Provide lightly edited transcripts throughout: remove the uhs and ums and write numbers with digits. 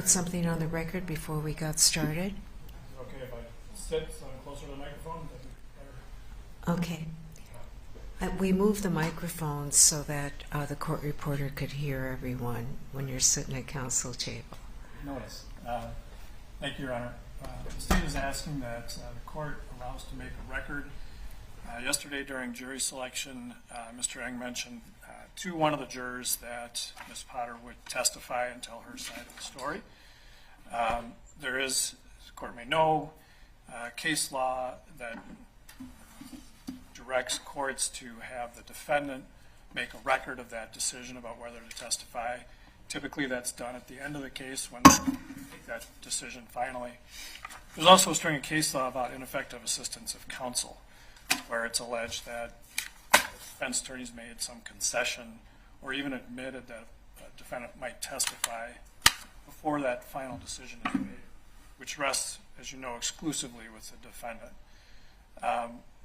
put something on the record before we got started? Okay, if I sit so I'm closer to the microphone, that'd be better. Okay. We moved the microphones so that the court reporter could hear everyone when you're sitting at council table. Notice. Thank you, Your Honor. The state is asking that the court allows to make a record. Yesterday during jury selection, Mr. Eng mentioned to one of the jurors that Ms. Potter would testify and tell her side of the story. There is, as the court may know, case law that directs courts to have the defendant make a record of that decision about whether to testify. Typically that's done at the end of the case when they make that decision finally. There's also a string of case law about ineffective assistance of counsel, where it's alleged that defense attorneys made some concession or even admitted that a defendant might testify before that final decision is made, which rests, as you know, exclusively with the defendant.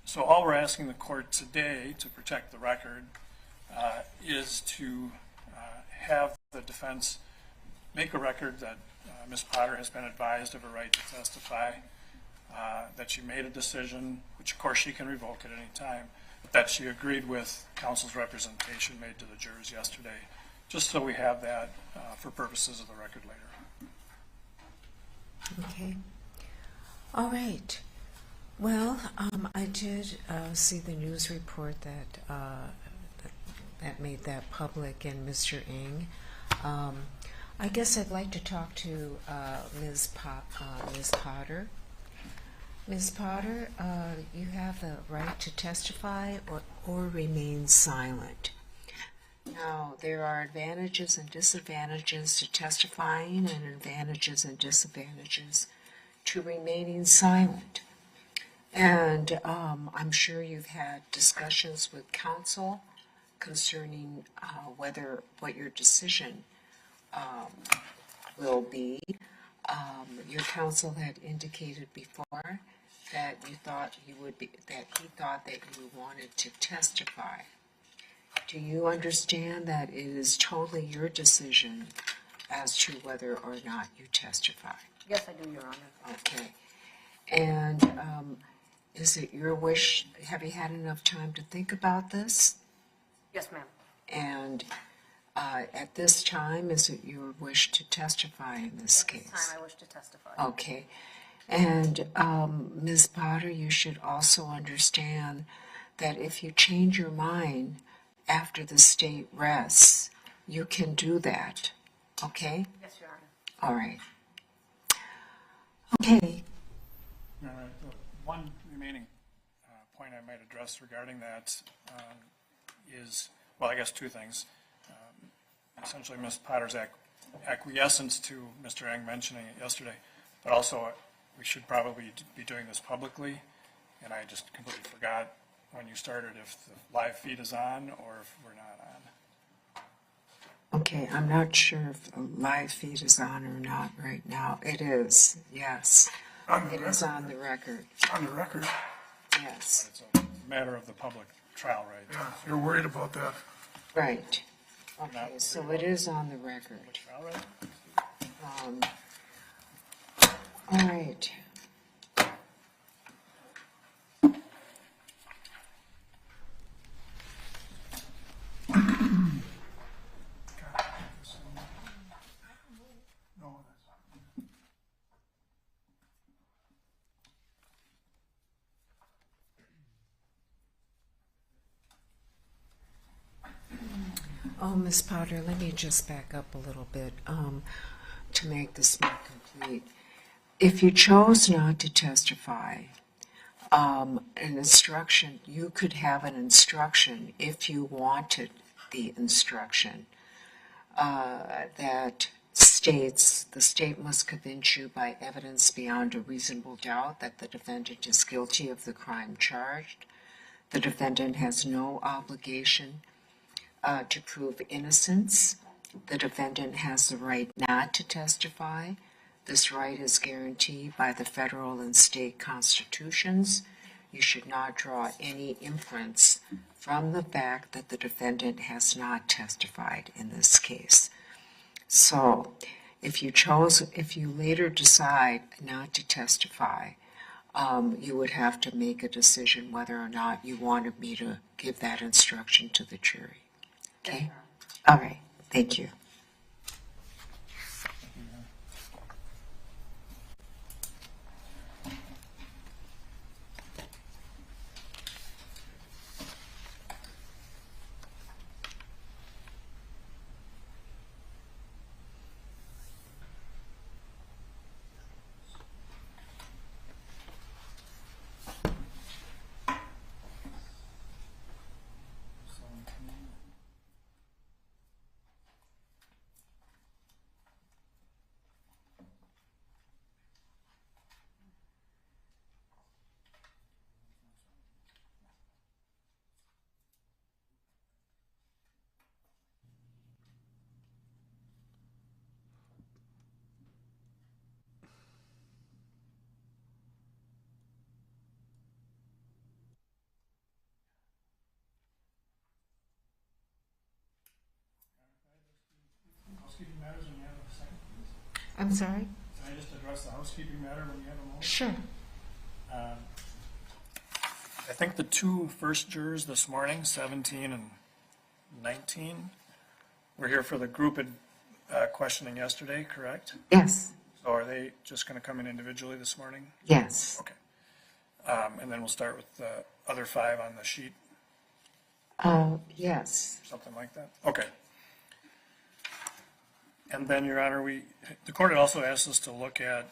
So all we're asking the court today to protect the record is to have the defense make a record that Ms. Potter has been advised of her right to testify, that she made a decision, which of course she can revoke at any time, but that she agreed with counsel's representation made to the jurors yesterday, just so we have that for purposes of the record later. Okay. All right. Well, I did see the news report that made that public, and Mr. Eng. I guess I'd like to talk to Ms. Potter. Ms. Potter, you have the right to testify or remain silent. Now, there are advantages and disadvantages to testifying and advantages and disadvantages to remaining silent. And I'm sure you've had discussions with counsel concerning what your decision will be. Your counsel had indicated before that he thought that you wanted to testify. Do you understand that it is totally your decision as to whether or not you testify? Yes, I do, Your Honor. Okay. And is it your wish, have you had enough time to think about this? Yes, ma'am. And at this time, is it your wish to testify in this case? At this time, I wish to testify. Okay. And Ms. Potter, you should also understand that if you change your mind after the state rests, you can do that. Okay? Yes, Your Honor. All right. Okay. All right. One remaining point I might address regarding that is, well, I guess two things. Essentially, Ms. Potter's acquiescence to Mr. Eng mentioning it yesterday, but also we should probably be doing this publicly, and I just completely forgot when you started if the live feed is on or if we're not on. Okay, I'm not sure if the live feed is on or not right now. It is, yes. It is on the record. On the record. Yes. It's a matter of the public trial, right? Yeah, you're worried about that. Right. Okay, so it is on the record. Trial, right? All right. Oh, Ms. Potter, let me just back up a little bit to make this more complete. If you chose not to testify, an instruction, you could have an instruction if you wanted the instruction that states the state must convince you by evidence beyond a reasonable doubt that the defendant is guilty of the crime charged. The defendant has no obligation to prove innocence. The defendant has the right not to testify. This right is guaranteed by the federal and state constitutions. You should not draw any inference from the fact that the defendant has not testified in this case. So, if you later decide not to testify, you would have to make a decision whether or not you wanted me to give that instruction to the jury. Okay? All right. Thank you. Housekeeping matters when you have a second, please. I'm sorry? Can I just address the housekeeping matter when you have a moment? Sure. I think the two first jurors this morning, 17 and 19, were here for the group questioning yesterday, correct? Yes. So are they just going to come in individually this morning? Yes. Okay. And then we'll start with the other 5 on the sheet, Yes. something like that? Okay. And then, Your Honor, the court had also asked us to look at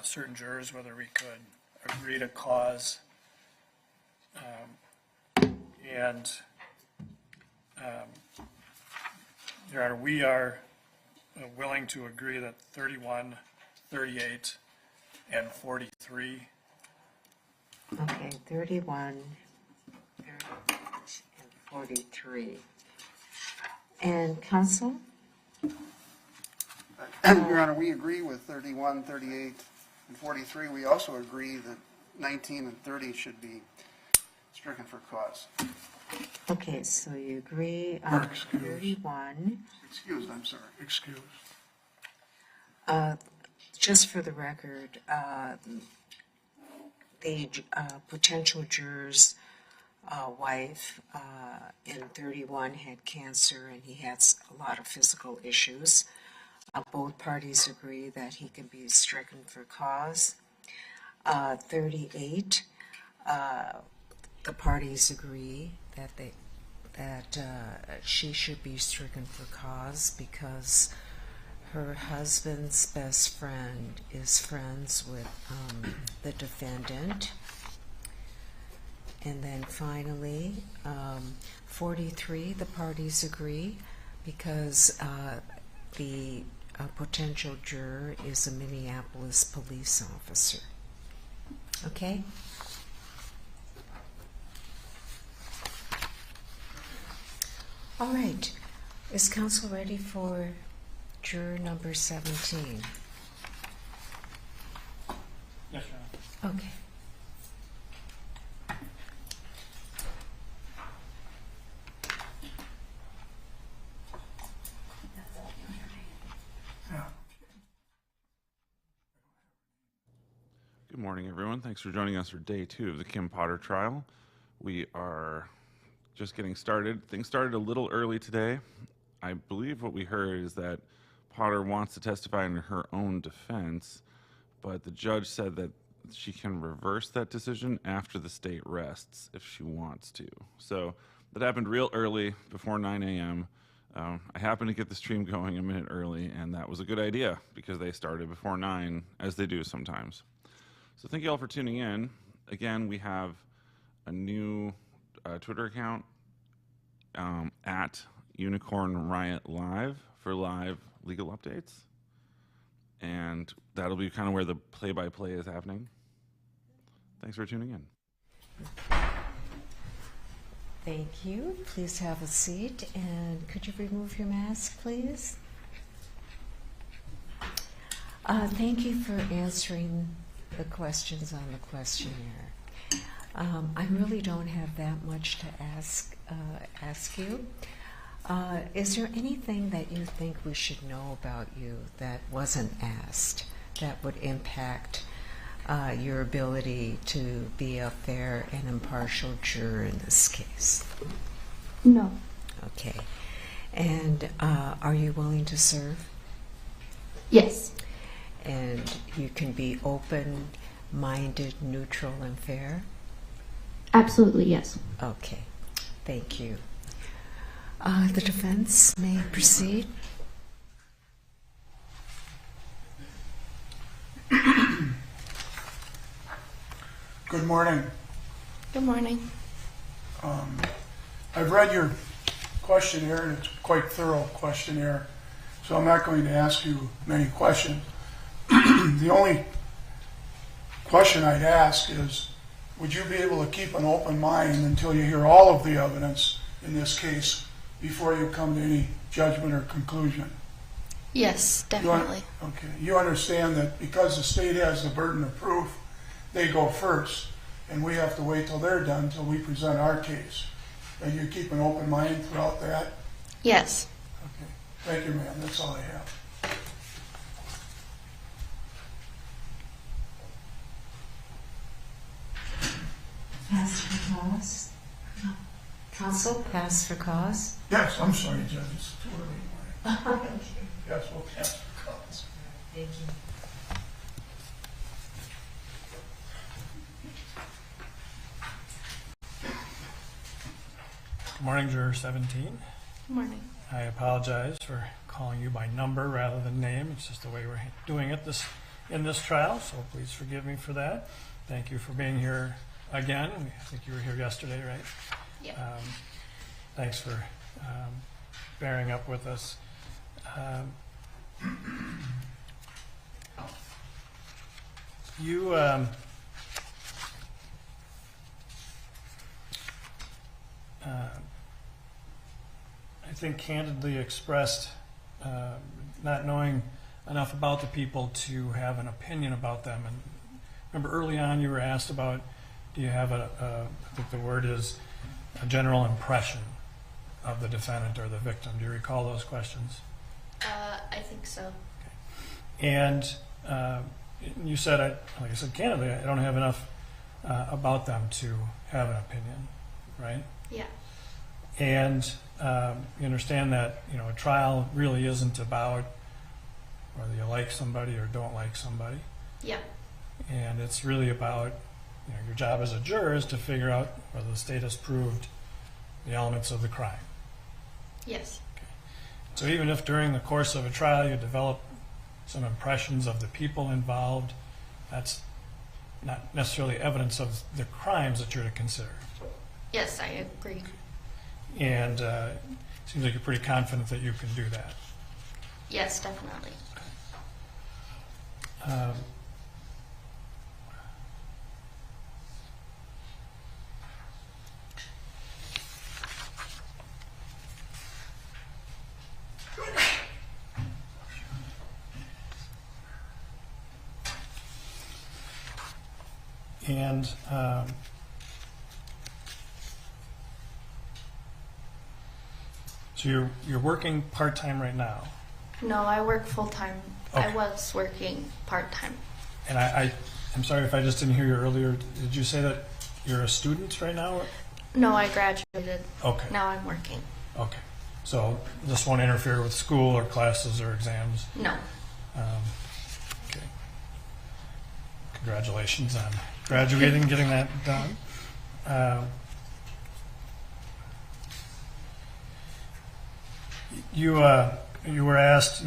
certain jurors, whether we could agree to cause. Your Honor, we are willing to agree that 31, 38, and 43. Okay, 31, 38, and 43. And counsel? Your Honor, we agree with 31, 38, and 43. We also agree that 19 and 30 should be stricken for cause. Okay, so you agree on Excuse. 31. Excused, I'm sorry. Excuse. Just for the record, the potential juror's wife in 31 had cancer and he had a lot of physical issues. Both parties agree that he can be stricken for cause. 38, the parties agree that she should be stricken for cause because her husband's best friend is friends with the defendant. And then finally, 43, the parties agree because the potential juror is a Minneapolis police officer. Okay? All right. Is counsel ready for juror number 17? Yes, Your Honor. Okay. Yeah. Good morning, everyone. Thanks for joining us for day 2 of the Kim Potter trial. We are just getting started. Things started a little early today. I believe what we heard is that Potter wants to testify in her own defense, but the judge said that she can reverse that decision after the state rests if she wants to. So that happened real early, before 9 a.m. I happened to get the stream going a minute early, and that was a good idea because they started before 9, as they do sometimes. So thank you all for tuning in. Again, we have a new Twitter account at Unicorn Riot Live for live legal updates. And that'll be kind of where the play-by-play is happening. Thanks for tuning in. Thank you. Please have a seat. And could you remove your mask, please? Thank you for answering the questions on the questionnaire. I really don't have that much to ask you. Is there anything that you think we should know about you that wasn't asked that would impact your ability to be a fair and impartial juror in this case? No. Okay. And are you willing to serve? Yes. And you can be open-minded, neutral, and fair? Absolutely, yes. Okay. Thank you. The defense may proceed. Good morning. Good morning. I've read your questionnaire, and it's quite thorough questionnaire, so I'm not going to ask you many questions. The only question I'd ask is, would you be able to keep an open mind until you hear all of the evidence in this case before you come to any judgment or conclusion? Yes, definitely. Okay. You understand that because the state has the burden of proof, they go first, and we have to wait till they're done till we present our case. And you keep an open mind throughout that? Yes. Okay. Thank you, ma'am. That's all I have. Pass for cause? Counsel, pass for cause? Yes, I'm sorry, Judge. It's too early in the morning. Yes, we'll pass the cause. Thank you. Good morning, Juror 17. Good morning. I apologize for calling you by number rather than name. It's just the way we're doing it in this trial, so please forgive me for that. Thank you for being here again. I think you were here yesterday, right? Yeah. Thanks for bearing up with us. You I think candidly expressed not knowing enough about the people to have an opinion about them. And remember early on you were asked about, do you have I think the word is a general impression of the defendant or the victim. Do you recall those questions? I think so. And you said, like I said, candidly, I don't have enough about them to have an opinion, right? Yeah. And you understand that a trial really isn't about whether you like somebody or don't like somebody, Yeah. and it's really about your job as a juror is to figure out whether the state has proved the elements of the crime. Yes. So even if during the course of a trial you develop some impressions of the people involved, that's not necessarily evidence of the crimes that you're to consider. Yes, I agree. And it seems like you're pretty confident that you can do that. Yes, definitely. And so you're working part-time right now. No, I work full-time. I Okay. was working part-time. And I'm sorry if I just didn't hear you earlier. Did you say that you're a student right now? No, I graduated. Okay. Now I'm working. Okay. So this won't interfere with school or classes or exams? No. Okay. Congratulations on graduating, getting that done. You were asked,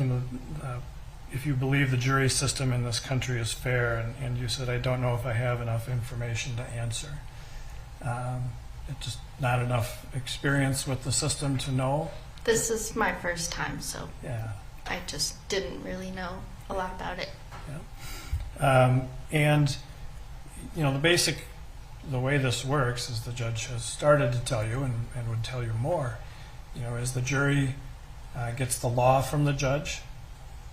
if you believe the jury system in this country is fair, and you said, I don't know if I have enough information to answer. It's just not enough experience with the system to know. This is my first time, so Yeah. I just didn't really know a lot about it. And the way this works is the judge has started to tell you and would tell you more, is the jury gets the law from the judge,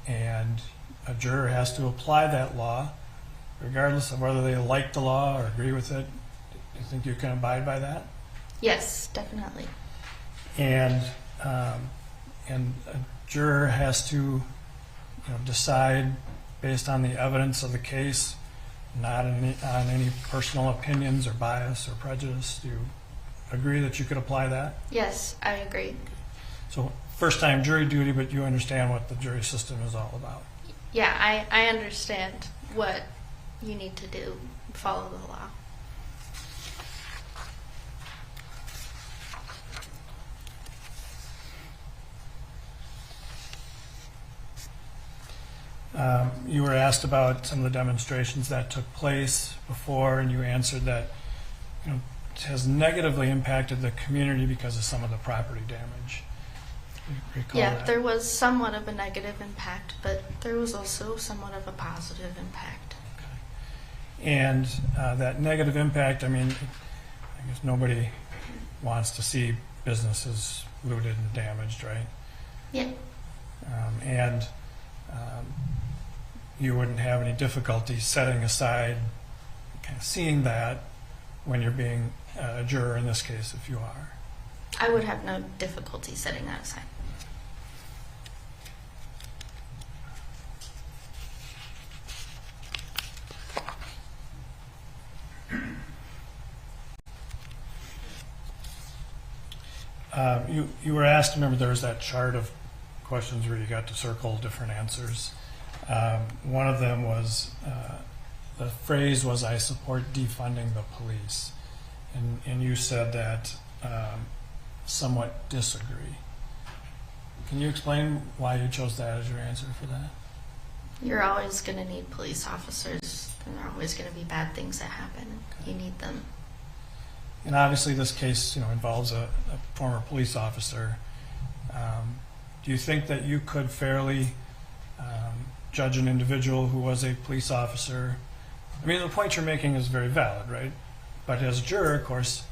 and a juror has to apply that law regardless of whether they like the law or agree with it. Do you think you can abide by that? Yes, definitely. And and a juror has to decide based on the evidence of the case, not on any personal opinions or bias or prejudice. Do you agree that you could apply that? Yes, I agree. So first time jury duty, but you understand what the jury system is all about. Yeah, I understand what you need to do, follow the law. You were asked about some of the demonstrations that took place before, and you answered that it has negatively impacted the community because of some of the property damage. Do you recall Yeah, that? there was somewhat of a negative impact, but there was also somewhat of a positive impact. And that negative impact, I mean, I guess nobody wants to see businesses looted and damaged, right? Yeah. And you wouldn't have any difficulty setting aside, kind of seeing that when you're being a juror in this case, if you are. I would have no difficulty setting that aside. You were asked, remember there was that chart of questions where you got to circle different answers. One of them was, the phrase was, "I support defunding the police." And you said that somewhat disagree. Can you explain why you chose that as your answer for that? You're always going to need police officers, and there are always going to be bad things that happen. You need them. And obviously this case involves a former police officer. Do you think that you could fairly judge an individual who was a police officer? I mean, the point you're making is very valid, right? But as a juror, of course,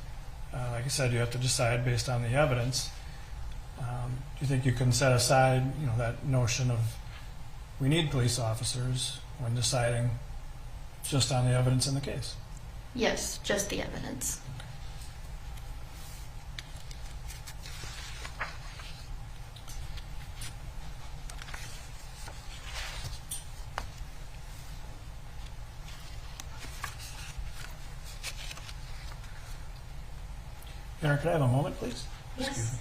like I said, you have to decide based on the evidence. Do you think you can set aside, that notion of we need police officers when deciding just on the evidence in the case? Yes, just the evidence. Aaron, could I have a moment, please? Yes. Excuse me.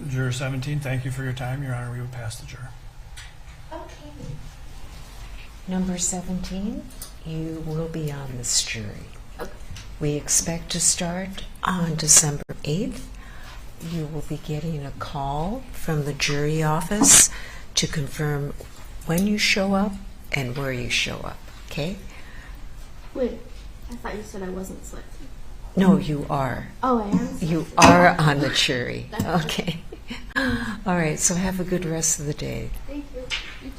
Juror 17, thank you for your time. Your Honor, we will pass the juror. Okay. Number 17, you will be on this jury. We expect to start on December 8th. You will be getting a call from the jury office to confirm when you show up and where you show up, okay? Wait, I thought you said I wasn't selected. No, you are. Oh, I am? You are on the jury, okay? All right, so have a good rest of the day. Thank you.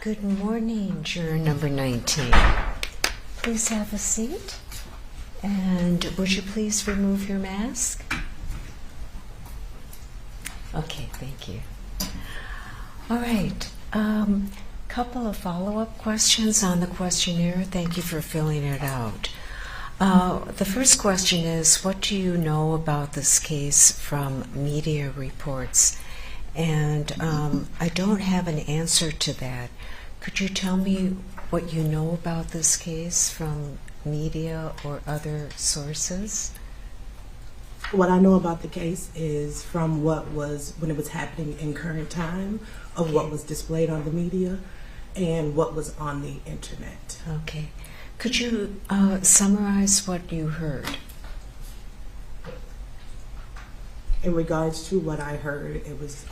Good morning, juror number 19. Please have a seat. And would you please remove your mask? Thank you. All right. Couple of follow-up questions on the questionnaire. Thank you for filling it out. The first question is, what do you know about this case from media reports? And I don't have an answer to that. Could you tell me what you know about this case from media or other sources? What I know about the case is from what was, when it was happening in current time, of what was displayed on the media and what was on the internet. Okay. Could you summarize what you heard? In regards to what I heard, it was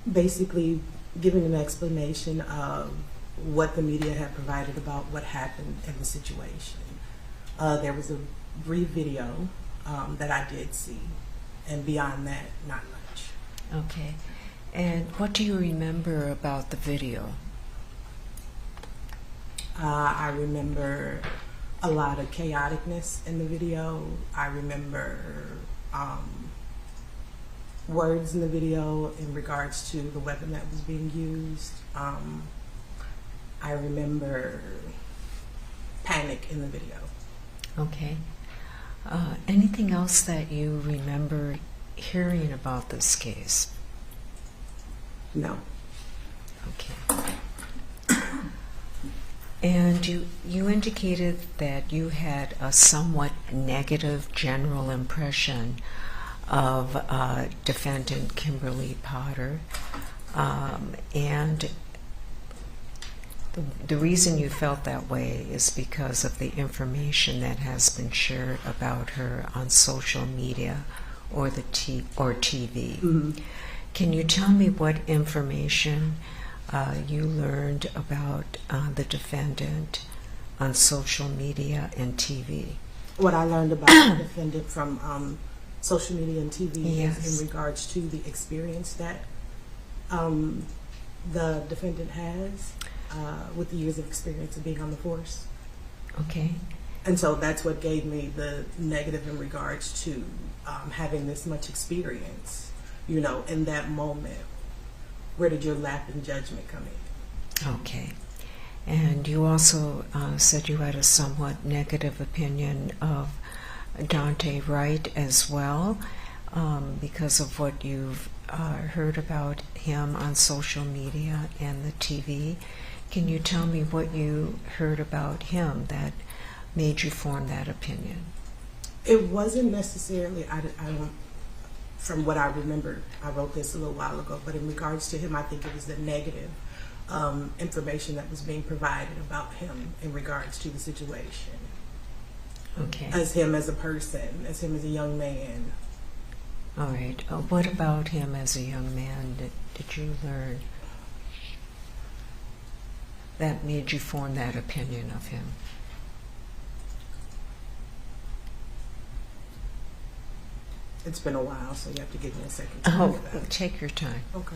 basically giving an explanation of what the media had provided about what happened in the situation. There was a brief video that I did see, and beyond that, not much. Okay. And what do you remember about the video? I remember a lot of chaoticness in the video. I remember words in the video in regards to the weapon that was being used. I remember panic in the video. Okay. Anything else that you remember hearing about this case? No. Okay. And you indicated that you had a somewhat negative general impression of defendant Kimberly Potter, and the reason you felt that way is because of the information that has been shared about her on social media or TV. Mm-hmm. Can you tell me what information you learned about the defendant on social media and TV? What I learned about the defendant from social media and TV Yes. is in regards to the experience that the defendant has with the years of experience of being on the force. Okay. And so that's what gave me the negative in regards to having this much experience, you know, in that moment. Where did your lap in judgment come in? Okay. And you also said you had a somewhat negative opinion of Daunte Wright as well, because of what you've heard about him on social media and the TV. Can you tell me what you heard about him that made you form that opinion? It wasn't necessarily, I don't, from what I remember, I wrote this a little while ago, but in regards to him, I think it was the negative information that was being provided about him in regards to the situation. Okay. As him as a person, as him as a young man. All right. What about him as a young man did you learn that made you form that opinion of him? It's been a while, so you have to give me a second to Oh, think about it. take your time. Okay.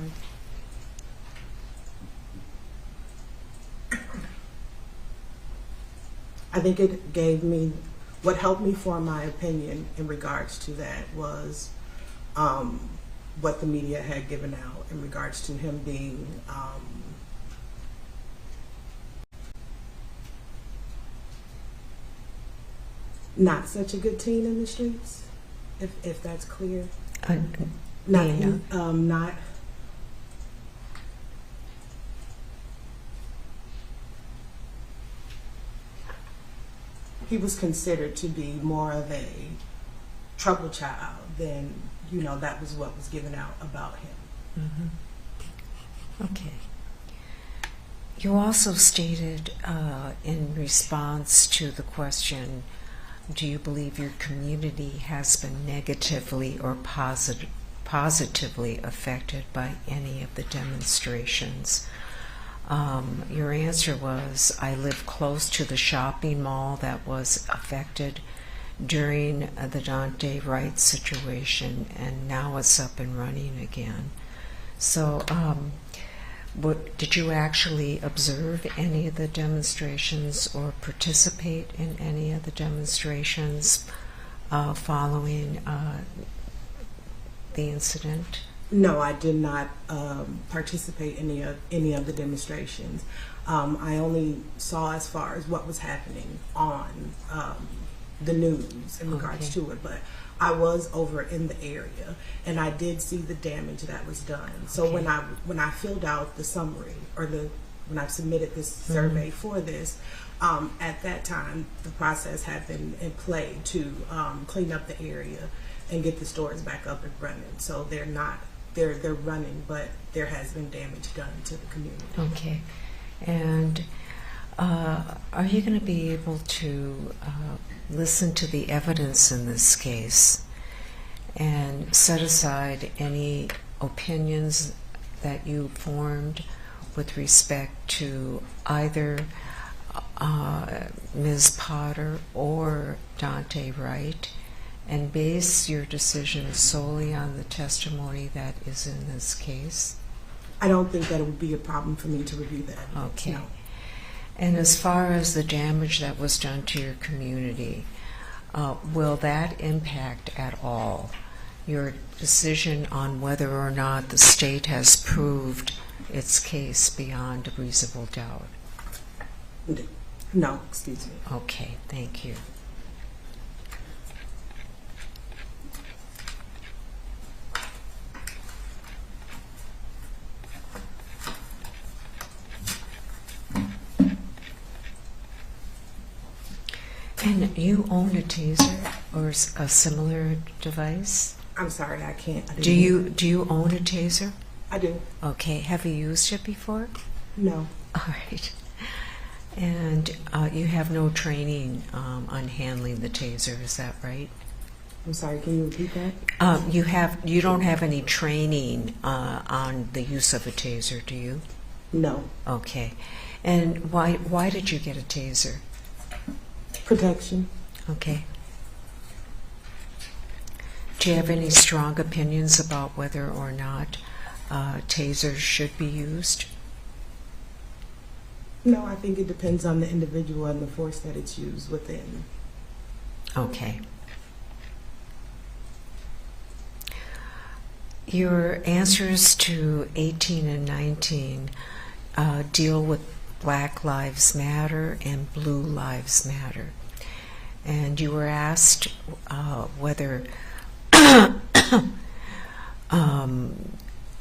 I think it gave me, what helped me form my opinion in regards to that was what the media had given out in regards to him being not such a good teen in the streets, if that's clear. Not, Nina? not. He was considered to be more of a trouble child than, you know, that was what was given out about him. Mm-hmm. Okay. You also stated in response to the question, do you believe your community has been negatively or positively affected by any of the demonstrations? Your answer was, I live close to the shopping mall that was affected during the Daunte Wright situation, and now it's up and running again. So, did you actually observe any of the demonstrations or participate in any of the demonstrations following the incident? No, I did not participate in any of the demonstrations. I only saw as far as what was happening on the news in regards to it, but I was over in the area and I did see the damage that was done. So when I filled out the summary or when I submitted this survey for this, at that time the process had been in play to clean up the area and get the stores back up and running. So they're running, but there has been damage done to the community. Okay. And are you going to be able to listen to the evidence in this case and set aside any opinions that you formed with respect to either Ms. Potter or Daunte Wright, and base your decision solely on the testimony that is in this case? I don't think that it would be a problem for me to review that. Okay. No. And as far as the damage that was done to your community, will that impact at all your decision on whether or not the state has proved its case beyond a reasonable doubt? No, excuse me. Okay, thank you. And you own a taser or a similar device? I'm sorry, I can't. Do you own a taser? I do. Okay, have you used it before? No. All right. And you have no training on handling the taser, is that right? I'm sorry, can you repeat that? You don't have any training on the use of a taser, do you? No. Okay. And why did you get a taser? Protection. Okay. Do you have any strong opinions about whether or not tasers should be used? No, I think it depends on the individual and the force that it's used within. Okay. Your answers to 18 and 19 deal with Black Lives Matter and Blue Lives Matter. And you were asked whether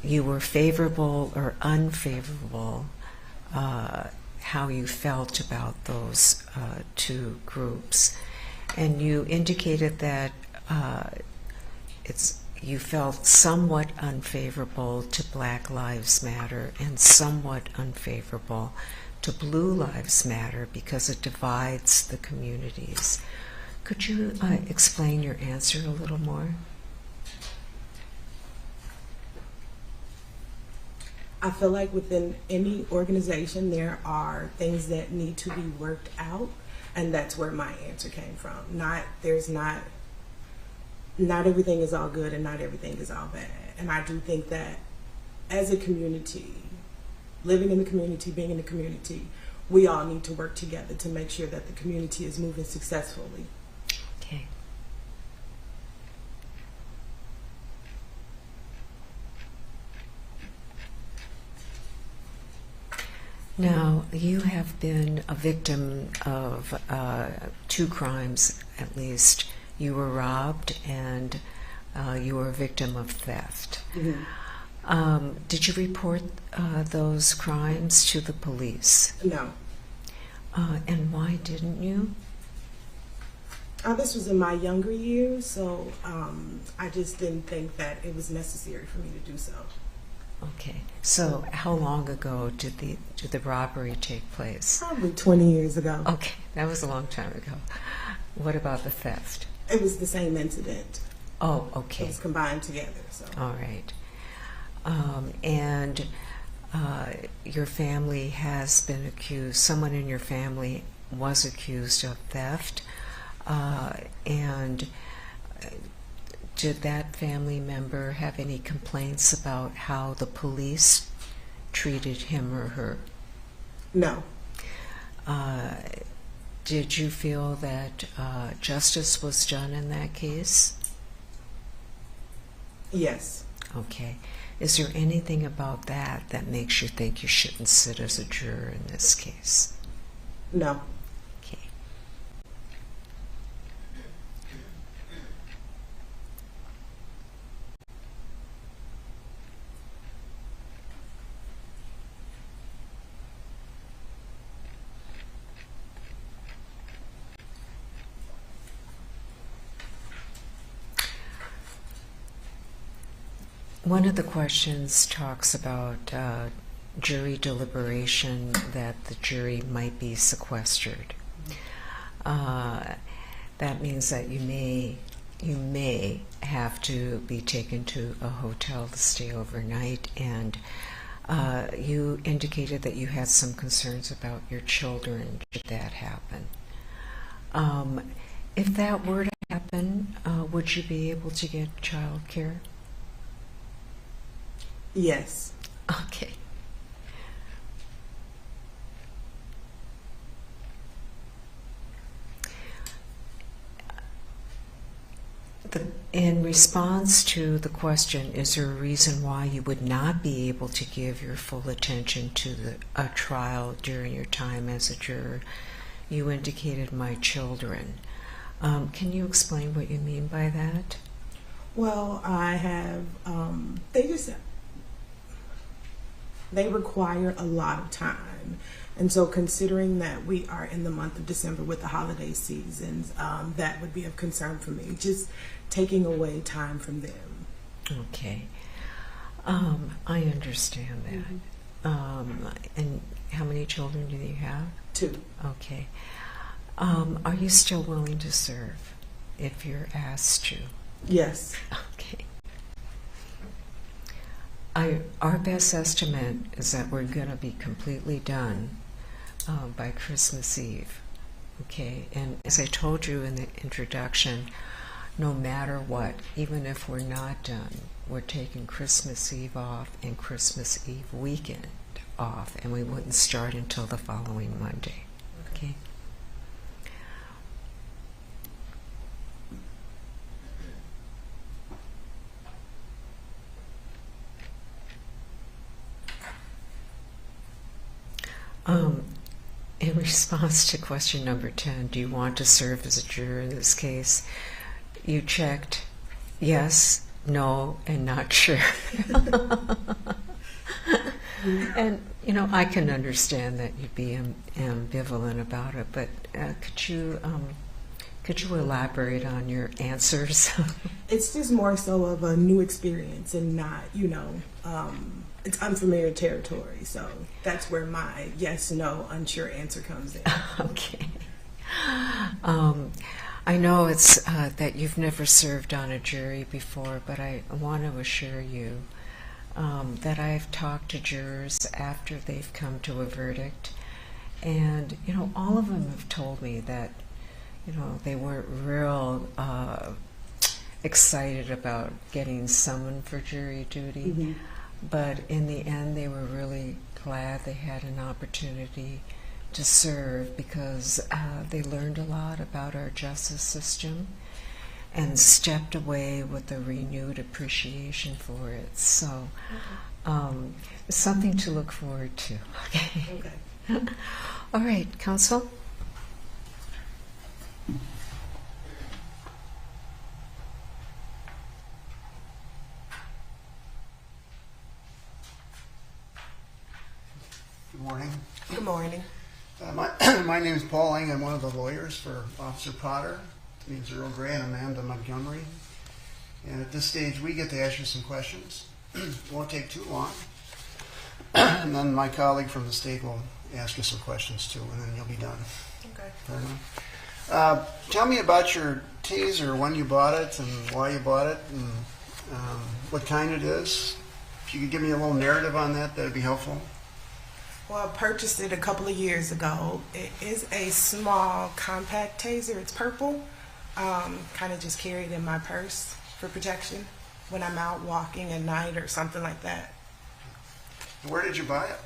you were favorable or unfavorable, how you felt about those two groups. And you indicated that you felt somewhat unfavorable to Black Lives Matter and somewhat unfavorable to Blue Lives Matter because it divides the communities. Could you explain your answer a little more? I feel like within any organization there are things that need to be worked out, and that's where my answer came from. Not everything is all good and not everything is all bad. And I do think that as a community, living in the community, being in the community, we all need to work together to make sure that the community is moving successfully. Okay. Now, you have been a victim of two crimes, at least. You were robbed and you were a victim of theft. Mm-hmm. Did you report those crimes to the police? No. And why didn't you? This was in my younger years, so I just didn't think that it was necessary for me to do so. Okay. So how long ago did the robbery take place? Probably 20 years ago. Okay, that was a long time ago. What about the theft? It was the same incident. Oh, okay. It was combined together. So. All right. And your family has been accused, someone in your family was accused of theft, and did that family member have any complaints about how the police treated him or her? No. Did you feel that justice was done in that case? Yes. Okay. Is there anything about that that makes you think you shouldn't sit as a juror in this case? No. Okay. One of the questions talks about jury deliberation, that the jury might be sequestered. That means that you may have to be taken to a hotel to stay overnight, and you indicated that you had some concerns about your children should that happen. If that were to happen, would you be able to get child care? Yes. Okay. In response to the question, is there a reason why you would not be able to give your full attention to a trial during your time as a juror? You indicated my children. Can you explain what you mean by that? Well, I have, they require a lot of time. And so considering that we are in the month of December with the holiday seasons, that would be of concern for me, just taking away time from them. Okay. I understand that. And how many children do you have? 2. Okay. Are you still willing to serve if you're asked to? Yes. Okay. Our best estimate is that we're going to be completely done by Christmas Eve. Okay, and as I told you in the introduction, no matter what, even if we're not done, we're taking Christmas Eve off and Christmas Eve weekend off, and we wouldn't start until the following Monday. Okay. In response to question number 10, do you want to serve as a juror in this case? You checked yes, no, and not sure. And, you know, I can understand that you'd be ambivalent about it, but could you elaborate on your answers? It's just more so of a new experience and not, it's unfamiliar territory. So that's where my yes, no, unsure answer comes in. Okay. I know it's that you've never served on a jury before, but I want to assure you that I've talked to jurors after they've come to a verdict, and all of them have told me that they weren't real excited about getting summoned for jury duty, mm-hmm. But in the end they were really glad they had an opportunity to serve because they learned a lot about our justice system and stepped away with a renewed appreciation for it. So it's something to look forward to. Okay. All right, counsel. Good morning. Good morning. My name is Paul Lang. I'm one of the lawyers for Officer Potter. My name's Earl Gray and Amanda Montgomery. And at this stage, we get to ask you some questions. It won't take too long. And then my colleague from the state will ask you some questions too, and then you'll be done. Okay. Fair enough. Tell me about your taser, when you bought it, and why you bought it, and what kind it is. If you could give me a little narrative on that, that'd be helpful. Well, I purchased it a couple of years ago. It is a small compact taser. It's purple. Kind of just carry it in my purse for protection when I'm out walking at night or something like that. Where did you buy it,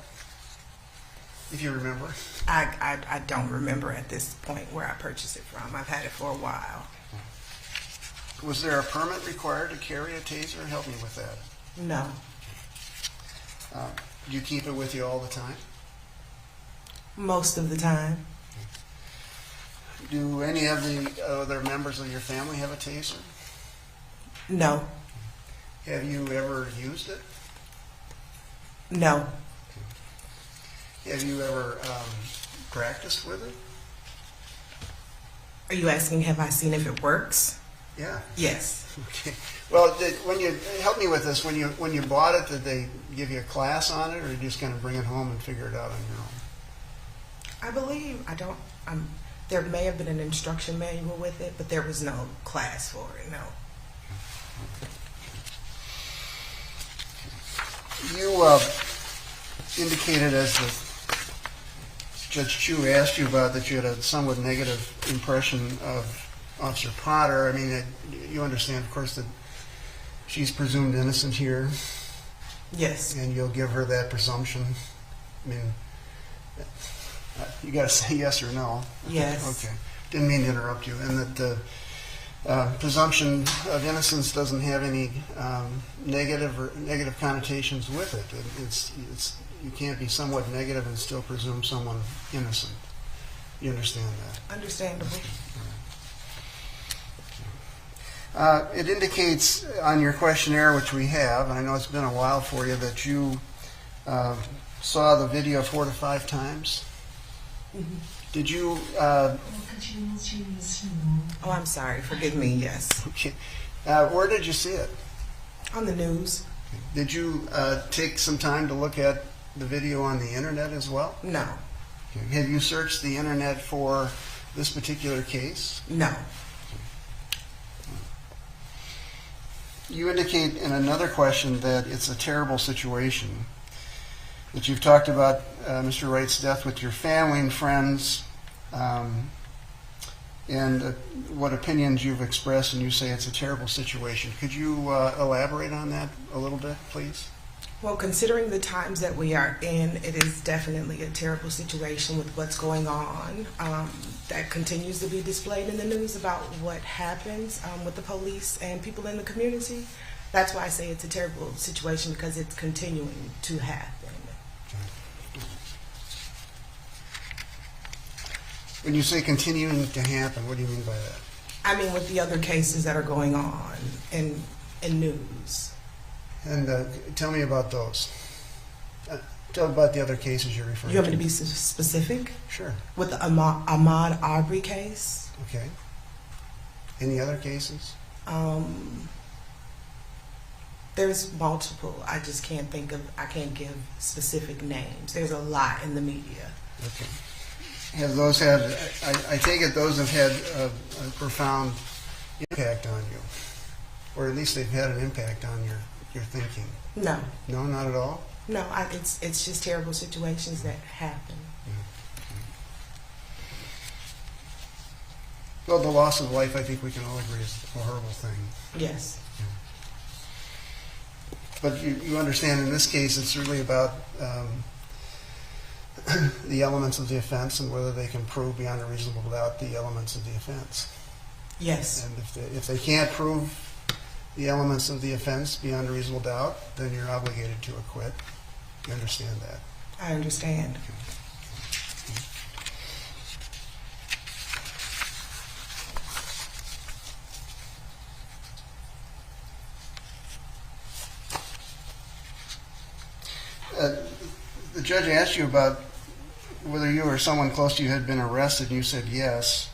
if you remember? I don't remember at this point where I purchased it from. I've had it for a while. Was there a permit required to carry a taser? Help me with that. No. Do you keep it with you all the time? Most of the time. Do any of the other members of your family have a taser? No. Have you ever used it? No. Have you ever practiced with it? Are you asking, have I seen if it works? Yeah. Yes. Okay. Well, when you help me with this, when you bought it, did they give you a class on it, or you just kind of bring it home and figure it out on your own? I believe, there may have been an instruction manual with it, but there was no class for it, no. You indicated, as Judge Chu asked you about, that you had a somewhat negative impression of Officer Potter. I mean, you understand, of course, that she's presumed innocent here, Yes. and you'll give her that presumption. I mean, you got to say yes or no. Yes. Okay. Didn't mean to interrupt you. And that the presumption of innocence doesn't have any negative connotations with it. You can't be somewhat negative and still presume someone innocent. You understand that? Understandable. It indicates on your questionnaire, which we have, and I know it's been a while for you, that you saw the video 4 to 5 times. Mm-hmm. Did you? Oh, I'm sorry. Forgive me. Yes. Okay. Where did you see it? On the news? Did you take some time to look at the video on the internet as well? No. Okay. Have you searched the internet for this particular case? No. You indicate in another question that it's a terrible situation, that you've talked about Mr. Wright's death with your family and friends, and what opinions you've expressed, and you say it's a terrible situation. Could you elaborate on that a little bit, please? Well, considering the times that we are in, it is definitely a terrible situation with what's going on. That continues to be displayed in the news about what happens with the police and people in the community. That's why I say it's a terrible situation, because it's continuing to happen. When you say continuing to happen, what do you mean by that? I mean, with the other cases that are going on in news. And tell me about those. Tell me about the other cases you're referring to. You want me to be specific? Sure. With the Ahmaud Arbery case. Okay. Any other cases? There's multiple. I just can't I can't give specific names. There's a lot in the media. Okay. Have those had, I take it those have had a profound impact on you, or at least they've had an impact on your thinking. No. No, not at all? No, it's just terrible situations that happen. Well, the loss of life, I think we can all agree, is a horrible thing. Yes. But you understand, in this case, it's really about the elements of the offense and whether they can prove beyond a reasonable doubt the elements of the offense. Yes. And if they can't prove the elements of the offense beyond a reasonable doubt, then you're obligated to acquit. You understand that? I understand. The judge asked you about whether you or someone close to you had been arrested, and you said yes.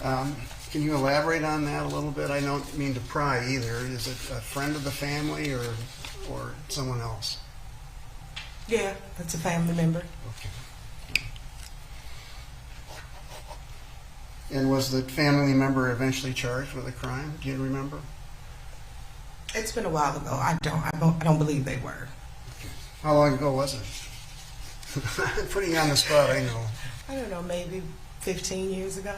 Can you elaborate on that a little bit? I don't mean to pry either. Is it a friend of the family or someone else? Yeah, that's a family member. Okay. And was the family member eventually charged with a crime? Do you remember? It's been a while ago. I don't believe they were. How long ago was it? I'm putting you on the spot, I know. I don't know, maybe 15 years ago.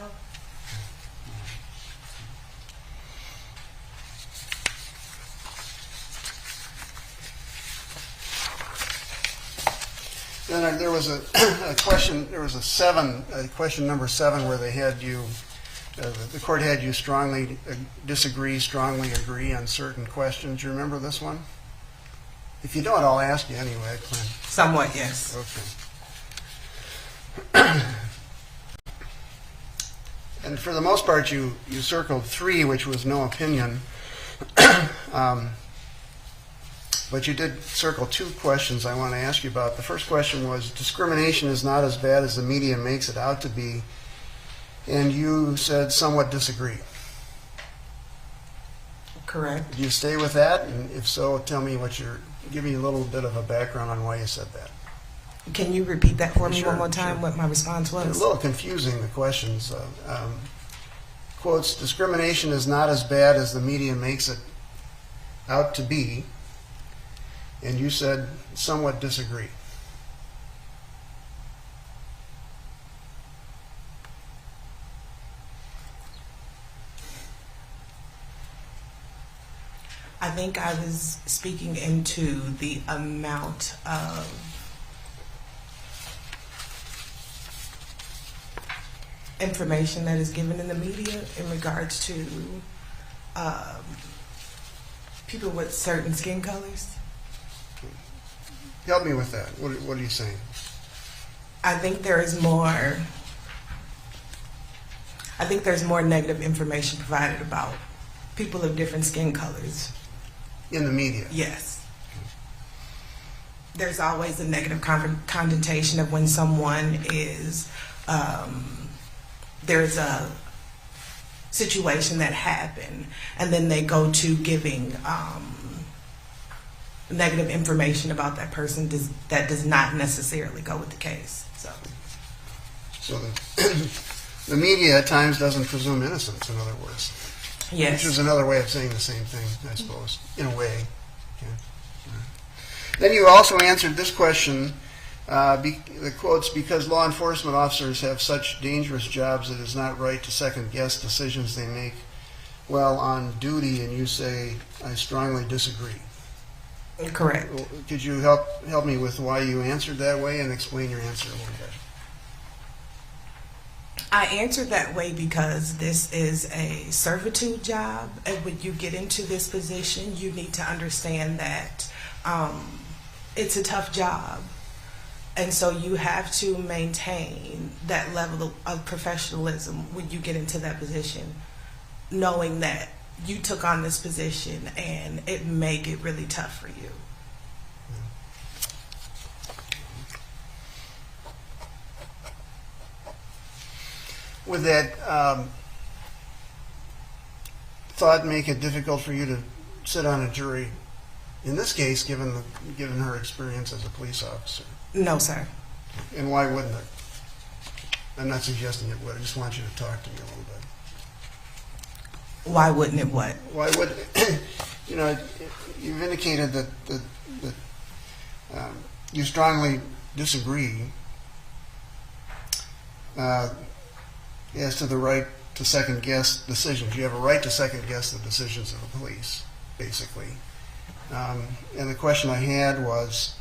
Then there was a question. There was question number 7, where they had you. The court had you strongly disagree, strongly agree on certain questions. Do you remember this one? If you don't, I'll ask you anyway. I plan. Somewhat, yes. Okay. And for the most part, you circled 3, which was no opinion. But you did circle 2 questions I want to ask you about. The first question was, discrimination is not as bad as the media makes it out to be. And you said somewhat disagree. Correct. Do you stay with that? And if so, tell me give me a little bit of a background on why you said that. Can you repeat that for me Sure, one more time, sure. what my response A was? little confusing, the questions. Quotes, discrimination is not as bad as the media makes it out to be. And you said somewhat disagree. I think I was speaking into the amount of information that is given in the media in regards to people with certain skin colors. Help me with that. What are you saying? I think there is more. I think there's more negative information provided about people of different skin colors. In the media? Yes. There's always a negative connotation of when someone is, there's a situation that happened, and then they go to giving negative information about that person that does not necessarily go with the case. So the media at times doesn't presume innocence, in other words. Yes. Which is another way of saying the same thing, I suppose, in a way. Okay. Then you also answered this question, the quotes, because law enforcement officers have such dangerous jobs, it is not right to second-guess decisions they make while on duty, and you say, I strongly disagree. Correct. Could you help me with why you answered that way and explain your answer a little bit? I answered that way because this is a servitude job, and when you get into this position, you need to understand that it's a tough job, and so you have to maintain that level of professionalism when you get into that position, knowing that you took on this position and it may get really tough for you. Would that thought make it difficult for you to sit on a jury, in this case, given her experience as a police officer? No, sir. And why wouldn't it? I'm not suggesting it would. I just want you to talk to me a little bit. Why wouldn't it what? Why would you've indicated that you strongly disagree as to the right to second-guess decisions. You have a right to second-guess the decisions of the police, basically. And the question I had was,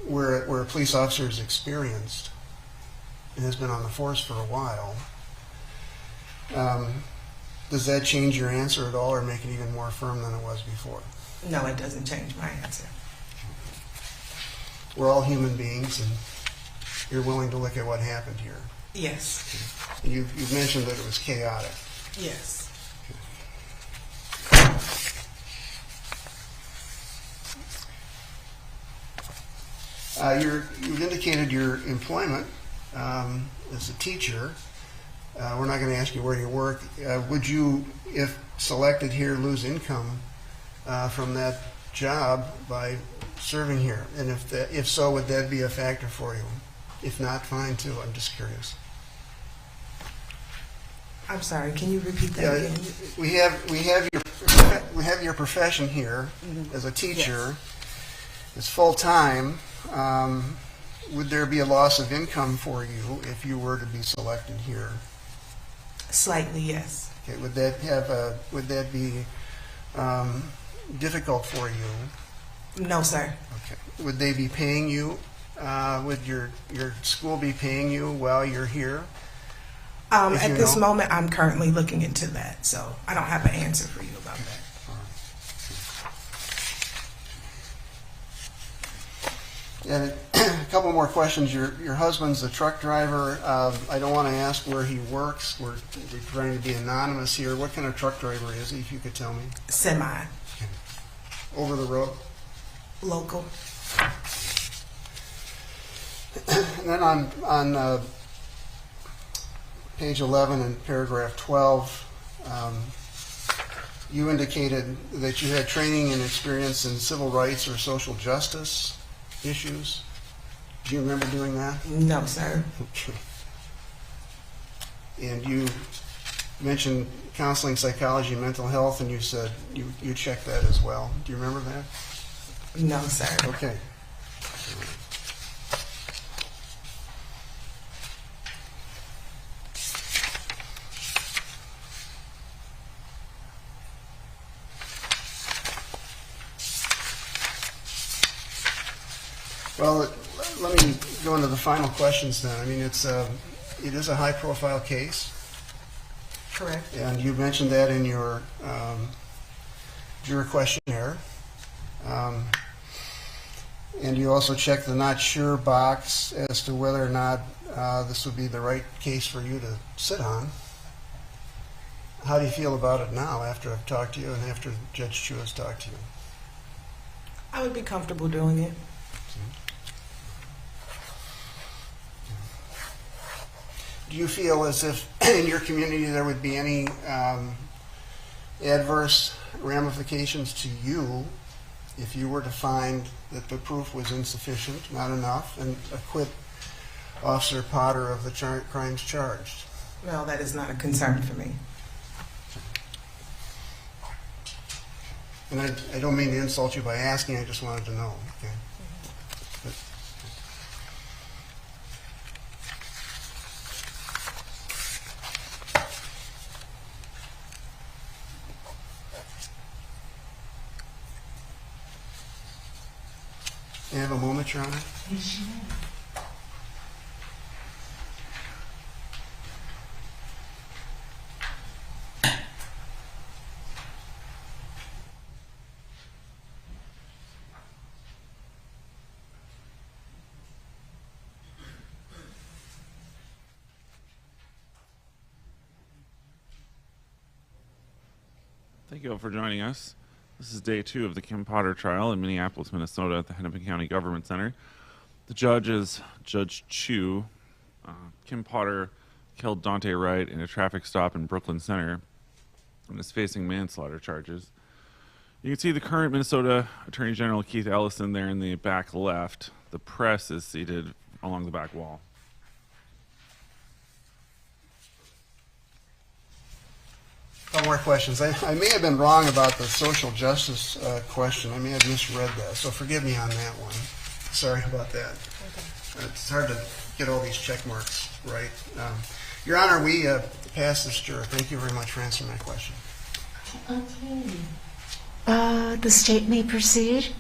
where a police officer is experienced and has been on the force for a while, does that change your answer at all or make it even more firm than it was before? No, it doesn't change my answer. We're all human beings, and you're willing to look at what happened here. Yes. And you've mentioned that it was chaotic. Yes. You've indicated your employment as a teacher. We're not going to ask you where you work. Would you, if selected here, lose income from that job by serving here? And if so, would that be a factor for you? If not, fine too. I'm just curious. I'm sorry. Can you repeat that again? We have your profession here as a teacher. Yes. It's full time. Would there be a loss of income for you if you were to be selected here? Slightly, yes. Okay. Would that be difficult for you? No, sir. Okay. Would they be paying you? Would your school be paying you while you're here? At this moment, I'm currently looking into that, so I don't have an answer for you about that. And a couple more questions. Your husband's a truck driver. I don't want to ask where he works. We're trying to be anonymous here. What kind of truck driver is he, if you could tell me? Semi. Over the road? Local. And then on page 11 and paragraph 12, you indicated that you had training and experience in civil rights or social justice issues. Do you remember doing that? No, sir. Okay. And you mentioned counseling, psychology, mental health, and you said you checked that as well. Do you remember that? No, sir. Okay. Well, let me go into the final questions then. I mean, it is a high-profile case, Correct. and you mentioned that in your juror questionnaire. And you also checked the not sure box as to whether or not this would be the right case for you to sit on. How do you feel about it now after I've talked to you and after Judge Chu has talked to you? I would be comfortable doing it. Do you feel as if in your community there would be any adverse ramifications to you if you were to find that the proof was insufficient, not enough, and acquit Officer Potter of the crimes charged? No, that is not a concern for me. And I don't mean to insult you by asking, I just wanted to know. Okay. But, may I have a moment, Your Honor? Yes, you may. Thank you all for joining us. This is day 2 of the Kim Potter trial in Minneapolis, Minnesota at the Hennepin County Government Center. The judge is Judge Chu. Kim Potter killed Daunte Wright in a traffic stop in Brooklyn Center and is facing manslaughter charges. You can see the current Minnesota Attorney General Keith Ellison there in the back left. The press is seated along the back wall. Couple more questions. I may have been wrong about the social justice question. I may have misread that, so forgive me on that one. Sorry about that. Okay. It's hard to get all these check marks right. Your Honor, we passed this juror. Thank you very much for answering my question. Okay. The state may proceed.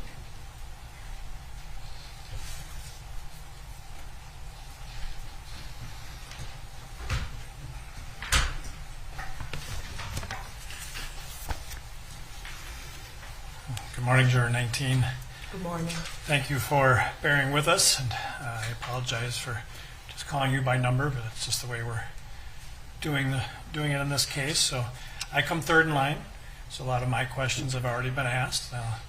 Good morning, Juror 19. Good morning. Thank you for bearing with us, and I apologize for just calling you by number, but it's just the way we're doing it in this case. So I come third in line, so a lot of my questions have already been asked. I'll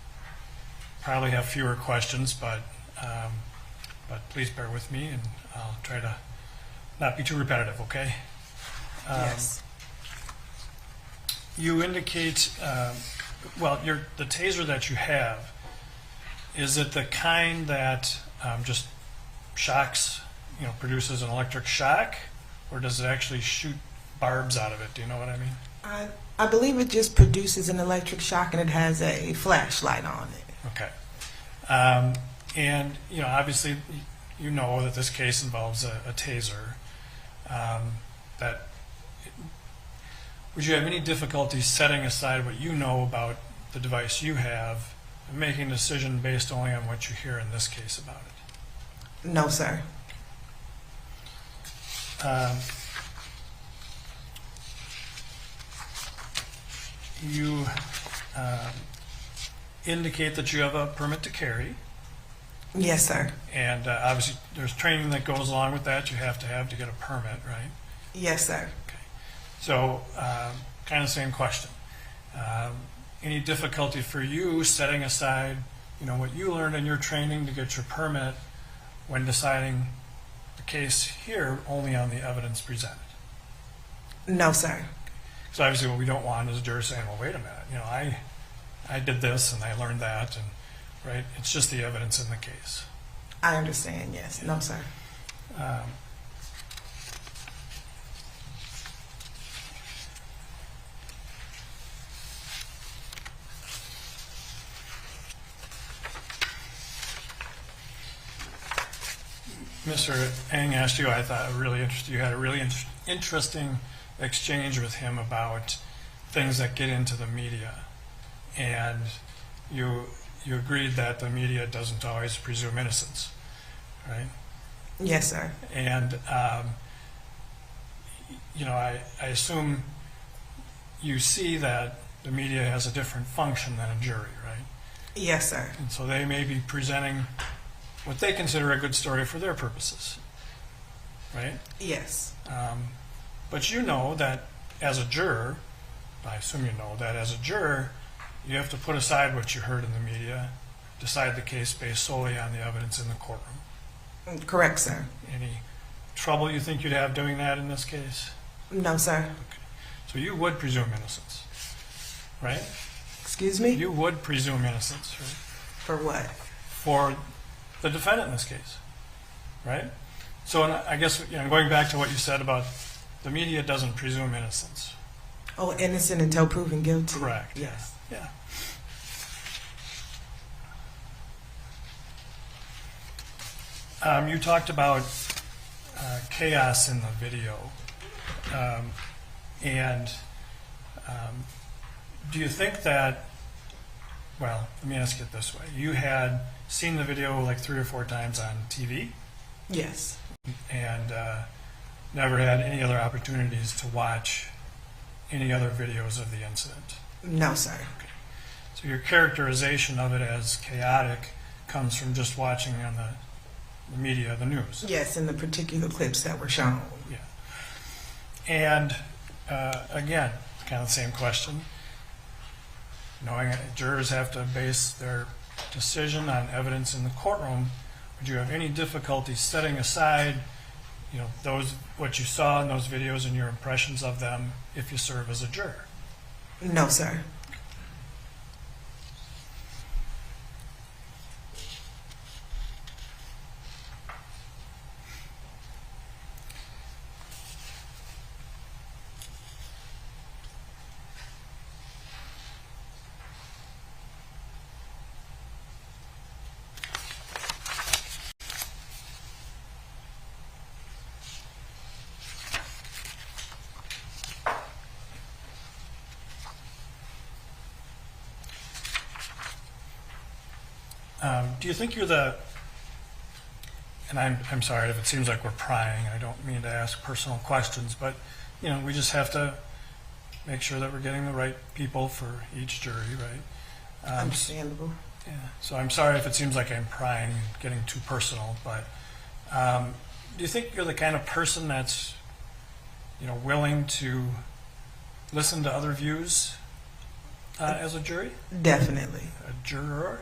probably have fewer questions, but please bear with me, and I'll try to not be too repetitive, okay? Yes. You indicate, the taser that you have, is it the kind that just shocks, produces an electric shock, or does it actually shoot barbs out of it? Do you know what I mean? I believe it just produces an electric shock, and it has a flashlight on it. Okay. And, obviously, you know that this case involves a taser. Would you have any difficulty setting aside what you know about the device you have and making a decision based only on what you hear in this case about it? No, sir. You indicate that you have a permit to carry. Yes, sir. And obviously, there's training that goes along with that you have to get a permit, right? Yes, sir. Okay. So, kind of same question. Any difficulty for you setting aside, what you learned in your training to get your permit when deciding the case here only on the evidence presented? No, sir. So obviously, what we don't want is a juror saying, "Well, wait a minute. I did this and I learned that," and right. It's just the evidence in the case. I understand, yes. No, sir. Mr. Eng asked you, I thought really interesting. You had a really interesting exchange with him about things that get into the media, and you agreed that the media doesn't always presume innocence, right? Yes, sir. And I assume you see that the media has a different function than a jury, right? Yes, sir. And so they may be presenting what they consider a good story for their purposes, right? Yes. But you know that as a juror, I assume you know that as a juror, you have to put aside what you heard in the media, decide the case based solely on the evidence in the courtroom. Correct, sir. Any trouble you think you'd have doing that in this case? No, sir. Okay. So you would presume innocence, right? Excuse me? You would presume innocence, right? For what? For the defendant in this case, right? So I guess going back to what you said about the media doesn't presume innocence. Oh, innocent until proven guilty. Correct. Yes. Yeah. You talked about chaos in the video, and do you think that? Well, let me ask it this way: you had seen the video like 3 or 4 times on TV, Yes. and never had any other opportunities to watch any other videos of the incident. No, sir. So your characterization of it as chaotic comes from just watching on the media, the news. Yes, in the particular clips that were shown. Yeah. And again, kind of the same question. Knowing that jurors have to base their decision on evidence in the courtroom, would you have any difficulty setting aside, what you saw in those videos and your impressions of them if you serve as a juror? No, sir. Do you think you're and I'm sorry if it seems like we're prying, I don't mean to ask personal questions, but we just have to make sure that we're getting the right people for each jury, right? Understandable. Yeah. So I'm sorry if it seems like I'm prying and getting too personal, but do you think you're the kind of person that's willing to listen to other views as a jury? Definitely. A juror?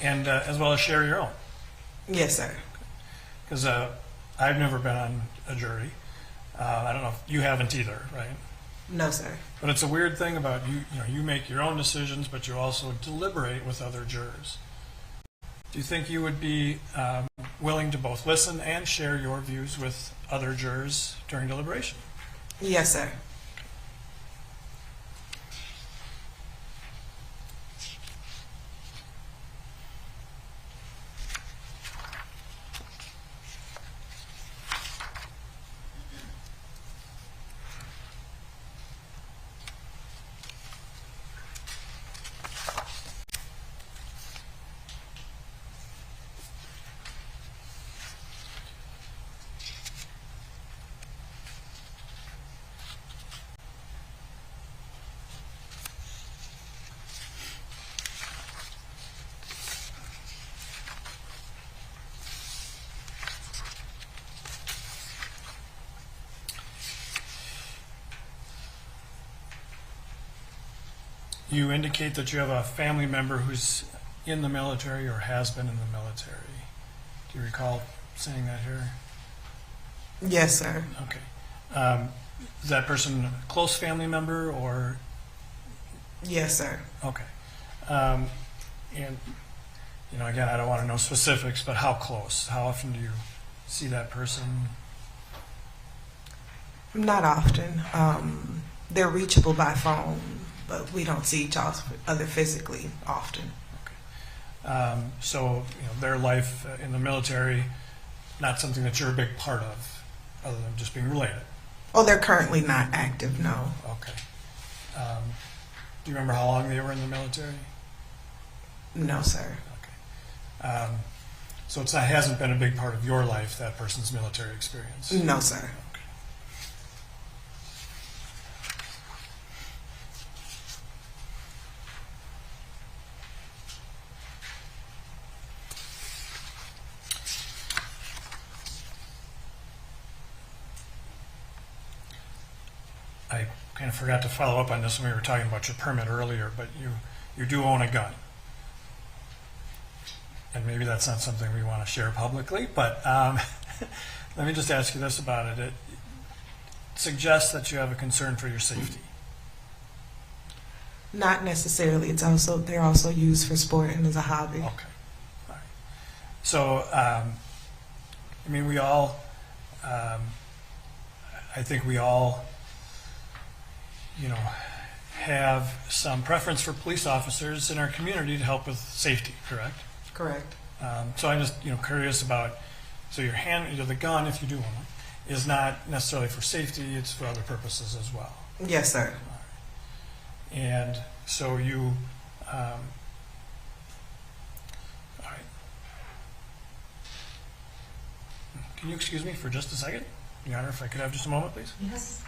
And as well as share your own. Yes, sir. Because I've never been on a jury. I don't know if you haven't either, right? No, sir. But it's a weird thing about you make your own decisions, but you also deliberate with other jurors. Do you think you would be willing to both listen and share your views with other jurors during deliberation? Yes, sir. You indicate that you have a family member who's in the military or has been in the military. Do you recall saying that here? Yes, sir. Okay. Is that person a close family member or? Yes, sir. Okay. And, again, I don't want to know specifics, but how close? How often do you see that person? Not often. They're reachable by phone, but we don't see each other physically often. So, their life in the military, not something that you're a big part of, other than just being related. Oh, they're currently not active, no. Okay. Do you remember how long they were in the military? No, sir. Okay. So it hasn't been a big part of your life, that person's military experience? No, sir. Okay. I kind of forgot to follow up on this when we were talking about your permit earlier, but you do own a gun. And maybe that's not something we want to share publicly, but let me just ask you this about it. It suggests that you have a concern for your safety. Not necessarily. They're also used for sport and as a hobby. Okay. All right. So, we all, I think we all, have some preference for police officers in our community to help with safety, correct? Correct. So I'm just, curious about, so the gun, if you do own it, is not necessarily for safety, it's for other purposes as well. Yes, sir. And so you, all right. Can you excuse me for just a second? Your Honor, if I could have just a moment, please? Yes.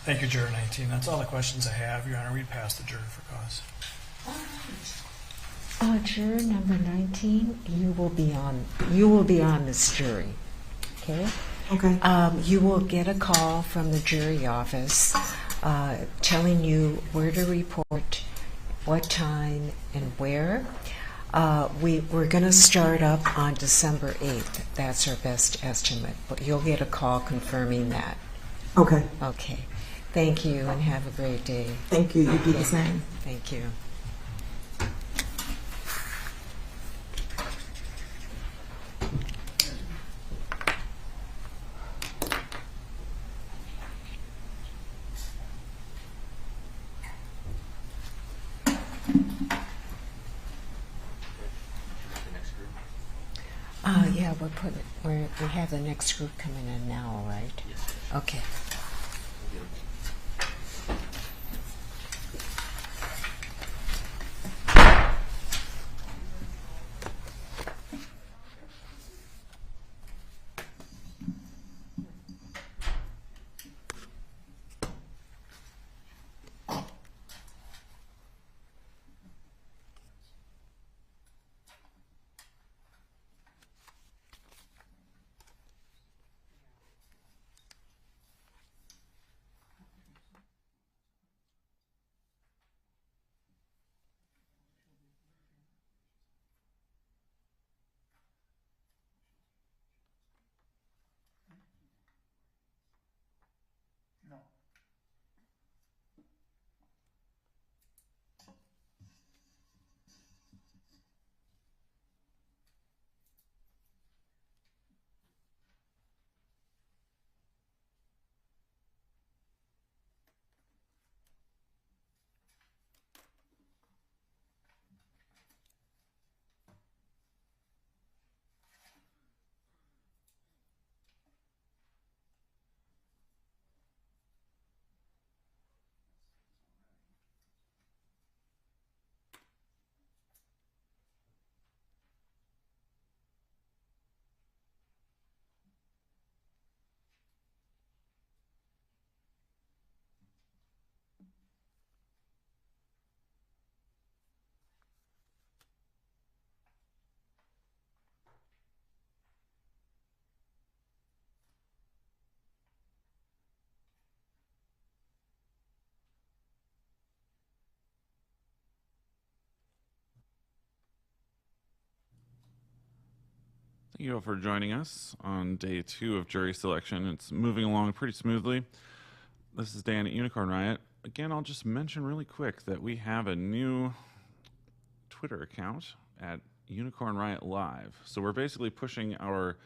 Thank you, Juror 19. That's all the questions I have, Your Honor. We passed the jury for cause. Juror number 19, you will be on this jury. Okay? Okay. You will get a call from the jury office telling you where to report, what time, and where. We're going to start up on December 8th. That's our best estimate, but you'll get a call confirming that. Okay. Okay. Thank you, and have a great day. Thank you. You do the same. Thank you. Yeah, we have the next group coming in now, right? Yes. Okay. Thank you all for joining us on day 2 of jury selection. It's moving along pretty smoothly. This is Dan at Unicorn Riot. Again, I'll just mention really quick that we have a new Twitter account at Unicorn Riot Live. So we're basically pushing our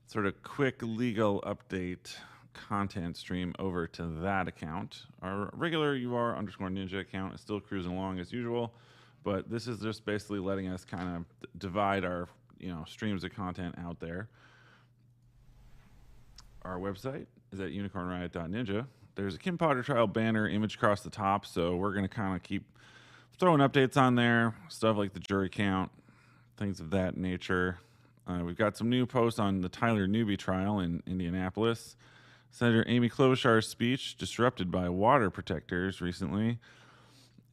sort of quick legal update content stream over to that account. Our regular UR_ninja account is still cruising along as usual, but this is just basically letting us kind of divide our streams of content out there. Our website is at unicornriot.ninja. There's a Kim Potter trial banner image across the top, so we're going to kind of keep throwing updates on there, stuff like the jury count, things of that nature. We've got some new posts on the Tyler Newby trial in Indianapolis. Senator Amy Klobuchar's speech disrupted by water protectors recently.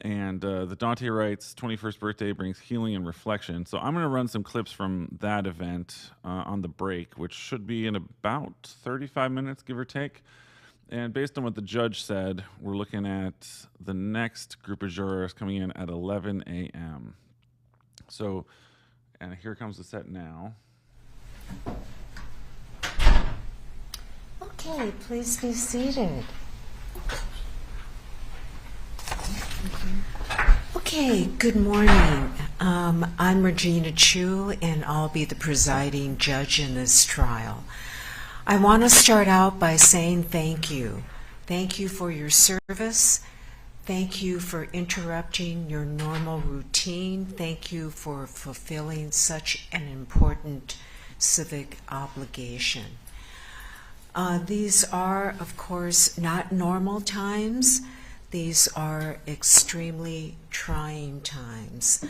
And the Daunte Wright's 21st birthday brings healing and reflection. So I'm going to run some clips from that event on the break, which should be in about 35 minutes, give or take. And based on what the judge said, we're looking at the next group of jurors coming in at 11 a.m. So, and here comes the set now. Okay, please be seated. Okay, good morning. I'm Regina Chu, and I'll be the presiding judge in this trial. I want to start out by saying thank you. Thank you for your service. Thank you for interrupting your normal routine. Thank you for fulfilling such an important civic obligation. These are, of course, not normal times. These are extremely trying times.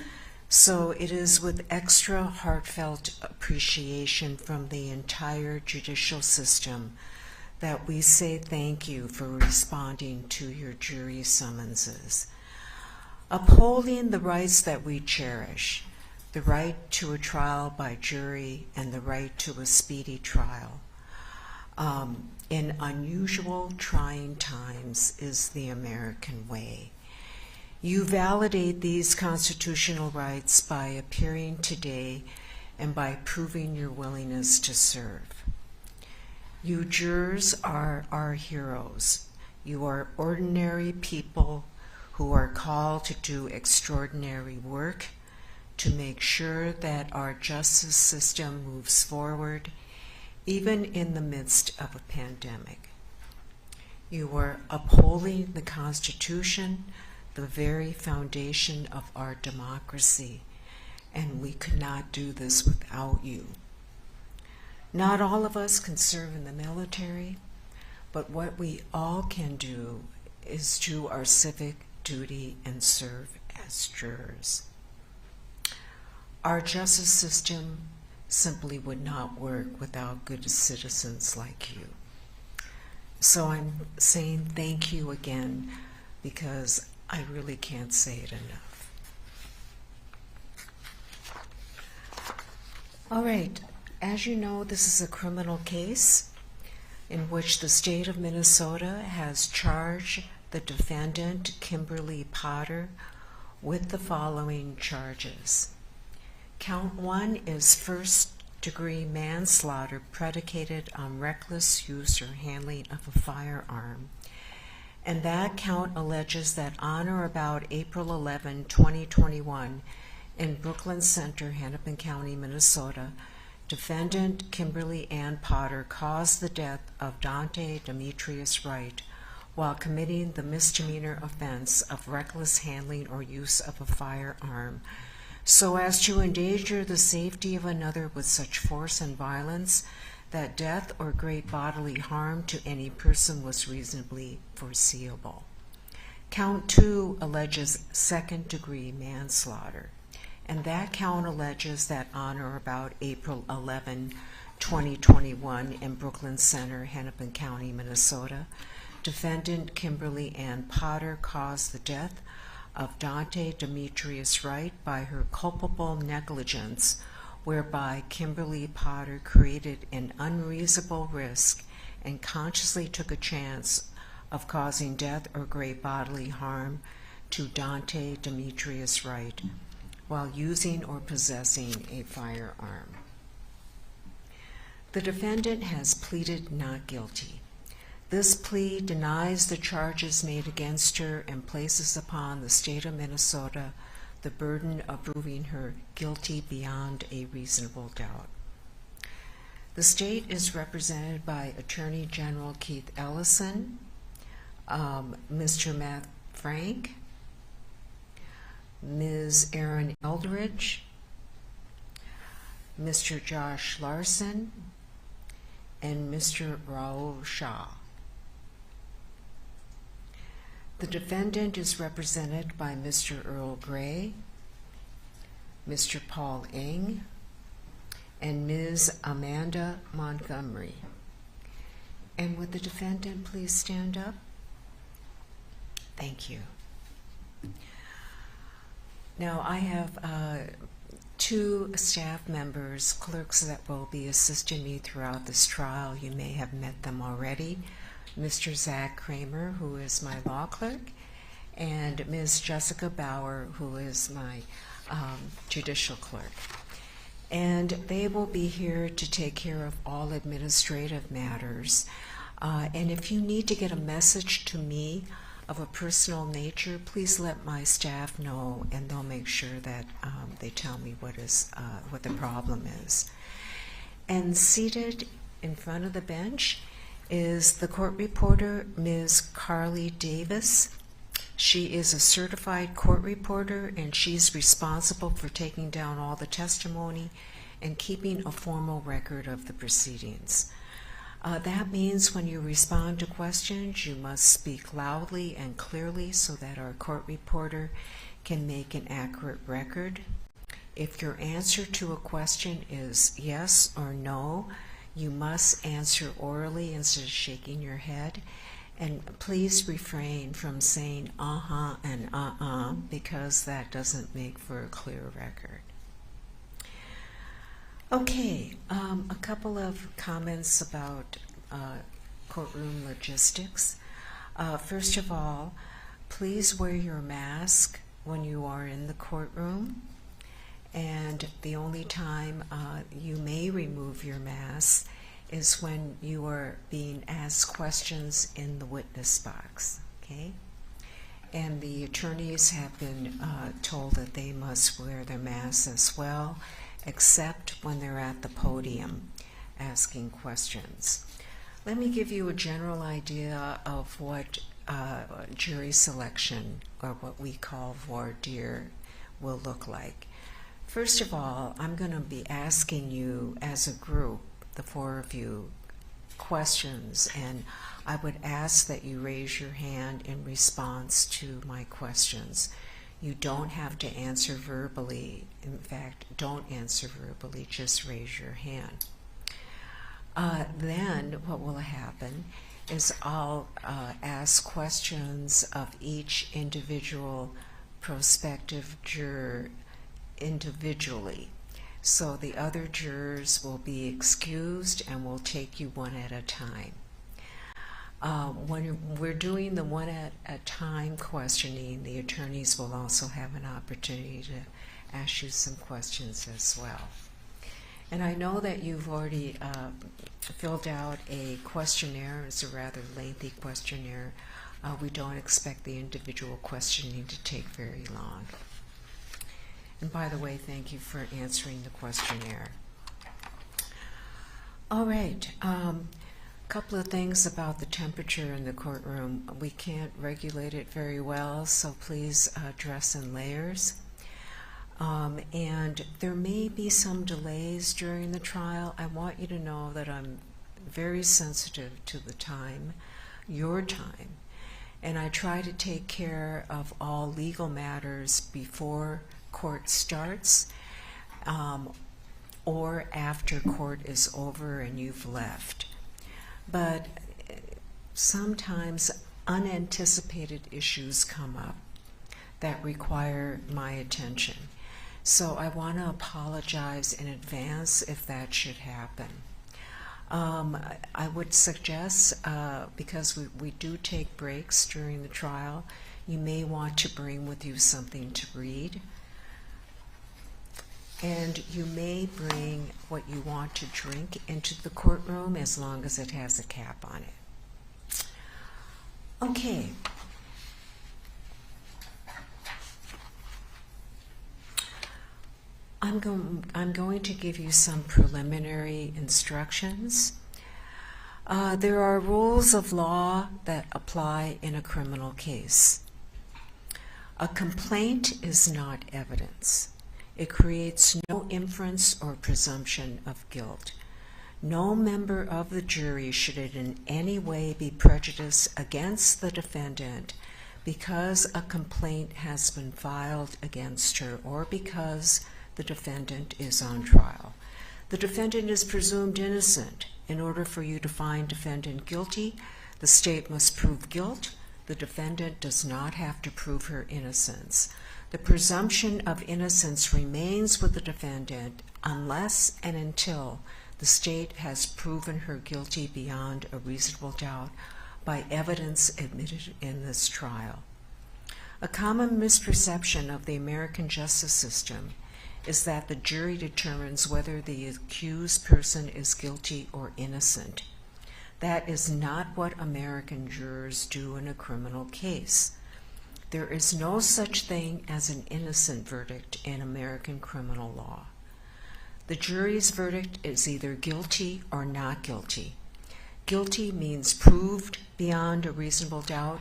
So it is with extra heartfelt appreciation from the entire judicial system that we say thank you for responding to your jury summonses. Upholding the rights that we cherish, the right to a trial by jury and the right to a speedy trial, in unusual, trying times is the American way. You validate these constitutional rights by appearing today and by proving your willingness to serve. You jurors are our heroes. You are ordinary people who are called to do extraordinary work to make sure that our justice system moves forward even in the midst of a pandemic. You are upholding the Constitution, the very foundation of our democracy, and we could not do this without you. Not all of us can serve in the military, but what we all can do is do our civic duty and serve as jurors. Our justice system simply would not work without good citizens like you. So I'm saying thank you again because I really can't say it enough. All right, as you know, this is a criminal case in which the state of Minnesota has charged the defendant, Kimberly Potter, with the following charges. Count 1 is first-degree manslaughter predicated on reckless use or handling of a firearm. And that count alleges that on or about April 11, 2021, in Brooklyn Center, Hennepin County, Minnesota, defendant Kimberly Ann Potter caused the death of Daunte Demetrius Wright while committing the misdemeanor offense of reckless handling or use of a firearm, so as to endanger the safety of another with such force and violence that death or great bodily harm to any person was reasonably foreseeable. Count 2 alleges second-degree manslaughter, and that count alleges that on or about April 11, 2021, in Brooklyn Center, Hennepin County, Minnesota, defendant Kimberly Ann Potter caused the death of Daunte Demetrius Wright by her culpable negligence, whereby Kimberly Potter created an unreasonable risk and consciously took a chance of causing death or great bodily harm to Daunte Demetrius Wright while using or possessing a firearm. The defendant has pleaded not guilty. This plea denies the charges made against her and places upon the state of Minnesota the burden of proving her guilty beyond a reasonable doubt. The state is represented by Attorney General Keith Ellison, Mr. Matt Frank, Ms. Erin Eldridge, Mr. Josh Larson, and Mr. Raul Shah. The defendant is represented by Mr. Earl Gray, Mr. Paul Ng, and Ms. Amanda Montgomery. And would the defendant please stand up? Thank you. Now I have two staff members, clerks that will be assisting me throughout this trial. You may have met them already. Mr. Zach Kramer, who is my law clerk, and Ms. Jessica Bauer, who is my judicial clerk. And they will be here to take care of all administrative matters. And if you need to get a message to me of a personal nature, please let my staff know, and they'll make sure that they tell me what the problem is. And seated in front of the bench is the court reporter, Ms. Carly Davis. She is a certified court reporter, and she's responsible for taking down all the testimony and keeping a formal record of the proceedings. That means when you respond to questions, you must speak loudly and clearly so that our court reporter can make an accurate record. If your answer to a question is yes or no, you must answer orally instead of shaking your head. And please refrain from saying uh-huh and because that doesn't make for a clear record. Okay, a couple of comments about courtroom logistics. First of all, please wear your mask when you are in the courtroom. And the only time you may remove your mask is when you are being asked questions in the witness box, okay? And the attorneys have been told that they must wear their masks as well, except when they're at the podium asking questions. Let me give you a general idea of what jury selection, or what we call voir dire, will look like. First of all, I'm going to be asking you as a group, the four of you, questions, and I would ask that you raise your hand in response to my questions. You don't have to answer verbally. In fact, don't answer verbally, just raise your hand. Then what will happen is I'll ask questions of each individual prospective juror individually. So the other jurors will be excused and we'll take you one at a time. When we're doing the one at a time questioning, the attorneys will also have an opportunity to ask you some questions as well. And I know that you've already filled out a questionnaire. It's a rather lengthy questionnaire. We don't expect the individual questioning to take very long. And by the way, thank you for answering the questionnaire. All right, couple of things about the temperature in the courtroom. We can't regulate it very well, so please dress in layers. And there may be some delays during the trial. I want you to know that I'm very sensitive to the time, your time, and I try to take care of all legal matters before court starts or after court is over and you've left. But sometimes unanticipated issues come up that require my attention. So I want to apologize in advance if that should happen. I would suggest, because we do take breaks during the trial, you may want to bring with you something to read. and you may bring what you want to drink into the courtroom as long as it has a cap on it. Okay. I'm going to give you some preliminary instructions. There are rules of law that apply in a criminal case. A complaint is not evidence. It creates no inference or presumption of guilt. No member of the jury should in any way be prejudiced against the defendant because a complaint has been filed against her or because the defendant is on trial. The defendant is presumed innocent. In order for you to find defendant guilty, the state must prove guilt. The defendant does not have to prove her innocence. The presumption of innocence remains with the defendant unless and until the state has proven her guilty beyond a reasonable doubt by evidence admitted in this trial. A common misperception of the American justice system is that the jury determines whether the accused person is guilty or innocent. That is not what American jurors do in a criminal case. There is no such thing as an innocent verdict in American criminal law. The jury's verdict is either guilty or not guilty. Guilty means proved beyond a reasonable doubt.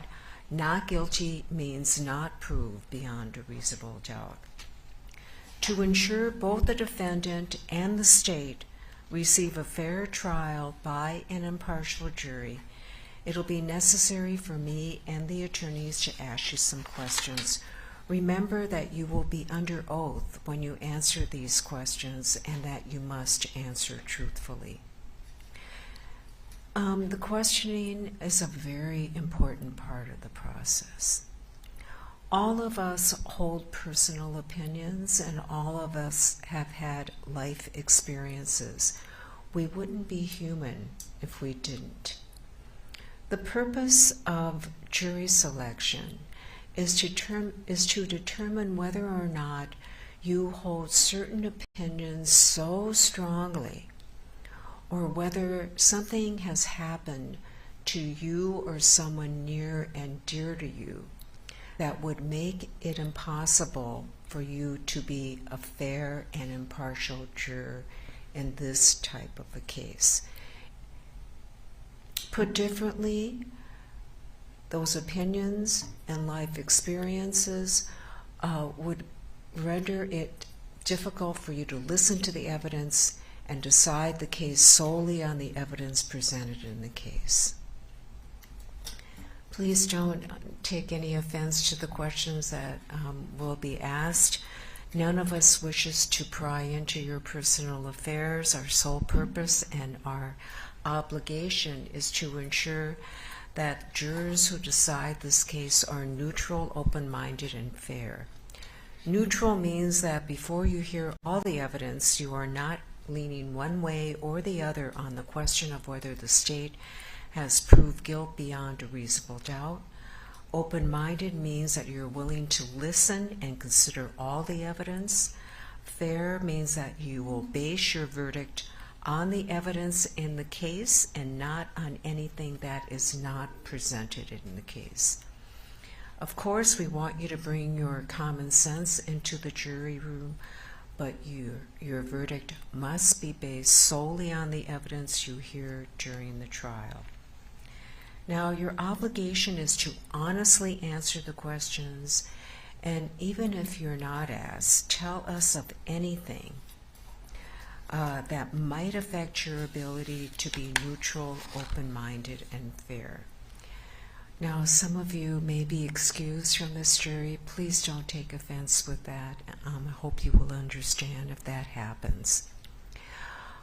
Not guilty means not proved beyond a reasonable doubt. To ensure both the defendant and the state receive a fair trial by an impartial jury, it'll be necessary for me and the attorneys to ask you some questions. Remember that you will be under oath when you answer these questions and that you must answer truthfully. The questioning is a very important part of the process. All of us hold personal opinions and all of us have had life experiences. We wouldn't be human if we didn't. The purpose of jury selection is to determine whether or not you hold certain opinions so strongly or whether something has happened to you or someone near and dear to you that would make it impossible for you to be a fair and impartial juror in this type of a case. Put differently, those opinions and life experiences would render it difficult for you to listen to the evidence and decide the case solely on the evidence presented in the case. Please don't take any offense to the questions that will be asked. None of us wishes to pry into your personal affairs. Our sole purpose and our obligation is to ensure that jurors who decide this case are neutral, open-minded, and fair. Neutral means that before you hear all the evidence, you are not leaning one way or the other on the question of whether the state has proved guilt beyond a reasonable doubt. Open-minded means that you're willing to listen and consider all the evidence. Fair means that you will base your verdict on the evidence in the case and not on anything that is not presented in the case. Of course, we want you to bring your common sense into the jury room, but your verdict must be based solely on the evidence you hear during the trial. Now, your obligation is to honestly answer the questions, and even if you're not asked, tell us of anything that might affect your ability to be neutral, open-minded, and fair. Now, some of you may be excused from this jury. Please don't take offense with that. I hope you will understand if that happens.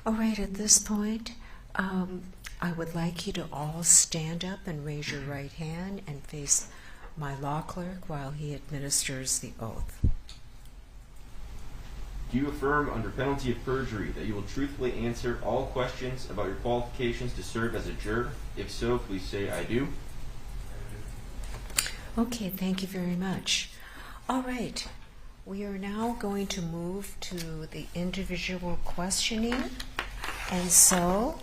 All right, at this point, I would like you to all stand up and raise your right hand and face my law clerk while he administers the oath. Do you affirm under penalty of perjury that you will truthfully answer all questions about your qualifications to serve as a juror? If so, please say I do. Okay, thank you very much. All right, We are now going to move to the individual questioning. And so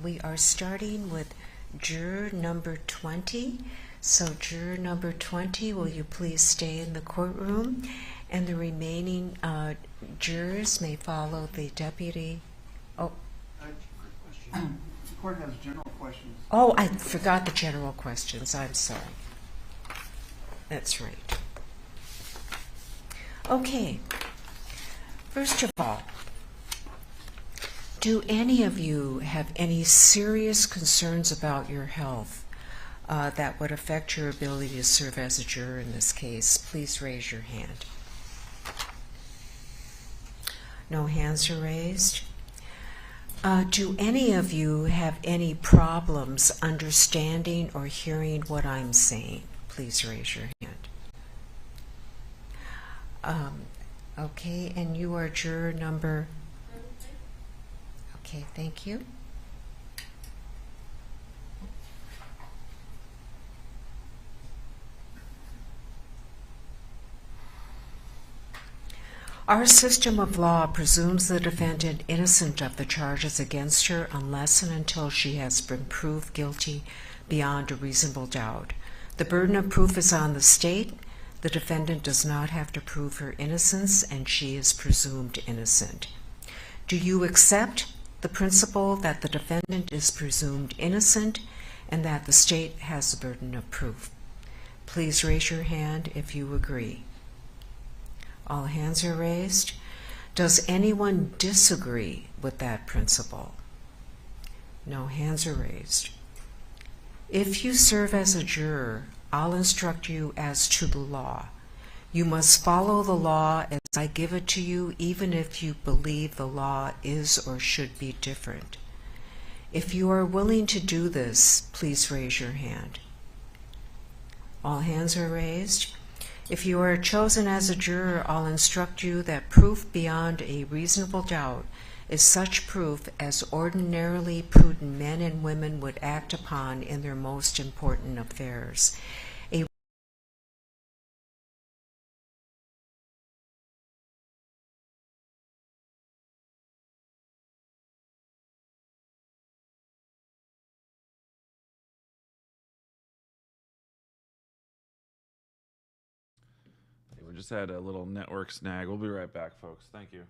we are starting with juror number 20. So juror number 20, will you please stay in the courtroom? And the remaining jurors may follow the deputy. Oh, The court has general questions. oh, I forgot the general questions. I'm sorry. That's right. Okay. First of all, do any of you have any serious concerns about your health that would affect your ability to serve as a juror in this case? Please raise your hand. No hands are raised. Do any of you have any problems understanding or hearing what I'm saying? Please raise your hand. Okay, and you are juror number? Okay, thank you. Our system of law presumes the defendant innocent of the charges against her unless and until she has been proved guilty beyond a reasonable doubt. The burden of proof is on the state. The defendant does not have to prove her innocence, and she is presumed innocent. Do you accept the principle that the defendant is presumed innocent and that the state has the burden of proof? Please raise your hand if you agree. All hands are raised. Does anyone disagree with that principle? No hands are raised. If you serve as a juror, I'll instruct you as to the law. You must follow the law as I give it to you, even if you believe the law is or should be different. If you are willing to do this, please raise your hand. All hands are raised. If you are chosen as a juror, I'll instruct you that proof beyond a reasonable doubt is such proof as ordinarily prudent men and women would act upon in their most important affairs. We just had a little network snag. We'll be right back, folks. Thank you.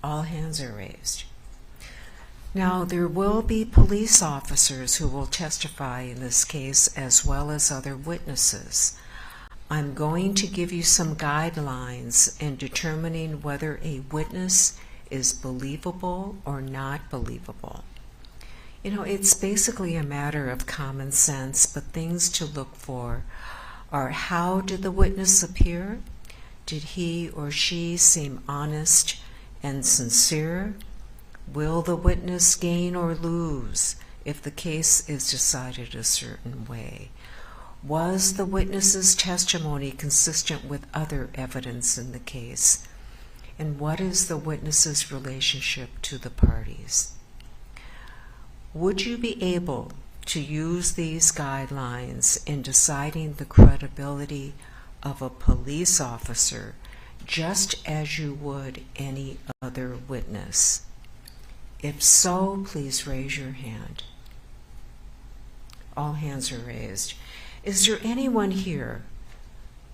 All hands are raised. Now, there will be police officers who will testify in this case as well as other witnesses. I'm going to give you some guidelines in determining whether a witness is believable or not believable. You know, it's basically a matter of common sense, but things to look for are: how did the witness appear? Did he or she seem honest and sincere? Will the witness gain or lose if the case is decided a certain way? Was the witness's testimony consistent with other evidence in the case? And what is the witness's relationship to the parties? Would you be able to use these guidelines in deciding the credibility of a police officer just as you would any other witness? If so, please raise your hand. All hands are raised. Is there anyone here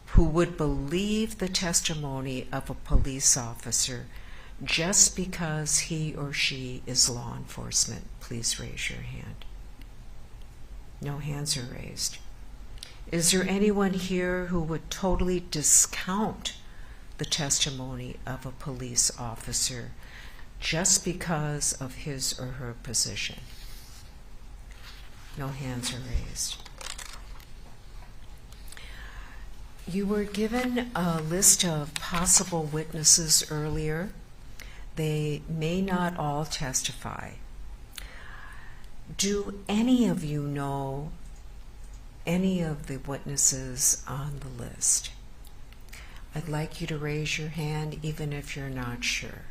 who would believe the testimony of a police officer just because he or she is law enforcement? Please raise your hand. No hands are raised. Is there anyone here who would totally discount the testimony of a police officer just because of his or her position? No hands are raised. You were given a list of possible witnesses earlier. They may not all testify. Do any of you know any of the witnesses on the list? I'd like you to raise your hand even if you're not sure.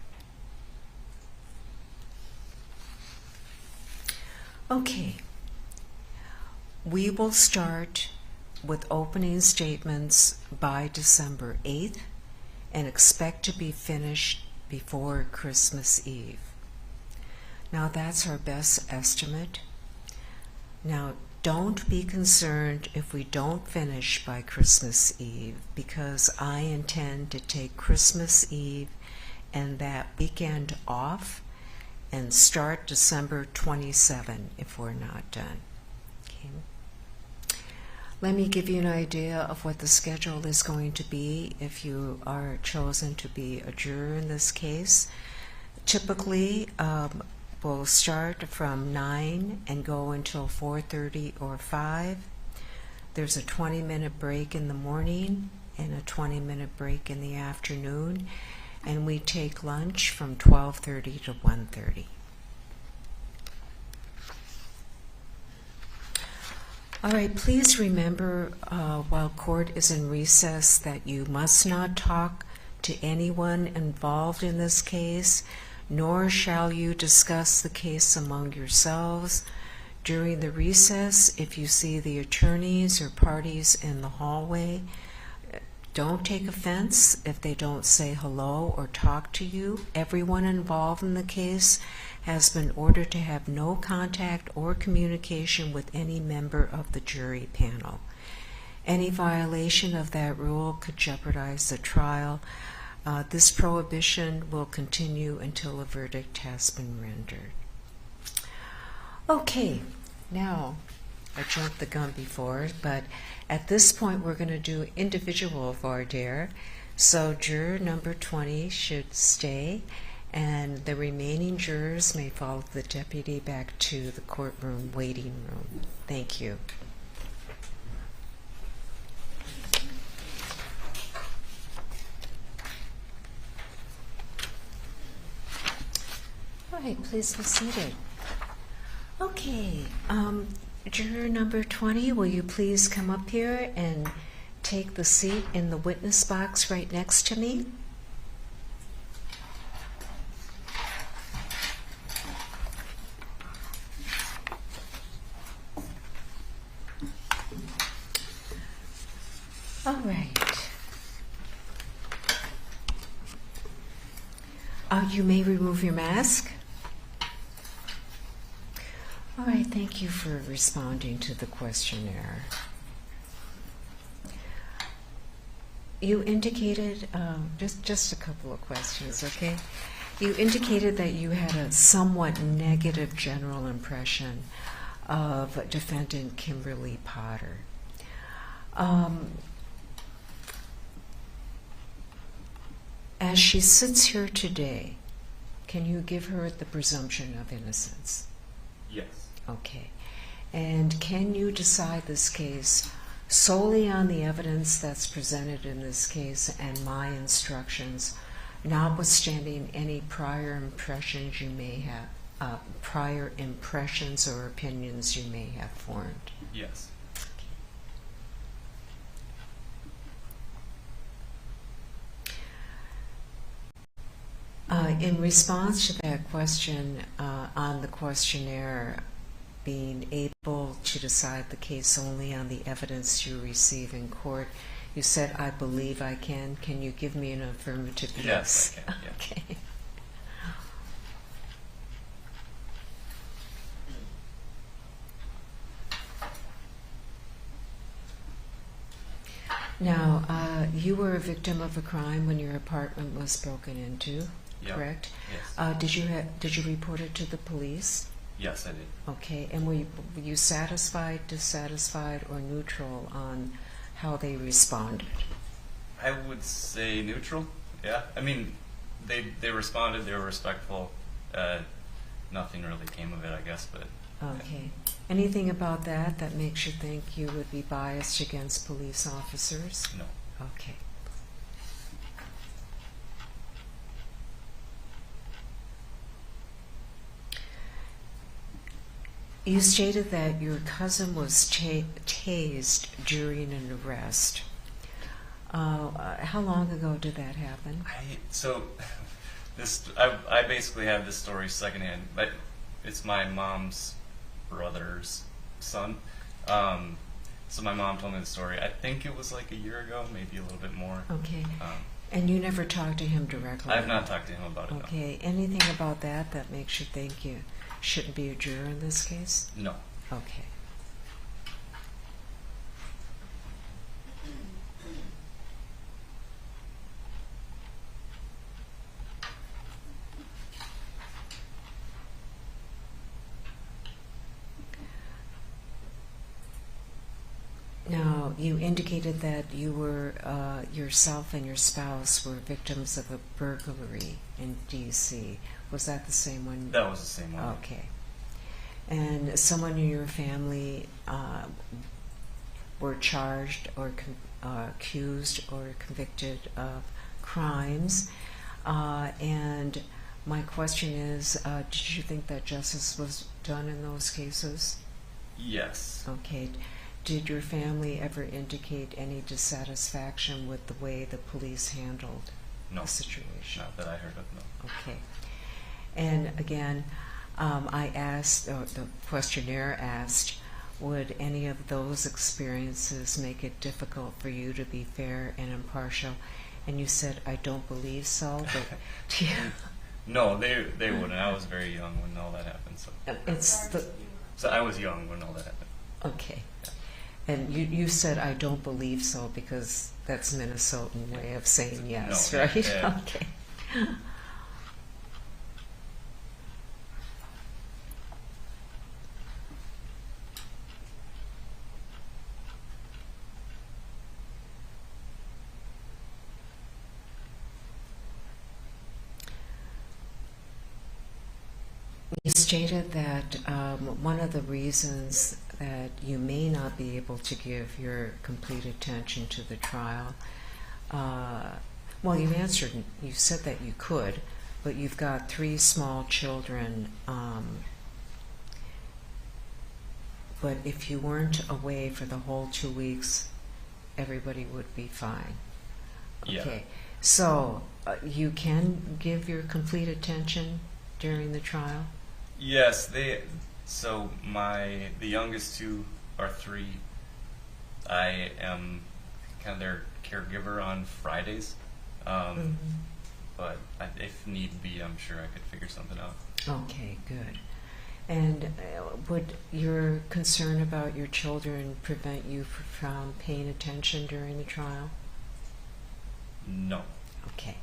Okay. We will start with opening statements by December 8th and expect to be finished before Christmas Eve. Now that's our best estimate. Now don't be concerned if we don't finish by Christmas Eve, because I intend to take Christmas Eve and that weekend off and start December 27 if we're not done. Okay. Let me give you an idea of what the schedule is going to be if you are chosen to be a juror in this case. Typically, we'll start from 9 and go until 4:30 or 5. There's a 20-minute break in the morning and a 20-minute break in the afternoon, and we take lunch from 12:30 to 1:30. All right, please remember while court is in recess that you must not talk to anyone involved in this case, nor shall you discuss the case among yourselves. During the recess, if you see the attorneys or parties in the hallway, don't take offense if they don't say hello or talk to you. Everyone involved in the case has been ordered to have no contact or communication with any member of the jury panel. Any violation of that rule could jeopardize the trial. This prohibition will continue until a verdict has been rendered. Okay, now I jumped the gun before, but at this point we're going to do individual voir dire. So juror number 20 should stay, and the remaining jurors may follow the deputy back to the courtroom waiting room. Thank you. All right, please be seated. Okay, juror number 20, will you please come up here and take the seat in the witness box right next to me? All right. You may remove your mask. All right, thank you for responding to the questionnaire. You indicated, just a couple of questions, okay? You indicated that you had a somewhat negative general impression of defendant Kimberly Potter. As she sits here today, can you give her the presumption of innocence? Yes. Okay. And can you decide this case solely on the evidence that's presented in this case and my instructions, notwithstanding any prior impressions you may have, prior impressions or opinions you may have formed? Yes. In response to that question on the questionnaire, being able to decide the case only on the evidence you receive in court, you said, I believe I can. Can you give me an affirmative yes? Yes, I can. Yeah. Okay. Now, you were a victim of a crime when your apartment was broken into, Yeah. correct? Yes. Did you report it to the police? Yes, I did. Okay, and were you satisfied, dissatisfied, or neutral on how they responded? I would say neutral. Yeah. I mean, they responded. They were respectful. Nothing really came of it, I guess. But Okay. Anything about that that makes you think you would be biased against police officers? no. Okay. You stated that your cousin was tased during an arrest. How long ago did that happen? I basically have this story secondhand. But it's my mom's brother's son. So my mom told me the story. I think it was like a year ago, maybe a little bit more. Okay. And you never talked to him directly? I have not talked to him about it. Okay. Anything about that that makes you think you shouldn't be a juror in this case? No. Okay. Now, you indicated that you were, yourself and your spouse were victims of a burglary in D.C. Was that the same one? That was the same one. Okay. And someone in your family were charged or accused or convicted of crimes. And my question is, did you think that justice was done in those cases? Yes. Okay. Did your family ever indicate any dissatisfaction with the way the police handled No. the situation? Not that I heard of, no. Okay. And again, I asked, or the questionnaire asked, would any of those experiences make it difficult for you to be fair and impartial? And you said, I don't believe so, but do you? No, they wouldn't. I was very young when all that happened. So I was young when all that happened. Okay. And you said, I don't believe so, because that's Minnesotan way of saying yes, No, right? yeah. Okay. You stated that one of the reasons that you may not be able to give your complete attention to the trial, well, you answered, you said that you could, but you've got 3 small children, but if you weren't away for the whole 2 weeks, everybody would be fine. Yeah. Okay, so you can give your complete attention during the trial? Yes, the youngest 2 are 3. I am kind of their caregiver on Fridays. But if need be, I'm sure I could figure something out. Okay, good. And would your concern about your children prevent you from paying attention during the trial? No. Okay.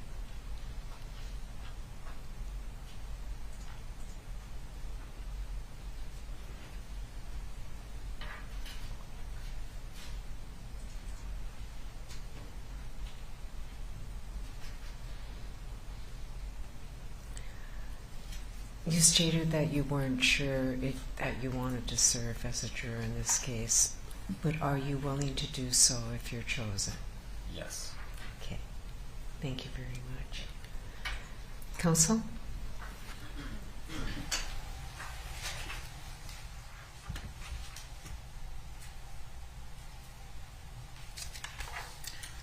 You stated that you weren't sure that you wanted to serve as a juror in this case, but are you willing to do so if you're chosen? Yes. Okay. Thank you very much. Counsel?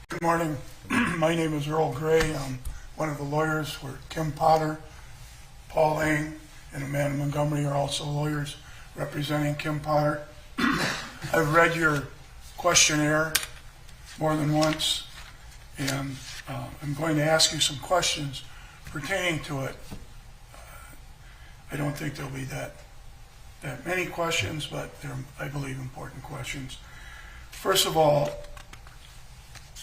Good morning. My name is Earl Gray. I'm one of the lawyers for Kim Potter. Paul Eng and Amanda Montgomery are also lawyers representing Kim Potter. I've read your questionnaire more than once, and I'm going to ask you some questions pertaining to it. I don't think there'll be that many questions, but they're, I believe, important questions. First of all,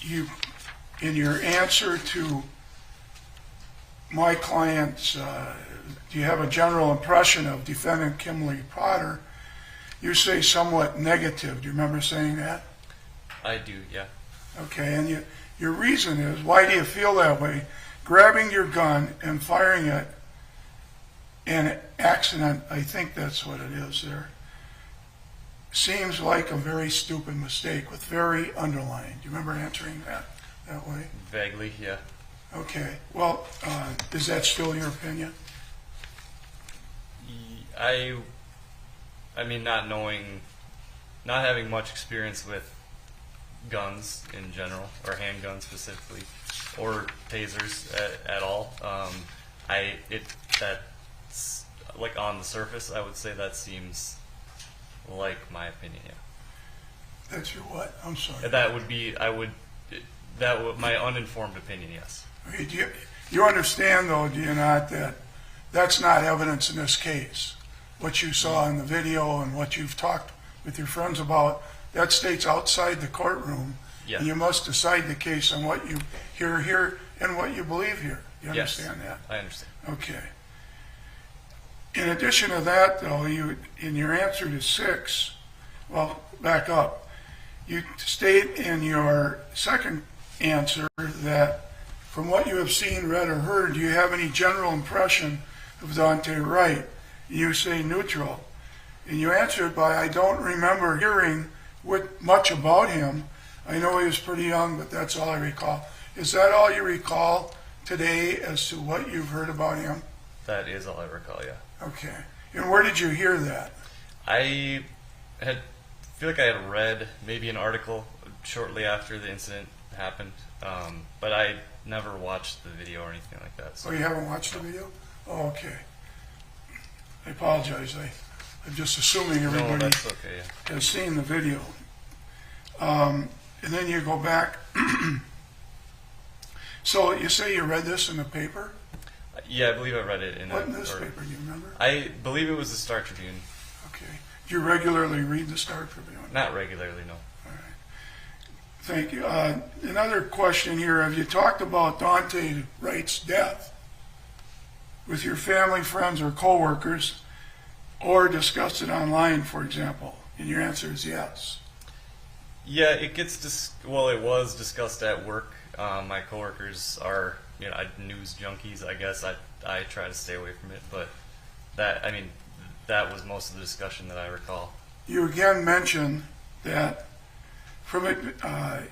in your answer to my client's, do you have a general impression of defendant Kimberly Potter? You say somewhat negative. Do you remember saying that? I do, yeah. Okay, and your reason is, why do you feel that way? Grabbing your gun and firing it in accident, I think that's what it is there, seems like a very stupid mistake with very underlying. Do you remember answering that way? Vaguely, yeah. Okay, well, is that still your opinion? I mean, not having much experience with guns in general, or handguns specifically, or tasers at all. That's like on the surface, I would say that seems like my opinion. Yeah. That's your what? I'm sorry. That would be my uninformed opinion. Yes. Okay, you understand though, do you not, that that's not evidence in this case? What you saw in the video and what you've talked with your friends about, that stays outside the courtroom. Yeah. And you must decide the case on what you hear here and what you believe here. You understand that? I understand. Okay. In addition to that, though, in your answer to 6, well, back up. You state in your second answer that from what you have seen, read, or heard, do you have any general impression of Daunte Wright? You say neutral. And you answered by, I don't remember hearing much about him. I know he was pretty young, but that's all I recall. Is that all you recall today as to what you've heard about him? That is all I recall, yeah. Okay. And where did you hear that? I feel like I had read maybe an article shortly after the incident happened, but I never watched the video or anything like that. So. Oh, you haven't watched the video? Oh, okay. I apologize. I'm just assuming everybody No, that's okay, yeah. has seen the video. And then you go back. So you say you read this in the paper? Yeah, I believe I read it in What newspaper, do you remember? I believe it was the Star Tribune. Okay. Do you regularly read the Star Tribune? Not regularly, no. All right. Thank you. Another question here. Have you talked about Daunte Wright's death with your family, friends, or coworkers, or discussed it online, for example? And your answer is yes. Yeah, it was discussed at work. My coworkers are, news junkies, I guess. I try to stay away from it, but that was most of the discussion that I recall. You again mentioned that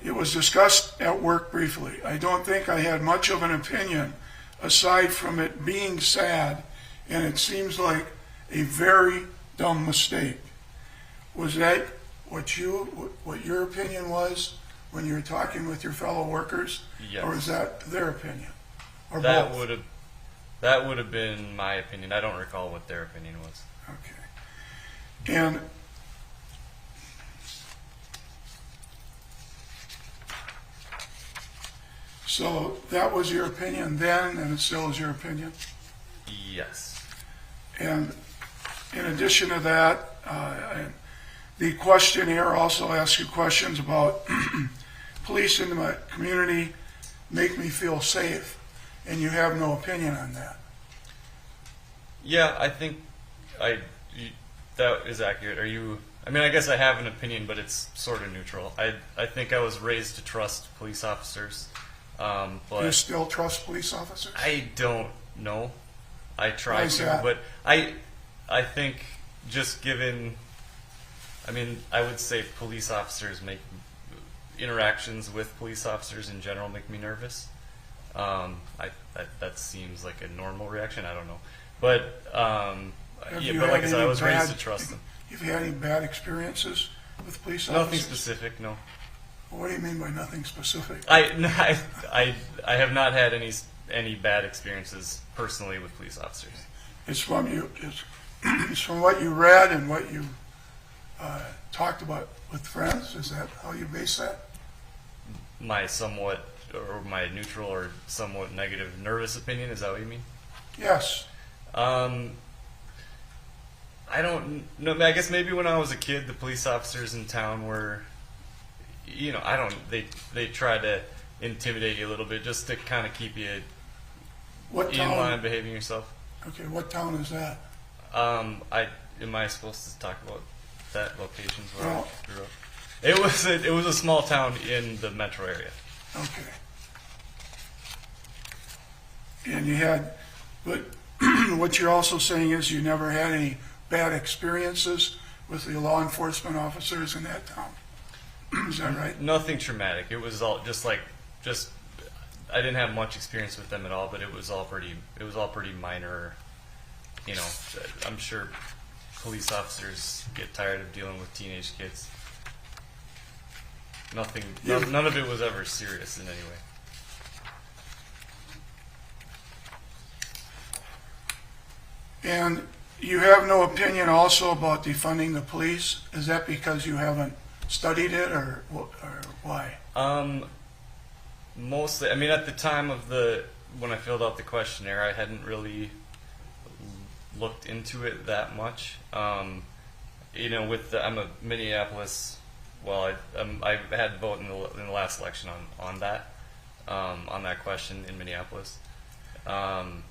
it was discussed at work briefly. I don't think I had much of an opinion aside from it being sad, and it seems like a very dumb mistake. Was that what your opinion was when you were talking with your fellow workers? Yes. Or is that their opinion? Or that both? would have been my opinion. I don't recall what their opinion was. Okay. And so that was your opinion then, and it still is your opinion? Yes. And in addition to that, the questionnaire also asks you questions about police in my community make me feel safe, and you have no opinion on that. Yeah, I think that is accurate. I guess I have an opinion, but it's sort of neutral. I think I was raised to trust police officers. But Do you still trust police officers? I don't know. I try Why is to, that? but I think just given, I would say police officers interactions with police officers in general make me nervous. That seems like a normal reaction. I don't know, but but like I said, I was raised to trust them. Have you had any bad experiences with police officers? Nothing specific, no. What do you mean by nothing specific? I have not had any bad experiences personally with police officers. It's from you. It's from what you read and what you talked about with friends. Is that how you base that? My somewhat, or my neutral or somewhat negative, nervous opinion. Is that what you mean? Yes. I don't know. I guess maybe when I was a kid, the police officers in town were, you know, I don't. They try to intimidate you a little bit just to kind of keep you What in town? line, behaving yourself. Okay, what town is that? Am I supposed to talk about that locations where Well- I grew up? It was a small town in the metro area. Okay. And you had, but what you're also saying is you never had any bad experiences with the law enforcement officers in that town. Is that right? Nothing traumatic. It was all just I didn't have much experience with them at all, but it was all pretty minor. You know, I'm sure police officers get tired of dealing with teenage kids. Nothing. None of it was ever serious in any way. And you have no opinion also about defunding the police? Is that because you haven't studied it, or why? Mostly, I mean, at the time of when I filled out the questionnaire, I hadn't really looked into it that much. You know, I'm a Minneapolis. Well, I had to vote in the last election on that question in Minneapolis, and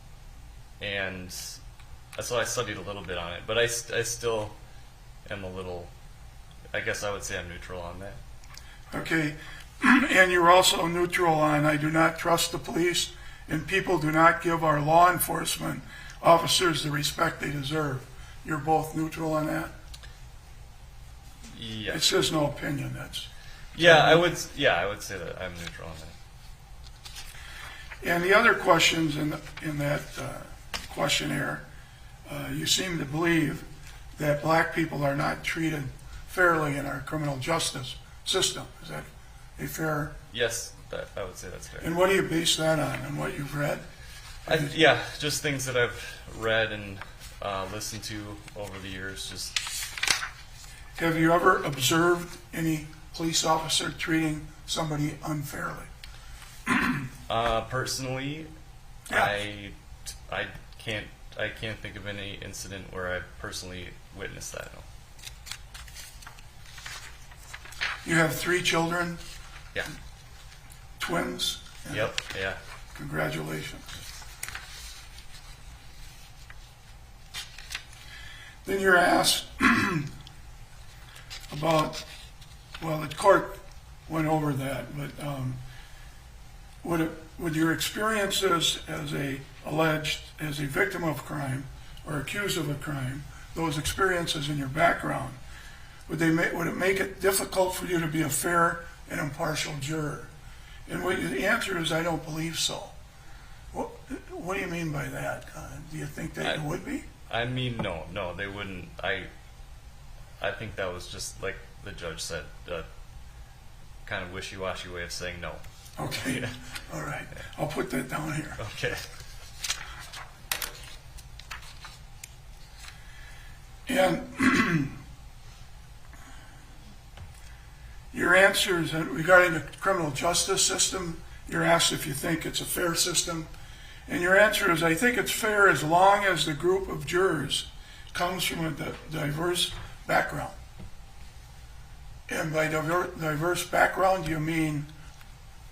so I studied a little bit on it. But I still am a little. I guess I would say I'm neutral on that. Okay. And you're also neutral on I do not trust the police, and people do not give our law enforcement officers the respect they deserve. You're both neutral on that? Yeah. It says no opinion. That's I would say that I'm neutral on that. And the other questions in that questionnaire, you seem to believe that black people are not treated fairly in our criminal justice system. Is that a fair? Yes, I would say that's fair. And what do you base that on, and what you've read? Just things that I've read and listened to over the years. Just Have you ever observed any police officer treating somebody unfairly? personally, Yeah. I can't think of any incident where I personally witnessed that. No. You have 3 children, Yeah. twins? Yep. Yeah. Congratulations. Then you're asked about, well, the court went over that, but would your experiences as a victim of crime or accused of a crime, those experiences in your background, would it make it difficult for you to be a fair and impartial juror? And the answer is, I don't believe so. What do you mean by that? Do you think that it would be? I mean, no, they wouldn't. I think that was just like the judge said, kind of wishy-washy way of saying no. Okay, Yeah. all right. I'll put that down here. Okay. And your answers regarding the criminal justice system, you're asked if you think it's a fair system. And your answer is, I think it's fair as long as the group of jurors comes from a diverse background. And by diverse background, do you mean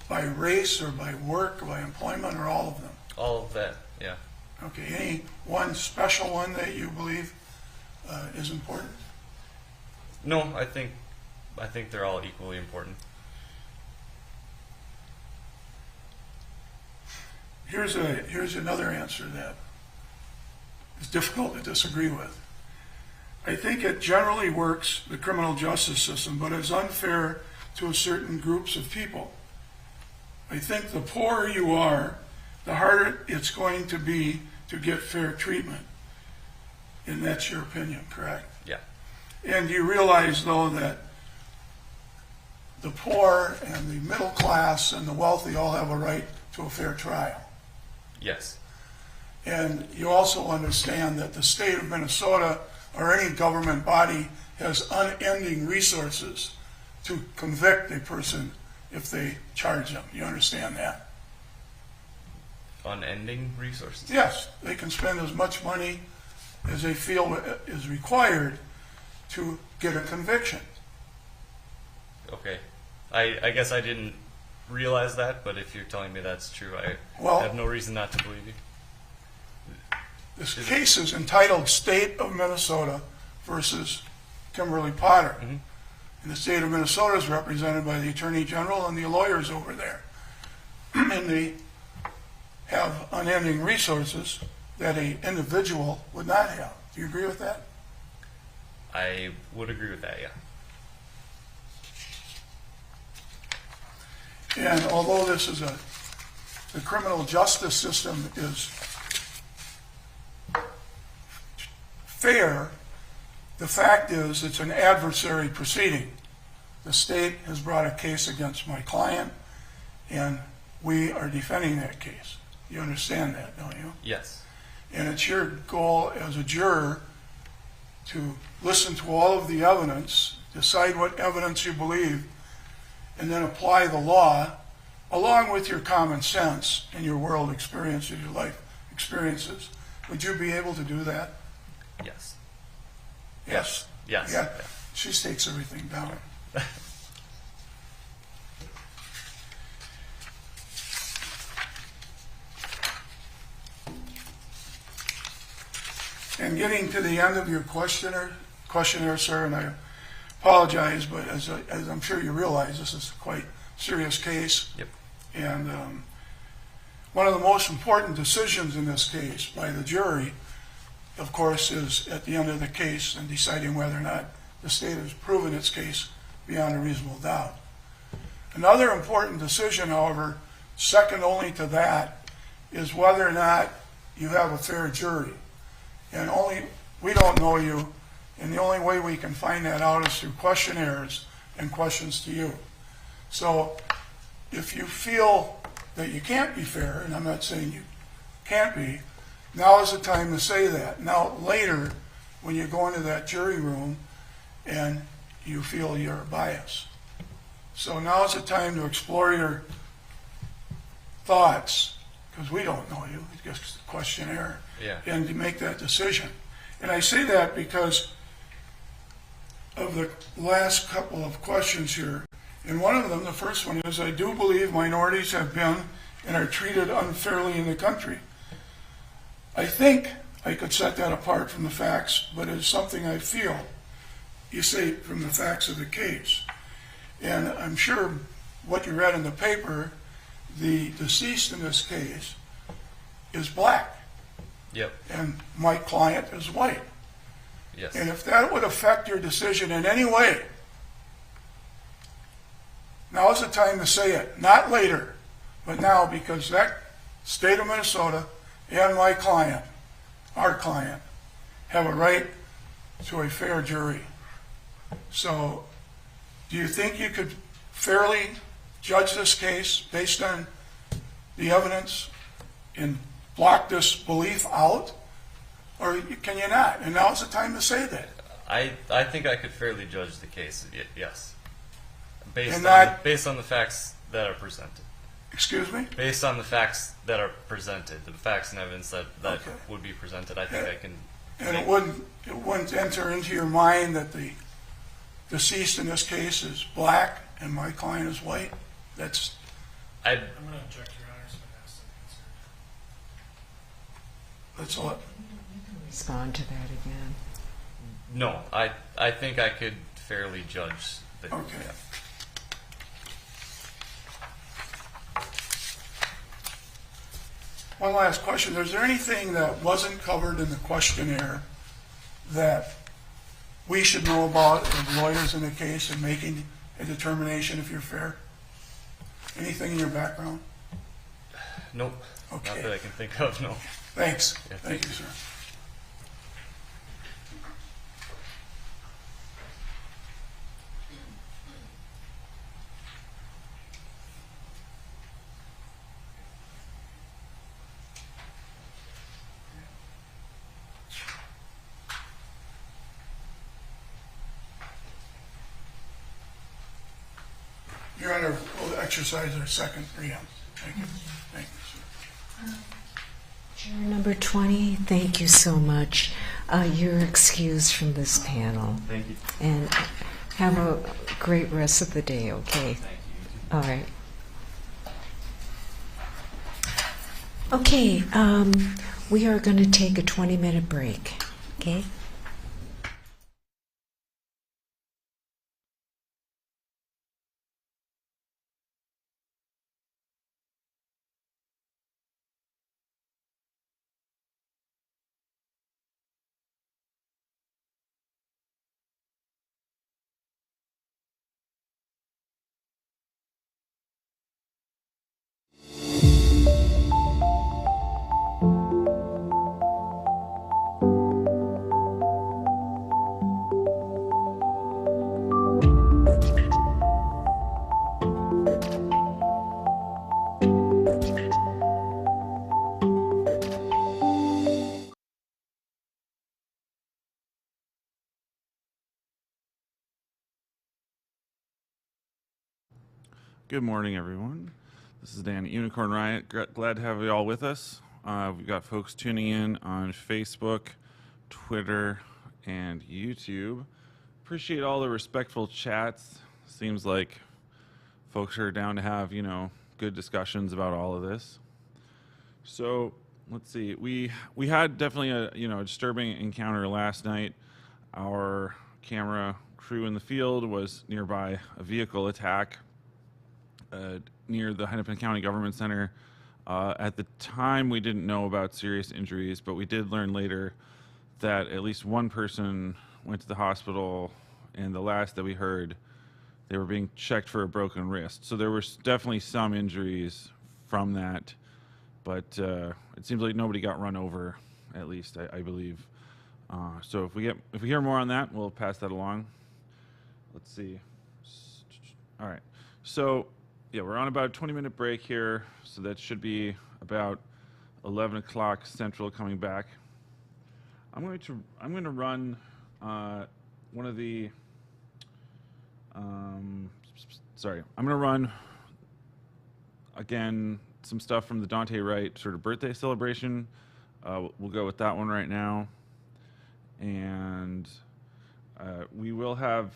by race or by work or by employment or all of them? All of that, yeah. Okay, any one special one that you believe is important? No, I think they're all equally important. Here's another answer that is difficult to disagree with. I think it generally works, the criminal justice system, but it's unfair to certain groups of people. I think the poorer you are, the harder it's going to be to get fair treatment. And that's your opinion, correct? Yeah. And you realize, though, that the poor and the middle class and the wealthy all have a right to a fair trial. Yes. And you also understand that the state of Minnesota or any government body has unending resources to convict a person if they charge them. You understand that? Unending resources? Yes, they can spend as much money as they feel is required to get a conviction. Okay. I guess I didn't realize that, but if you're telling me that's true, I Well- have no reason not to believe you. This case is entitled State of Minnesota versus Kimberly Potter. Mhm. And the state of Minnesota is represented by the Attorney General and the lawyers over there. And they have unending resources that an individual would not have. Do you agree with that? I would agree with that, yeah. And although this is the criminal justice system is fair, the fact is it's an adversary proceeding. The state has brought a case against my client, and we are defending that case. You understand that, don't you? Yes. And it's your goal as a juror to listen to all of the evidence, decide what evidence you believe, and then apply the law along with your common sense and your world experiences, your life experiences. Would you be able to do that? Yes. Yes. Yes. Yeah. She takes everything down. And getting to the end of your questionnaire, sir, and I apologize, but as I'm sure you realize, this is a quite serious case. Yep. And one of the most important decisions in this case by the jury, of course, is at the end of the case and deciding whether or not the state has proven its case beyond a reasonable doubt. Another important decision, however, second only to that, is whether or not you have a fair jury. And we don't know you, and the only way we can find that out is through questionnaires and questions to you. So if you feel that you can't be fair, and I'm not saying you can't be, now is the time to say that. Now later, when you go into that jury room and you feel you're biased. So now is the time to explore your thoughts, because we don't know you, it's just a questionnaire, Yeah. and to make that decision. And I say that because of the last couple of questions here. And one of them, the first one is, I do believe minorities have been and are treated unfairly in the country. I think I could set that apart from the facts, but it's something I feel. You say from the facts of the case. And I'm sure what you read in the paper, the deceased in this case is black, Yep. and my client is white. Yes. And if that would affect your decision in any way, now is the time to say it, not later, but now, because that state of Minnesota and my client, our client, have a right to a fair jury. So, do you think you could fairly judge this case based on the evidence and block this belief out? Or can you not? And now's the time to say that. I think I could fairly judge the case, yes. Based And on, that- based on the facts that are presented. Excuse me? Based on the facts that are presented, the facts and evidence that Okay. would be presented, I think I can. And it wouldn't enter into your mind that the deceased in this case is black and my client is white? That's, I I'm going to object, Your Honor, so it has to be answered. that's all. Respond to that again. no, I think I could fairly judge the. Okay. Yeah. One last question. Is there anything that wasn't covered in the questionnaire that we should know about as lawyers in the case and making a determination if you're fair? Anything in your background? Nope. Okay. Not that I can think of. No. Thanks. Yeah, Thank you, sir. Your Honor, we'll exercise our second preempt. Thank you. Thank you, sir. Juror number 20, thank you so much. You're excused from this panel. Thank you. And have a great rest of the day, okay? Thank you. All right. Okay, we are going to take a 20-minute break, okay? Good morning, everyone. This is Dan at Unicorn Riot. Glad to have you all with us. We've got folks tuning in on Facebook, Twitter, and YouTube. Appreciate all the respectful chats. Seems like folks are down to have, good discussions about all of this. So let's see. We had definitely a disturbing encounter last night. Our camera crew in the field was nearby a vehicle attack near the Hennepin County Government Center. At the time, we didn't know about serious injuries, but we did learn later that at least one person went to the hospital, and the last that we heard, they were being checked for a broken wrist. So there was definitely some injuries from that, but it seems like nobody got run over, at least I believe. So if we hear more on that, we'll pass that along. Let's see. All right. So yeah, we're on about a 20-minute break here, so that should be about 11 o'clock Central coming back. I'm going to run one of the I'm going to run again some stuff from the Daunte Wright sort of birthday celebration. We'll go with that one right now, and we will have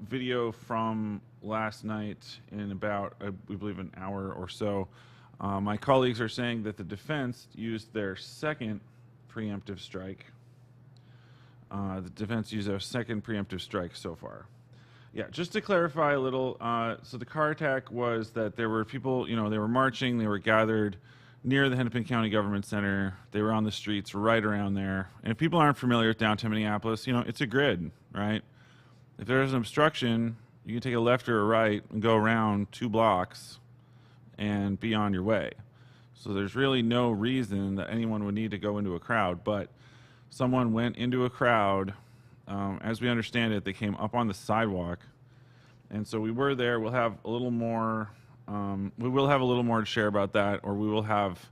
video from last night in about, we believe, an hour or so. My colleagues are saying that the defense used their second preemptive strike. The defense used their second preemptive strike so far. Yeah, just to clarify a little, so the car attack was that there were people, they were marching, they were gathered near the Hennepin County Government Center. They were on the streets right around there. And if people aren't familiar with downtown Minneapolis, it's a grid, right? If there's an obstruction, you can take a left or a right and go around 2 blocks and be on your way. So there's really no reason that anyone would need to go into a crowd, but someone went into a crowd. As we understand it, they came up on the sidewalk, and so we were there. We'll have a little more. We will have a little more to share about that, or we will have,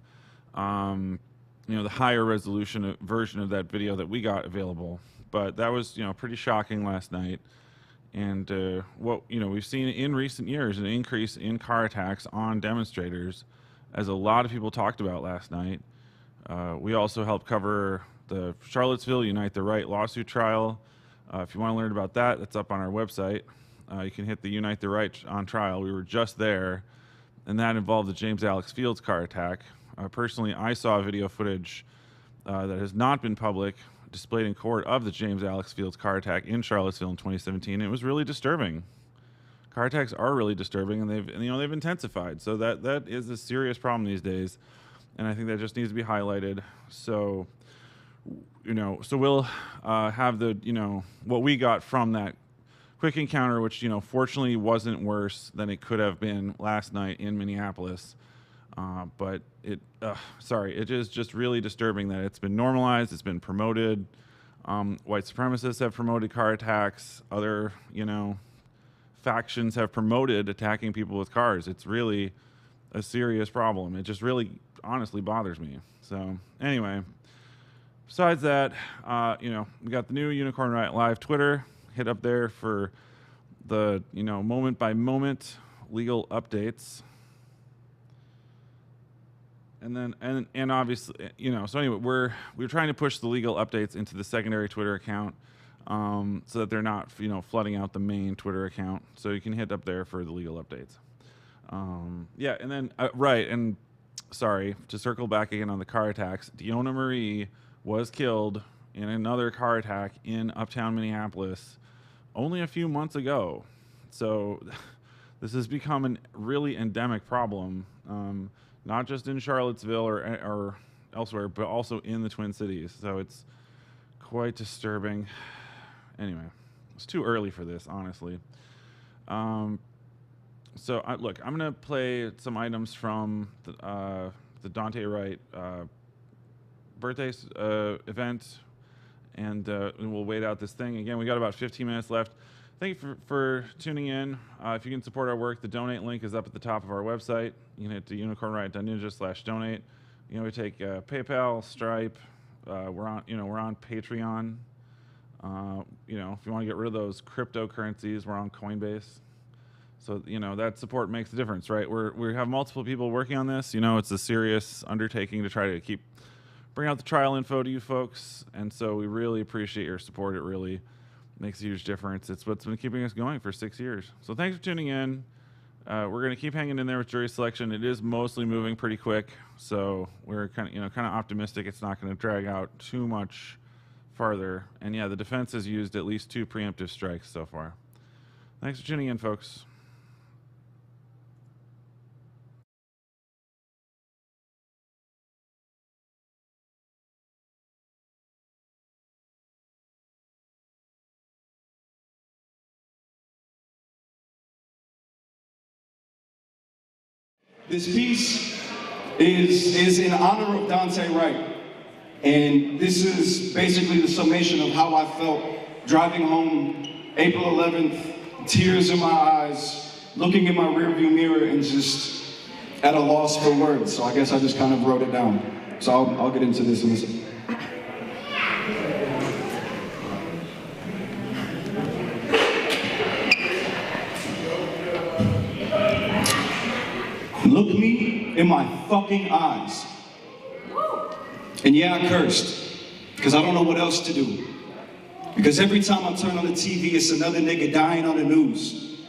the higher resolution version of that video that we got available. But that was, pretty shocking last night. And we've seen in recent years an increase in car attacks on demonstrators, as a lot of people talked about last night. We also helped cover the Charlottesville Unite the Right lawsuit trial. If you want to learn about that, that's up on our website. You can hit the Unite the Right on trial. We were just there, and that involved the James Alex Fields car attack. Personally, I saw video footage that has not been public, displayed in court, of the James Alex Fields car attack in Charlottesville in 2017. It was really disturbing. Car attacks are really disturbing, and they've intensified. So that is a serious problem these days, and I think that just needs to be highlighted. So, so we'll have the what we got from that quick encounter, which fortunately wasn't worse than it could have been last night in Minneapolis. But it is just really disturbing that it's been normalized, it's been promoted. White supremacists have promoted car attacks. Other, factions have promoted attacking people with cars. It's really a serious problem. It just really, honestly bothers me. So anyway, besides that, we got the new Unicorn Riot Live Twitter. Hit up there for the, moment by moment legal updates. And then, and obviously, so anyway, we're trying to push the legal updates into the secondary Twitter account. so that they're not, flooding out the main Twitter account. So you can hit up there for the legal updates. Yeah, and then, right, and sorry, to circle back again on the car attacks, Deonna Marie was killed in another car attack in uptown Minneapolis only a few months ago. So this has become a really endemic problem, not just in Charlottesville or elsewhere, but also in the Twin Cities. So it's quite disturbing. Anyway, it's too early for this, honestly. So look, I'm gonna play some items from the Daunte Wright birthday event, and we'll wait out this thing. Again, we got about 15 minutes left. Thank you for tuning in. If you can support our work, the donate link is up at the top of our website. You can hit the unicornriot.ninja/donate. We take PayPal, Stripe. We're on Patreon. If you want to get rid of those cryptocurrencies, we're on Coinbase. So, that support makes a difference, right? We have multiple people working on this. It's a serious undertaking to try to bring out the trial info to you folks. And so we really appreciate your support. It really makes a huge difference. It's what's been keeping us going for 6 years. So thanks for tuning in. We're going to keep hanging in there with jury selection. It is mostly moving pretty quick. So we're kind of optimistic it's not going to drag out too much farther. And yeah, the defense has used at least 2 preemptive strikes so far. Thanks for tuning in, folks. This piece is in honor of Daunte Wright, and this is basically the summation of how I felt driving home April 11th, tears in my eyes, looking in my rearview mirror and just at a loss for words. So I guess I just kind of wrote it down. So I'll get into this in a second. Look me in my fucking eyes. And yeah, I cursed, because I don't know what else to do. Because every time I turn on the TV, it's another nigga dying on the news.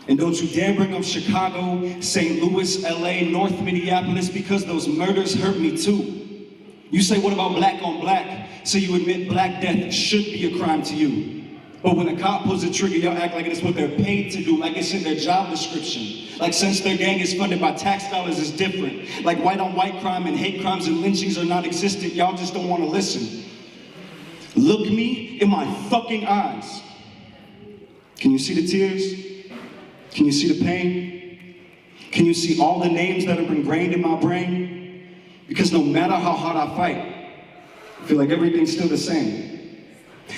And don't you dare bring up Chicago, St. Louis, LA, North Minneapolis, because those murders hurt me too. You say, what about black on black? So you admit black death should be a crime to you. But when a cop pulls the trigger, y'all act like it's what they're paid to do, like it's in their job description. Like since their gang is funded by tax dollars, it's different. Like white on white crime and hate crimes and lynchings are non-existent, y'all just don't want to listen. Look me in my fucking eyes. Can you see the tears? Can you see the pain? Can you see all the names that are ingrained in my brain? Because no matter how hard I fight, I feel like everything's still the same.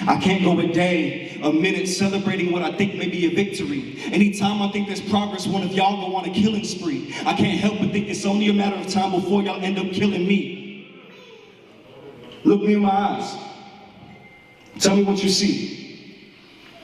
I can't go a day, a minute celebrating what I think may be a victory. Anytime I think there's progress, one of y'all go on a killing spree. I can't help but think it's only a matter of time before y'all end up killing me. Look me in my eyes. Tell me what you see.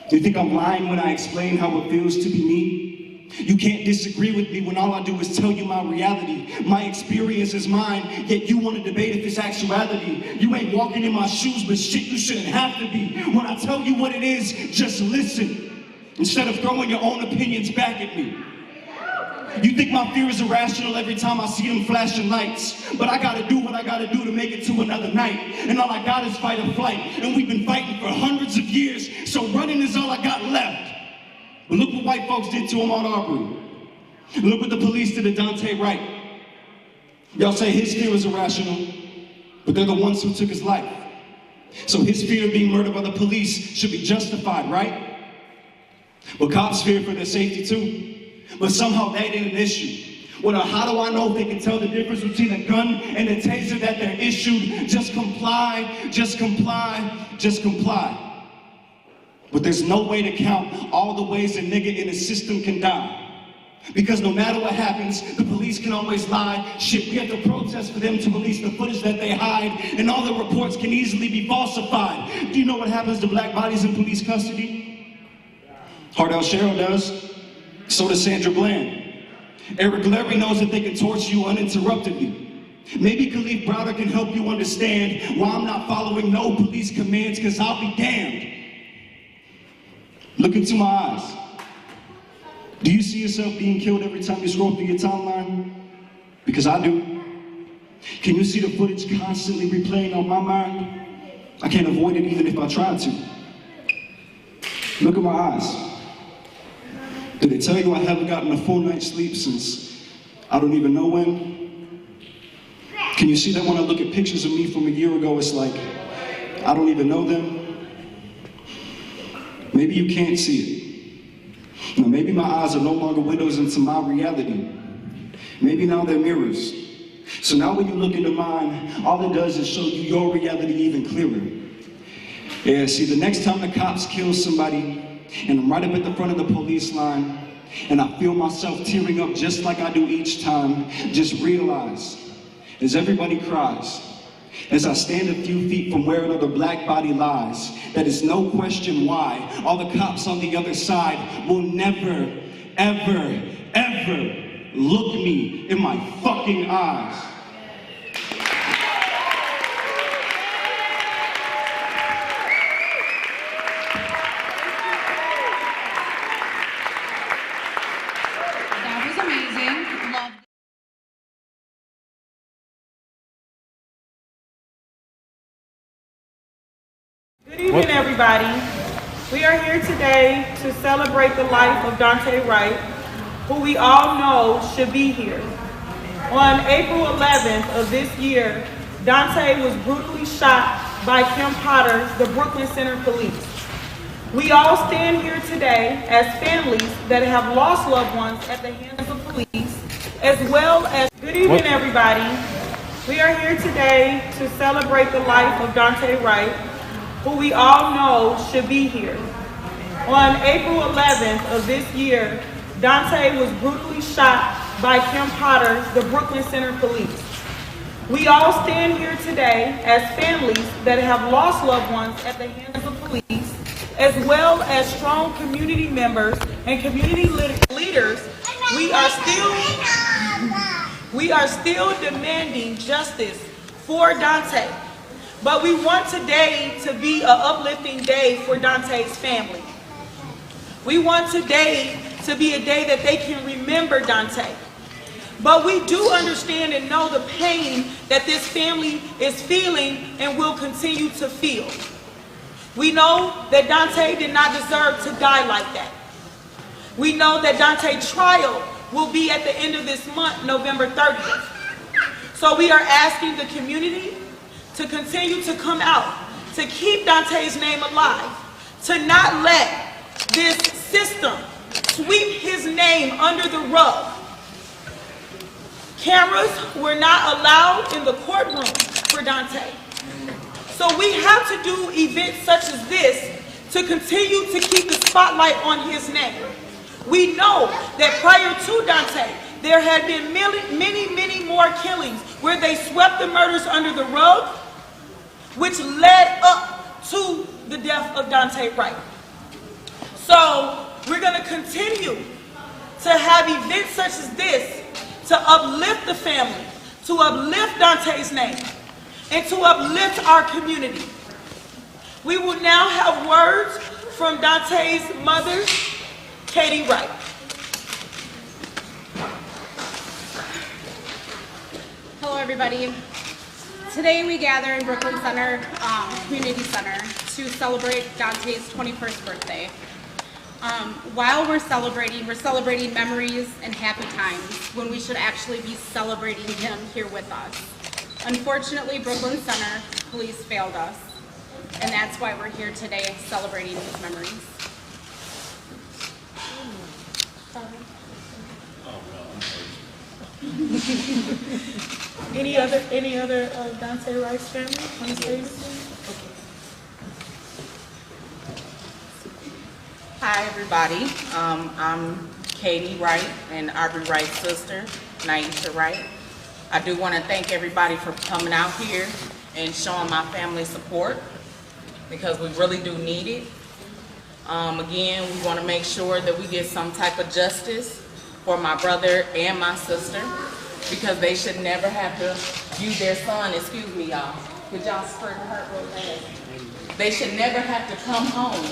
Do you think I'm lying when I explain how it feels to be me? You can't disagree with me when all I do is tell you my reality. My experience is mine, yet you want to debate if it's actuality. You ain't walking in my shoes, but shit, you shouldn't have to be. When I tell you what it is, just listen, instead of throwing your own opinions back at me. You think my fear is irrational every time I see them flashing lights, but I gotta do what I gotta do to make it to another night. And all I got is fight or flight, and we've been fighting for hundreds of years, so running is all I got left. But look what white folks did to him on Aubrey. Look what the police did to Daunte Wright. Y'all say his fear is irrational, but they're the ones who took his life. So his fear of being murdered by the police should be justified, right? But cops fear for their safety too. But somehow that ain't an issue. Well, how do I know if they can tell the difference between a gun and a taser that they're issued? Just comply, just comply, just comply. But there's no way to count all the ways a nigga in the system can die. Because no matter what happens, the police can always lie. Shit, we have to protest for them to release the footage that they hide, and all the reports can easily be falsified. Do you know what happens to black bodies in police custody? Hardell Sherrill does. So does Sandra Bland. Eric Larry knows that they can torture you uninterruptedly. Maybe Khalif Browder can help you understand why I'm not following no police commands, because I'll be damned Look into my eyes. Do you see yourself being killed every time you scroll through your timeline? Because I do. Can you see the footage constantly replaying on my mind? I can't avoid it even if I tried to. Look at my eyes. Did they tell you I haven't gotten a full night's sleep since I don't even know when? Can you see that when I look at pictures of me from a year ago, it's like I don't even know them? Maybe you can't see it. Now, maybe my eyes are no longer windows into my reality. Maybe now they're mirrors. So now when you look into mine, all it does is show you your reality even clearer. Yeah, see, the next time the cops kill somebody, and I'm right up at the front of the police line, and I feel myself tearing up just like I do each time, just realize, as everybody cries, as I stand a few feet from where another black body lies, that is no question why all the cops on the other side will never, ever, ever look me in my fucking eyes. That was amazing. Loved it. Good evening, everybody. We are here today to celebrate the life of Daunte Wright, who we all know should be here. On April 11th of this year, Daunte was brutally shot by Kim Potter, the Brooklyn Center Police. We all stand here today as families that have lost loved ones at the hands of police, as well as... Good evening, everybody. We are here today to celebrate the life of Daunte Wright, who we all know should be here. On April 11th of this year, Daunte was brutally shot by Kim Potter, the Brooklyn Center Police. We all stand here today as families that have lost loved ones at the hands of police, as well as strong community members and community leaders. We are still demanding justice for Daunte. But we want today to be an uplifting day for Daunte's family. We want today to be a day that they can remember Daunte. But we do understand and know the pain that this family is feeling and will continue to feel. We know that Daunte did not deserve to die like that. We know that Daunte's trial will be at the end of this month, November 30th. So we are asking the community to continue to come out, to keep Daunte's name alive, to not let this system sweep his name under the rug. Cameras were not allowed in the courtroom for Daunte. So we have to do events such as this to continue to keep the spotlight on his name. We know that prior to Daunte, there had been many more killings where they swept the murders under the rug, which led up to the death of Daunte Wright. So we're going to continue to have events such as this to uplift the family, to uplift Daunte's name, and to uplift our community. We will now have words from Daunte's mother, Katie Wright. Hello, everybody. Today we gather in Brooklyn Center, Community Center, to celebrate Daunte's 21st birthday. While we're celebrating memories and happy times when we should actually be celebrating him here with us. Unfortunately, Brooklyn Center Police failed us, and that's why we're here today celebrating his memories. Any other Daunte Wright's family want to say anything? Hi, everybody. I'm Katie Wright and Aubrey Wright's sister, Naisha Wright. I do want to thank everybody for coming out here and showing my family support because we really do need it. Again, we want to make sure that we get some type of justice for my brother and my sister because they should never have to view their son, excuse me, y'all, Could y'all spread the heart real fast? They should never have to come home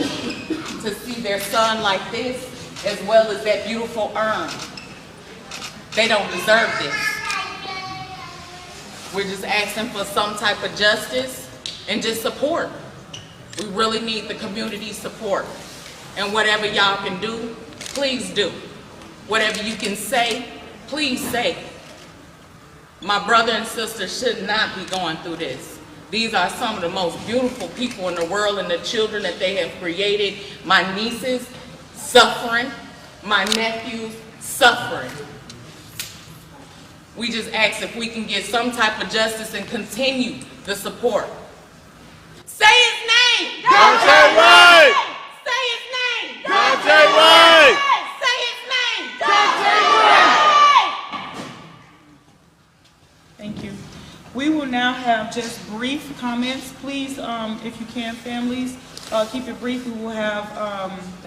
to see their son like this, as well as that beautiful urn. They don't deserve this. We're just asking for some type of justice and just support. We really need the community support. And whatever y'all can do, please do. Whatever you can say, please say. My brother and sister should not be going through this. These are some of the most beautiful people in the world, and the children that they have created. My nieces suffering, my nephews suffering. We just ask if we can get some type of justice and continue the support. Say his name! Daunte Wright! Say his name! Daunte Wright! Say his name! Daunte Wright! Thank you. We will now have just brief comments. Please, if you can, families, keep it brief. We will have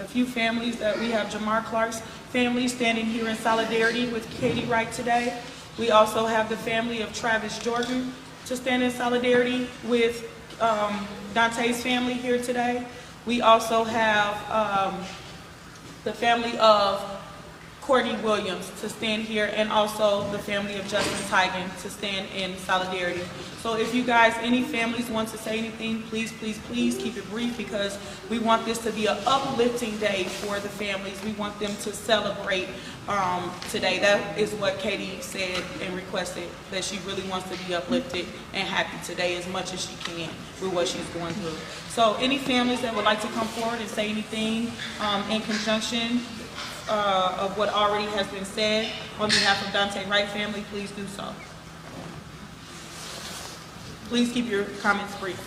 a few families that we have Jamar Clark's family standing here in solidarity with Katie Wright today. We also have the family of Travis Jordan to stand in solidarity with Daunte's family here today. We also have the family of Courtney Williams to stand here, and also the family of Justin Tigan to stand in solidarity. So if you guys, any families want to say anything, please, please, please keep it brief, because we want this to be an uplifting day for the families. We want them to celebrate today. That is what Katie said and requested, that she really wants to be uplifted and happy today as much as she can with what she's going through. So any families that would like to come forward and say anything in conjunction of what already has been said on behalf of Daunte Wright family, please do so. Please keep your comments brief.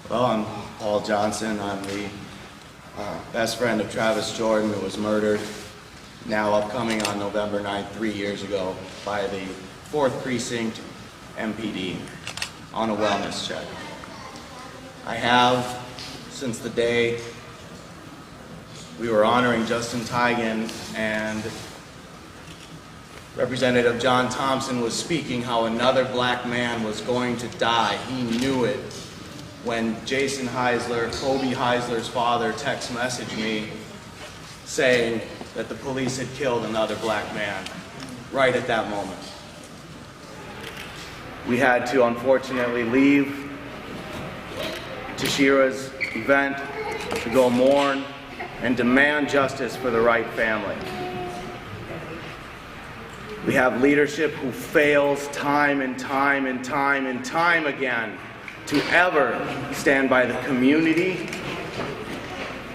Well, I'm Paul Johnson. I'm the best friend of Travis Jordan, who was murdered, now upcoming on November 9th, 3 years ago, by the 4th Precinct MPD on a wellness check. I have, since the day we were honoring Justin Tigan and Representative John Thompson was speaking how another black man was going to die. He knew it when Jason Heisler, Kobe Heisler's father, text messaged me saying that the police had killed another black man right at that moment. We had to unfortunately leave Tashira's event to go mourn and demand justice for the Wright family. We have leadership who fails time and time and time and time again to ever stand by the community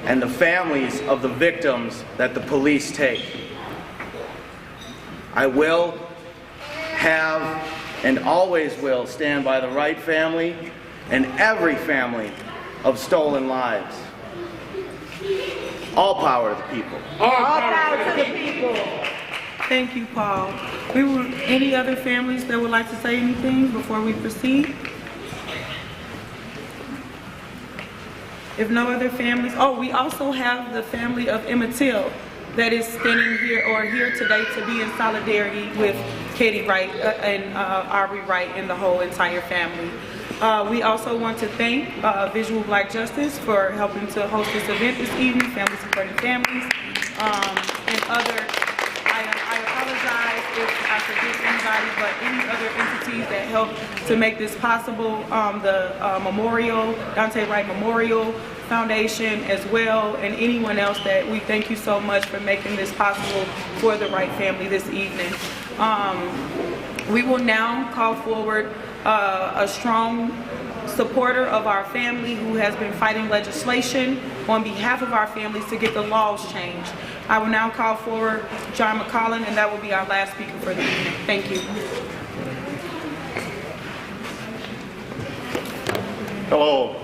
and the families of the victims that the police take. I will have and always will stand by the Wright family and every family of stolen lives. All power to the people. All power to the people. Thank you, Paul. Any other families that would like to say anything before we proceed? If no other families, we also have the family of Emmett Till that is standing here or here today to be in solidarity with Katie Wright and Aubrey Wright and the whole entire family. We also want to thank Visual Black Justice for helping to host this event this evening, Family Supporting Families, and other, I apologize if I forget anybody, but any other entities that help to make this possible, the Memorial, Daunte Wright Memorial Foundation as well, and anyone else that we thank you so much for making this possible for the Wright family this evening. We will now call forward a strong supporter of our family who has been fighting legislation on behalf of our families to get the laws changed. I will now call forward John McCollin, and that will be our last speaker for the evening. Thank you. Hello.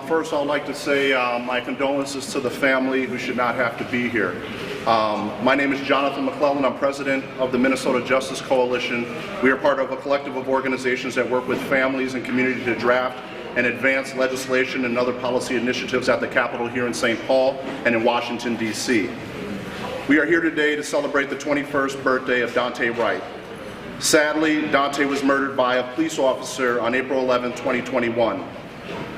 First, I'd like to say my condolences to the family who should not have to be here. My name is Jonathan McClellan. I'm president of the Minnesota Justice Coalition. We are part of a collective of organizations that work with families and community to draft and advance legislation and other policy initiatives at the Capitol here in St. Paul and in Washington, D.C. We are here today to celebrate the 21st birthday of Daunte Wright. Sadly, Daunte was murdered by a police officer on April 11, 2021.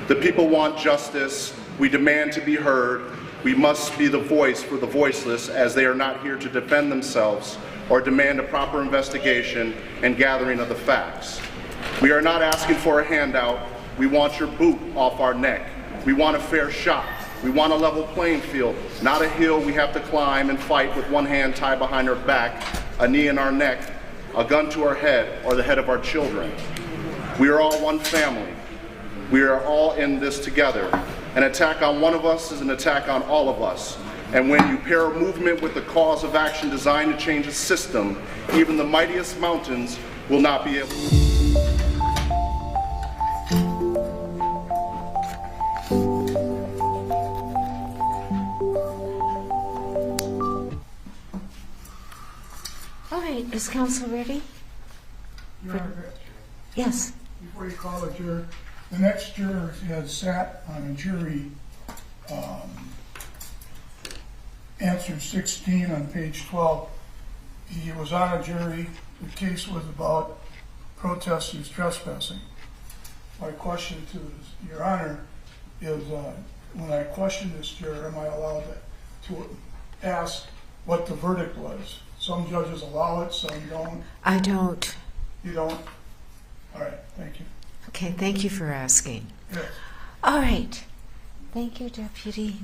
The people want justice. We demand to be heard. We must be the voice for the voiceless, as they are not here to defend themselves or demand a proper investigation and gathering of the facts. We are not asking for a handout. We want your boot off our neck. We want a fair shot. We want a level playing field, not a hill we have to climb and fight with one hand tied behind our back, a knee in our neck, a gun to our head, or the head of our children. We are all one family. We are all in this together. An attack on one of us is an attack on all of us. And when you pair a movement with the cause of action designed to change a system, even the mightiest mountains will not be able to. All right, is counsel ready? Your Honor, Yes. before you call a juror, the next juror has sat on a jury, answer 16 on page 12. He was on a jury. The case was about protesters trespassing. My question to Your Honor is, when I question this juror, am I allowed to ask what the verdict was? Some judges allow it, some don't. I don't. You don't? All right, thank you. Okay, thank you for asking. Yes. All right. Thank you, Deputy.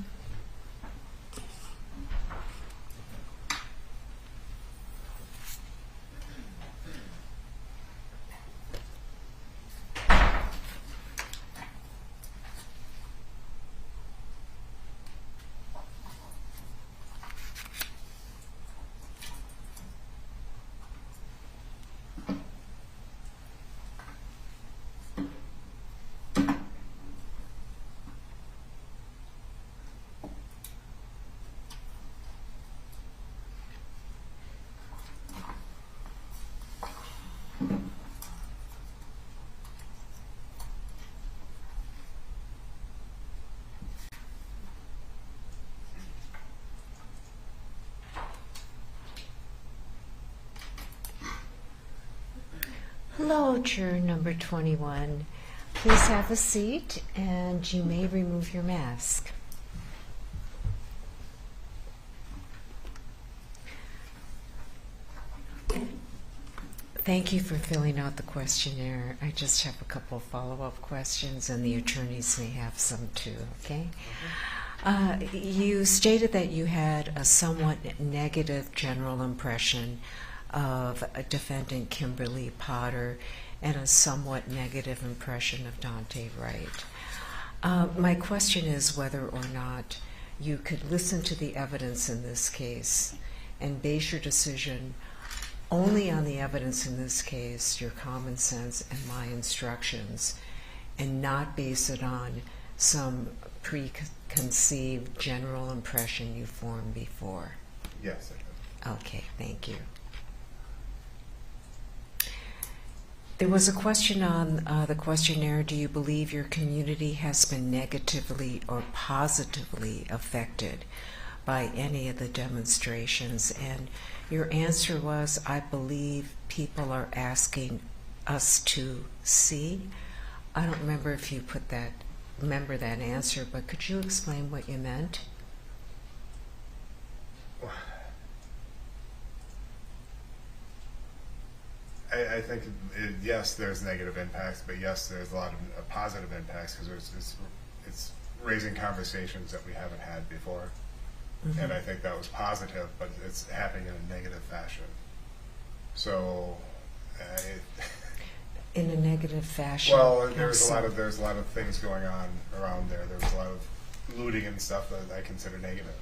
Hello, juror number 21. Please have a seat, and you may remove your mask. Thank you for filling out the questionnaire. I just have a couple follow-up questions, and the attorneys may have some too, okay? You stated that you had a somewhat negative general impression of defendant Kimberly Potter and a somewhat negative impression of Daunte Wright. My question is whether or not you could listen to the evidence in this case and base your decision only on the evidence in this case, your common sense and my instructions, and not base it on some preconceived general impression you formed before. Yes, I can. Okay, thank you. There was a question on the questionnaire, do you believe your community has been negatively or positively affected by any of the demonstrations? And your answer was, I believe people are asking us to see. I don't remember if you remember that answer, but could you explain what you meant? I think, yes, there's negative impacts, but yes, there's a lot of positive impacts because it's raising conversations that we haven't had before. Mm-hmm. And I think that was positive, but it's happening in a negative fashion. So, in a negative fashion. Well, there's a lot of things going on around there. There's a lot of looting and stuff that I consider negative.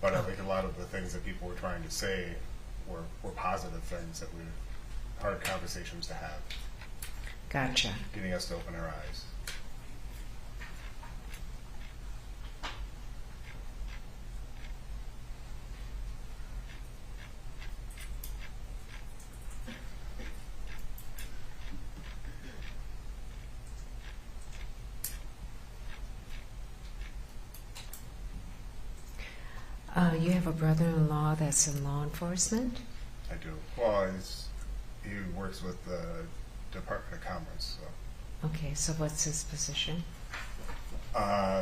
But I think a lot of the things that people were trying to say were positive things that were hard conversations to have. Gotcha. Getting us to open our eyes. You have a brother-in-law that's in law enforcement? I do. Well, He works with the Department of Commerce, so. Okay, so what's his position?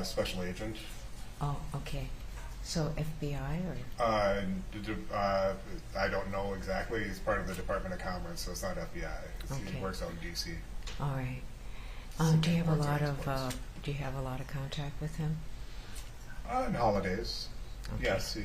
Special agent. Oh, okay. So FBI or? I don't know exactly. He's part of the Department of Commerce, so it's not FBI. Okay. He works out in DC. All right. Do you have a lot of contact with him? On holidays. Okay. Yes.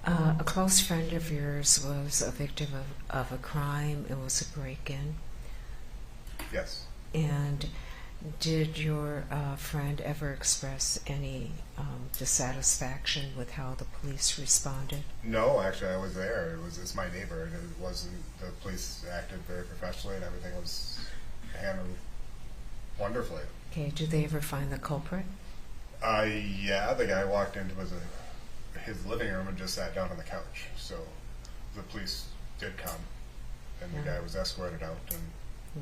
A close friend of yours was a victim of a crime. It was a break-in. Yes. And did your friend ever express any dissatisfaction with how the police responded? No, actually, I was there. It's my neighbor, and it wasn't. The police acted very professionally, and everything was handled wonderfully. Okay. Did they ever find the culprit? Yeah, the guy walked into his living room and just sat down on the couch. So the police did come, and the guy was escorted out. And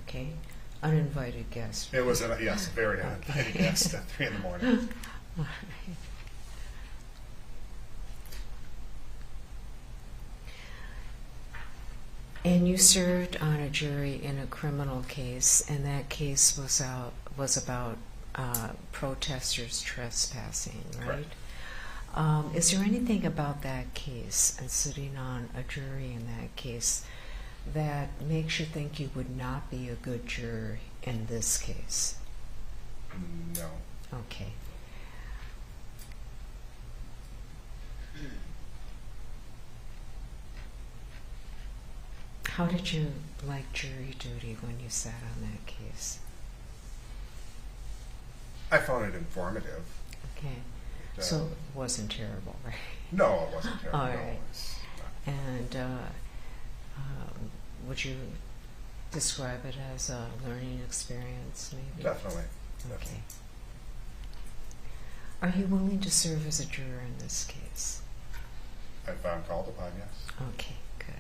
okay. Uninvited guest. It was yes, very uninvited guest at 3 a.m. All right. And you served on a jury in a criminal case, and that case was about protesters trespassing, right? Correct. Is there anything about that case and sitting on a jury in that case that makes you think you would not be a good juror in this case? No. Okay. How did you like jury duty when you sat on that case? I found it informative. Okay. So it wasn't terrible, right? No, it wasn't terrible. All no, right. And would you describe it as a learning experience, maybe? Definitely. Okay. Are you willing to serve as a juror in this case? If I'm called upon, yes. Okay, good.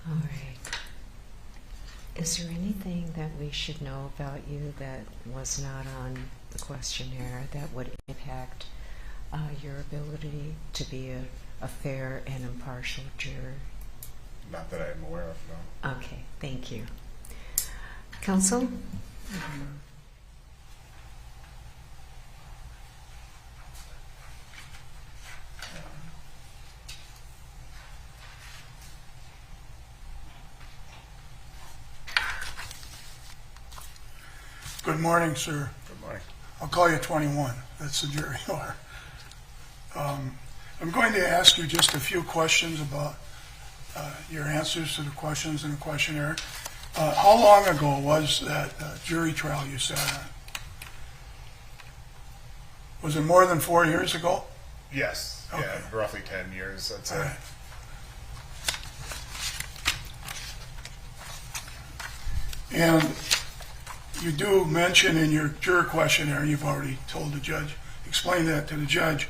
All right. Is there anything that we should know about you that was not on the questionnaire that would impact your ability to be a fair and impartial juror? Not that I'm aware of, no. Okay, thank you. Counsel? Good morning, sir. Good morning. I'll call you 21. That's the jury you are. I'm going to ask you just a few questions about your answers to the questions in the questionnaire. How long ago was that jury trial you sat on? Was it more than 4 years ago? Yes. Okay. Yeah, roughly 10 years, I'd say. All right. And you do mention in your juror questionnaire, you've already told the judge, explained that to the judge,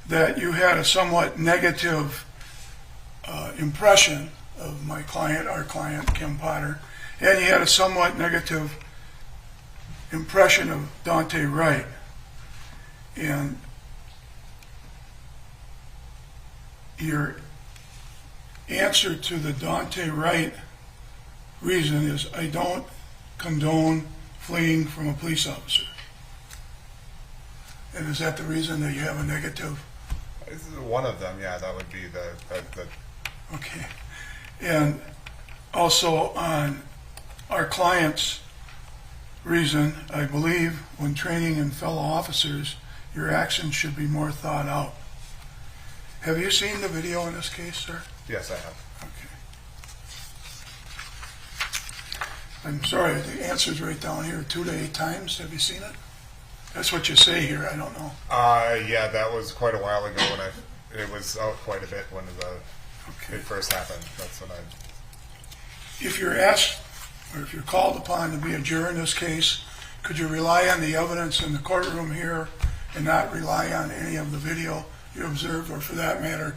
that you had a somewhat negative impression of my client, our client, Kim Potter, and you had a somewhat negative impression of Daunte Wright. And your answer to the Daunte Wright reason is, I don't condone fleeing from a police officer. And is that the reason that you have a negative? This is one of them, yeah, that would be the Okay. And also on our client's reason, I believe when training in fellow officers, your actions should be more thought out. Have you seen the video in this case, sir? Yes, I have. Okay. I'm sorry, the answer's right down here, 2 to 8 times. Have you seen it? That's what you say here, I don't know. Yeah, that was quite a while ago when it was out quite a bit when the it first happened. That's when I. If you're asked, or if you're called upon to be a juror in this case, could you rely on the evidence in the courtroom here and not rely on any of the video you observed, or for that matter,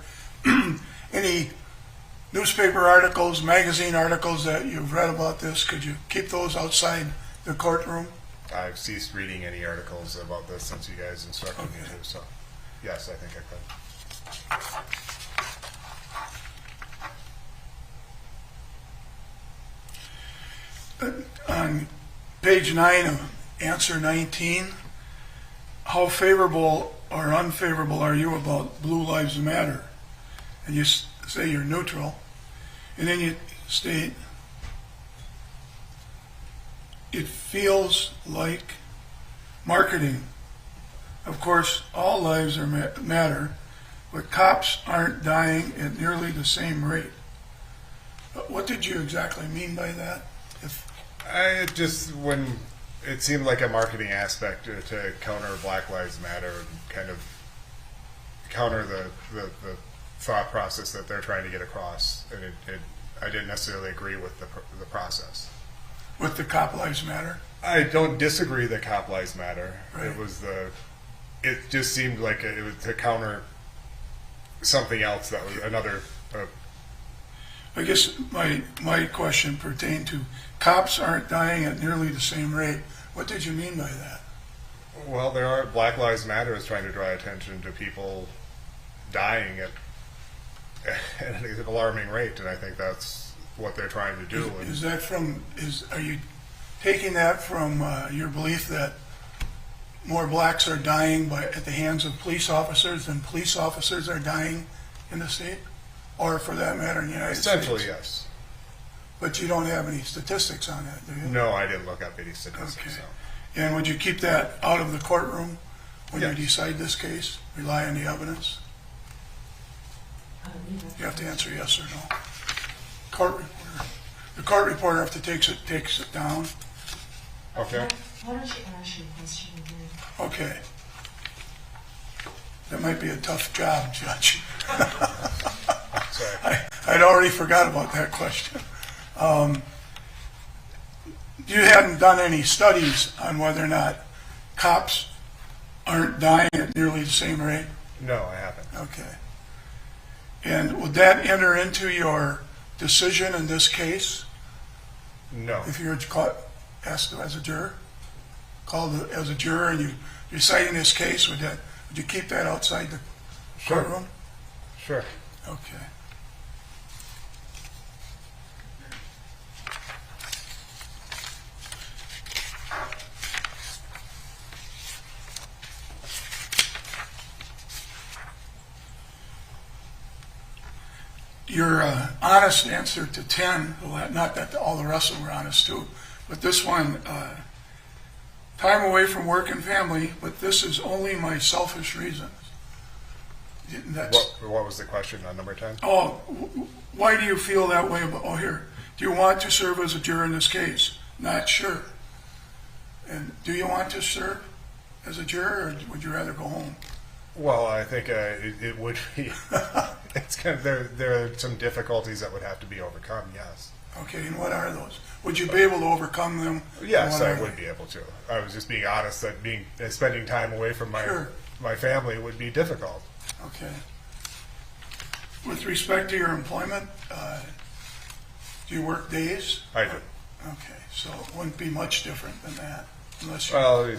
any newspaper articles, magazine articles that you've read about this? Could you keep those outside the courtroom? I've ceased reading any articles about this since you guys instructed me to, so yes, I think I could. On page 9 of answer 19, how favorable or unfavorable are you about Blue Lives Matter? And you say you're neutral, and then you state, it feels like marketing. Of course, all lives matter, but cops aren't dying at nearly the same rate. What did you exactly mean by that? when it seemed like a marketing aspect to counter Black Lives Matter, kind of counter the thought process that they're trying to get across, and I didn't necessarily agree with the process. With the Cop Lives Matter? I don't disagree that Cop Lives Matter. Right. It just seemed like it was to counter something else that was another. I guess my question pertained to cops aren't dying at nearly the same rate. What did you mean by that? Well, Black Lives Matter is trying to draw attention to people dying at an alarming rate, and I think that's what they're trying to do. Are you taking that from your belief that more blacks are dying at the hands of police officers than police officers are dying in the state? Or for that matter in the United States? Essentially, yes. But you don't have any statistics on that, do you? No, I didn't look up any statistics. Okay. So. And would you keep that out of the courtroom when Yes. you decide this case? Rely on the evidence? You have to answer yes or no. Court reporter. The court reporter, if it takes it down. Okay. Why don't you ask your question again? Okay. That might be a tough job, Judge. Sorry. I'd already forgot about that question. You hadn't done any studies on whether or not cops aren't dying at nearly the same rate? No, I haven't. Okay. And would that enter into your decision in this case? No. If you were asked as a juror, called as a juror, and you're deciding this case, would you keep that outside the courtroom? Sure. Okay. Your honest answer to 10, not that all the rest of them were honest too, but this one, time away from work and family, but this is only my selfish reasons. What was the question on number 10? Oh, why do you feel that way about, do you want to serve as a juror in this case? Not sure. And do you want to serve as a juror, or would you rather go home? Well, I think it would be. It's kind of, there are some difficulties that would have to be overcome. Yes. Okay, and what are those? Would you be able to overcome them? Yes, I would be able to. I was just being honest that spending time away from my family would be difficult. Okay. With respect to your employment, do you work days? I do. Okay, so it wouldn't be much different than that, unless you. Well,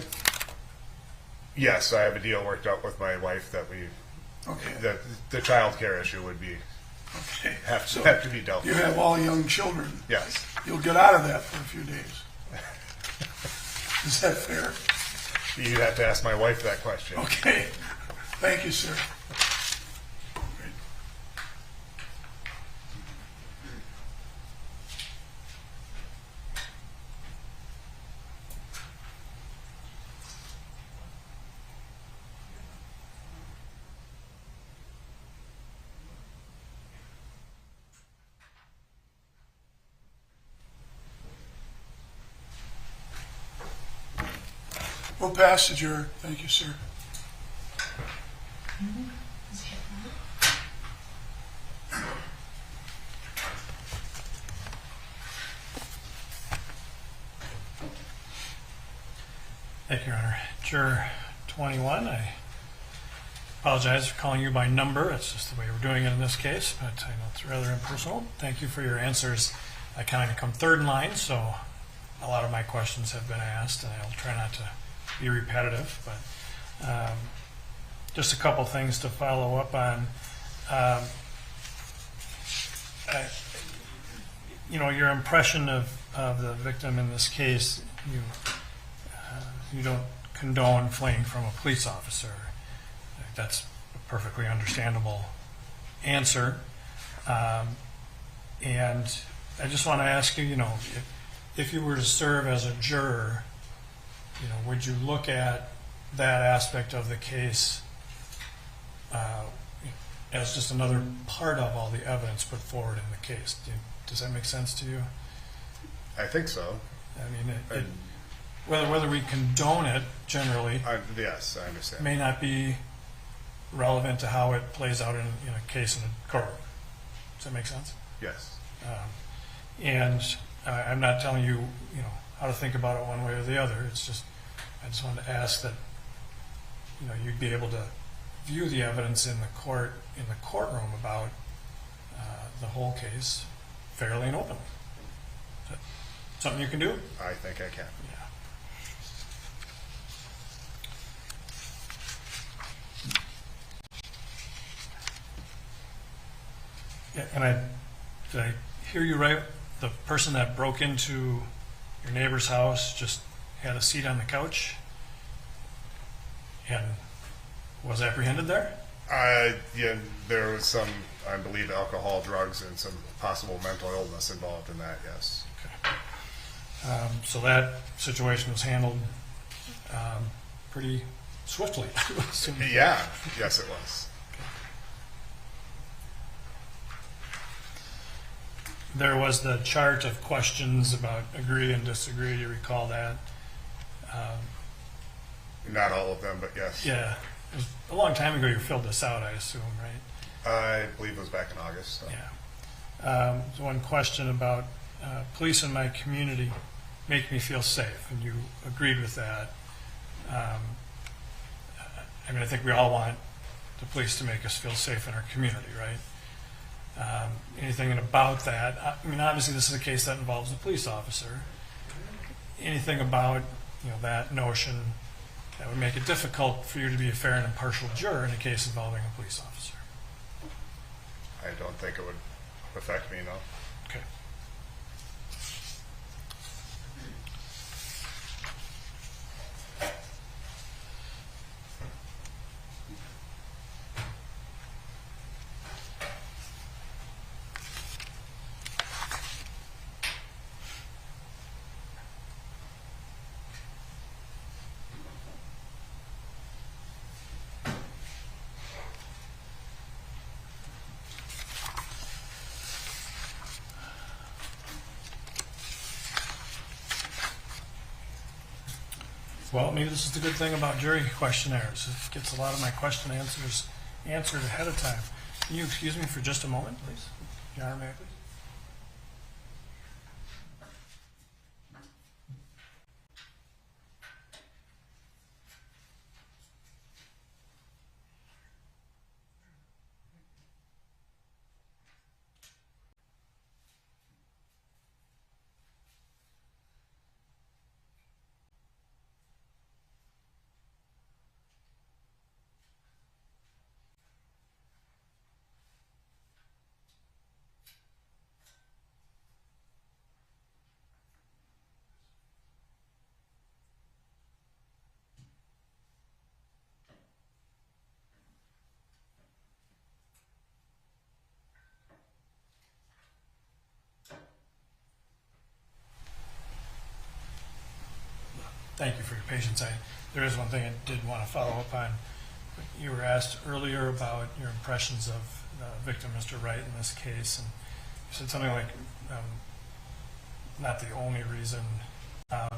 yes, I have a deal worked out with my wife that that the child care issue would be have to be dealt with. You have all young children. Yes. You'll get out of that for a few days. Is that fair? You'd have to ask my wife that question. Okay. Thank you, sir. We'll pass the juror. Thank you, sir. Thank you, Your Honor. Juror 21, I apologize for calling you by number. It's just the way we're doing it in this case, but I know it's rather impersonal. Thank you for your answers. I kind of come third in line, so a lot of my questions have been asked, and I'll try not to be repetitive, but just a couple things to follow up on. Your impression of the victim in this case, you don't condone fleeing from a police officer. That's a perfectly understandable answer. And I just want to ask you, if you were to serve as a juror, would you look at that aspect of the case as just another part of all the evidence put forward in the case? Does that make sense to you? I think so. I mean, whether we condone it generally, yes, I understand, may not be relevant to how it plays out in a case in a courtroom. Does that make sense? Yes. And I'm not telling you, how to think about it one way or the other. It's just, I just wanted to ask that, you'd be able to view the evidence in the courtroom about the whole case fairly and openly. Is that something you can do? I think I can. Yeah, and did I hear you right? The person that broke into your neighbor's house just had a seat on the couch and was apprehended there? Yeah, there was some, I believe, alcohol, drugs, and some possible mental illness involved in that, yes. Okay. So that situation was handled pretty swiftly. Yeah, yes it was. There was the chart of questions about agree and disagree. Do you recall that? Not all of them, but yes. Yeah. It was a long time ago you filled this out, I assume, right? I believe it was back in August. So. Yeah. There's one question about police in my community make me feel safe, and you agreed with that. I think we all want the police to make us feel safe in our community, right? Anything about that? Obviously this is a case that involves a police officer. Anything about that notion that would make it difficult for you to be a fair and impartial juror in a case involving a police officer? I don't think it would affect me, no. Okay. Well, maybe this is the good thing about jury questionnaires. It gets a lot of my question answers answered ahead of time. Can you excuse me for just a moment, please? Your Honor, may I please? Thank you for your patience. There is one thing I did want to follow up on. You were asked earlier about your impressions of the victim, Mr. Wright, in this case, and you said something like, not the only reason. Were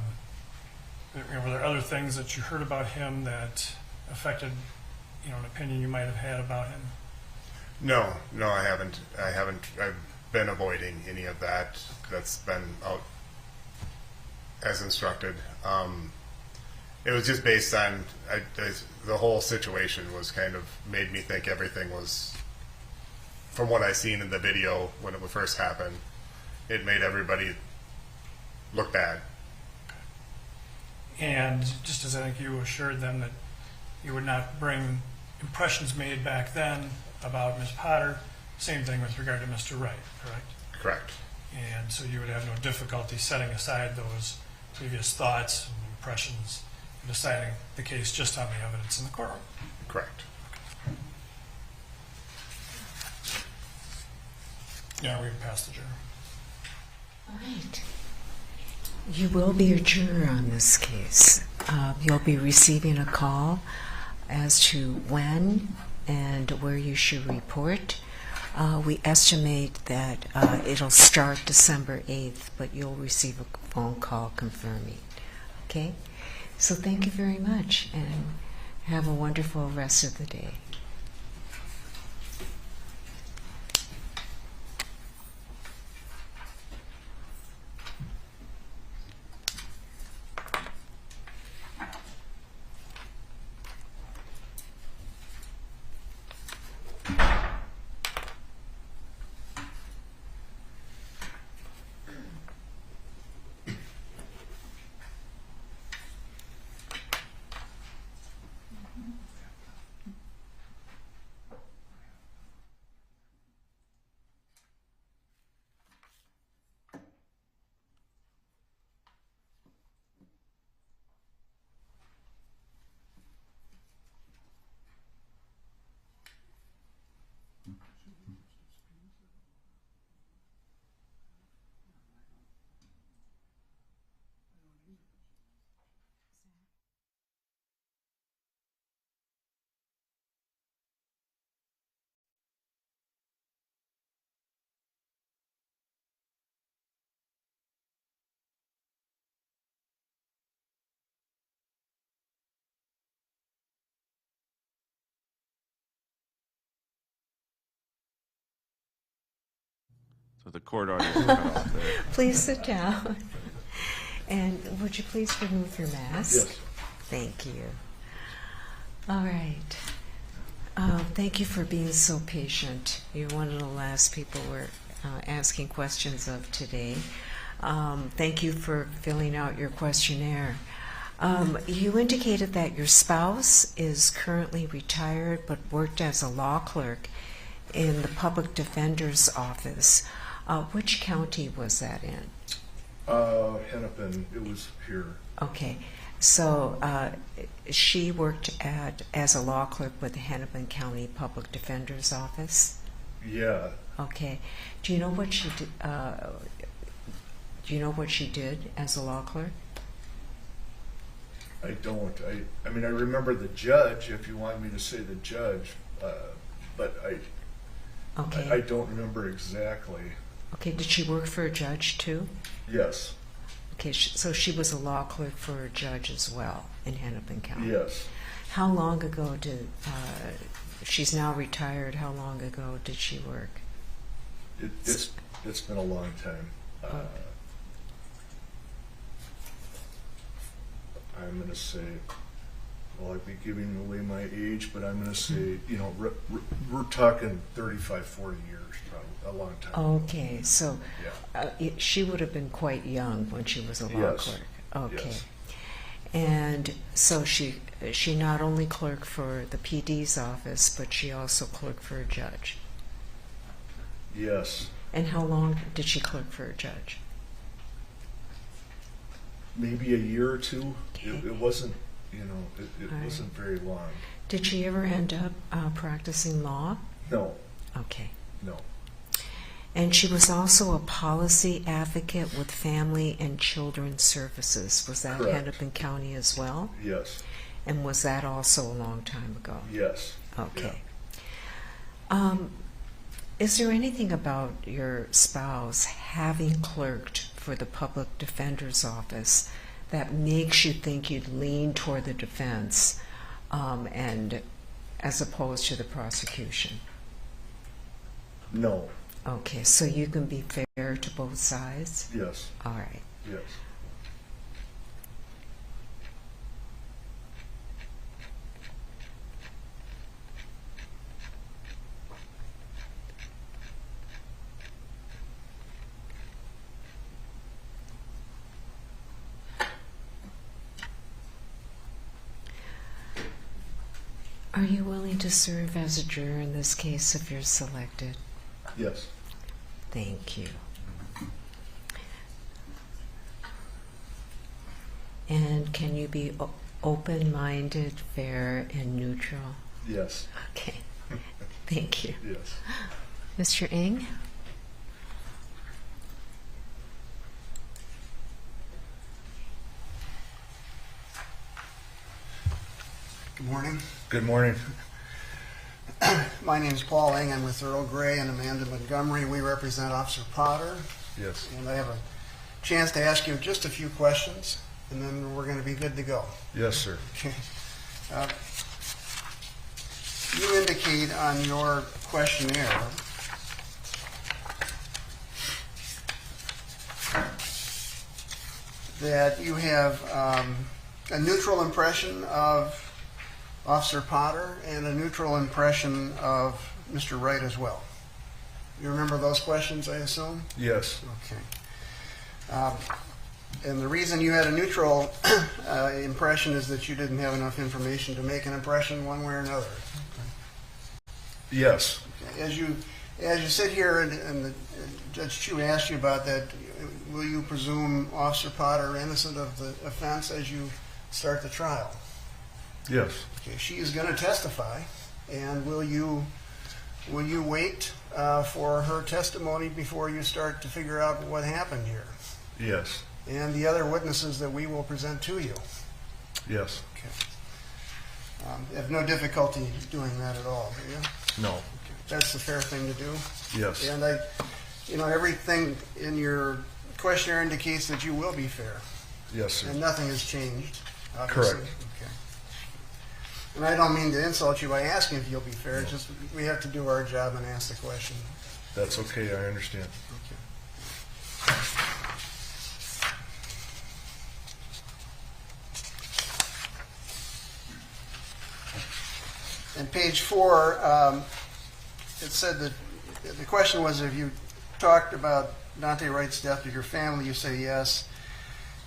there other things that you heard about him that affected, an opinion you might have had about him? No, I haven't. I've been avoiding any of that. That's been out as instructed. It was just based on the whole situation was kind of made me think everything was, from what I seen in the video when it first happened, it made everybody look bad. And just as I think you assured them that you would not bring impressions made back then about Ms. Potter, same thing with regard to Mr. Wright, correct? Correct. And so you would have no difficulty setting aside those previous thoughts and impressions and deciding the case just on the evidence in the courtroom. Correct. Yeah, we can pass the juror. All right. You will be a juror on this case. You'll be receiving a call as to when and where you should report. We estimate that it'll start December 8th, but you'll receive a phone call confirming. Okay? So thank you very much, and have a wonderful rest of the day. So the court order is cut off there. Please sit down. And would you please remove your mask? Yes. Thank you. All right. Thank you for being so patient. You're one of the last people we're asking questions of today. Thank you for filling out your questionnaire. You indicated that your spouse is currently retired but worked as a law clerk in the public defender's office. Which county was that in? Hennepin, it was here. Okay, so she worked as a law clerk with the Hennepin County Public Defender's Office? Yeah. Okay. Do you know what she did? Do you know what she did as a law clerk? I don't. I mean, I remember the judge, if you want me to say the judge, but Okay. I don't remember exactly. Okay, did she work for a judge too? Yes. Okay, so she was a law clerk for a judge as well in Hennepin County? Yes. How long ago did, she's now retired, how long ago did she work? It's been a long time. I'm going to say, well, I'd be giving away my age, but I'm going to say, you know, we're talking 35, 40 years, probably, a long time. Okay, so she would have been quite young when she was a law clerk. Okay. Yes. And so she not only clerked for the PD's office, but she also clerked for a judge. Yes. And how long did she clerk for a judge? Maybe a year or two. Okay. It wasn't, you know, it All wasn't very long. Did she ever end up practicing law? No. Okay. No. And she was also a policy advocate with Family and Children's Services. Was that Correct. Hennepin County as well? Yes. And was that also a long time ago? Yes. Okay. Is there anything about your spouse having clerked for the public defender's office that makes you think you'd lean toward the defense and as opposed to the prosecution? No. Okay, so you can be fair to both sides? Yes. All right. Yes. Are you willing to serve as a juror in this case if you're selected? Yes. Thank you. And can you be open-minded, fair, and neutral? Yes. Okay. Thank you. Yes. Mr. Ng? Good morning. Good morning. My name is Paul Ng. I'm with Earl Gray and Amanda Montgomery. We represent Officer Potter. Yes. And I have a chance to ask you just a few questions, and then we're going to be good to go. Yes, sir. Okay. You indicate on your questionnaire that you have a neutral impression of Officer Potter and a neutral impression of Mr. Wright as well. You remember those questions, I assume? Yes. Okay. And the reason you had a neutral impression is that you didn't have enough information to make an impression one way or another. Yes. As you sit here and Judge Chu asked you about that, will you presume Officer Potter innocent of the offense as you start the trial? Yes. Okay. She is going to testify, and will you wait for her testimony before you start to figure out what happened here? Yes. And the other witnesses that we will present to you? Yes. Okay. You have no difficulty doing that at all, do you? No. Okay. That's the fair thing to do? Yes. And everything in your questionnaire indicates that you will be fair. Yes, sir. And nothing has changed, obviously. Correct. Okay. And I don't mean to insult you by asking if you'll be fair. It's just we have to do our job and ask the question. That's okay. I understand. Okay. And page 4, it said that the question was if you talked about Daunte Wright's death to your family, you say yes.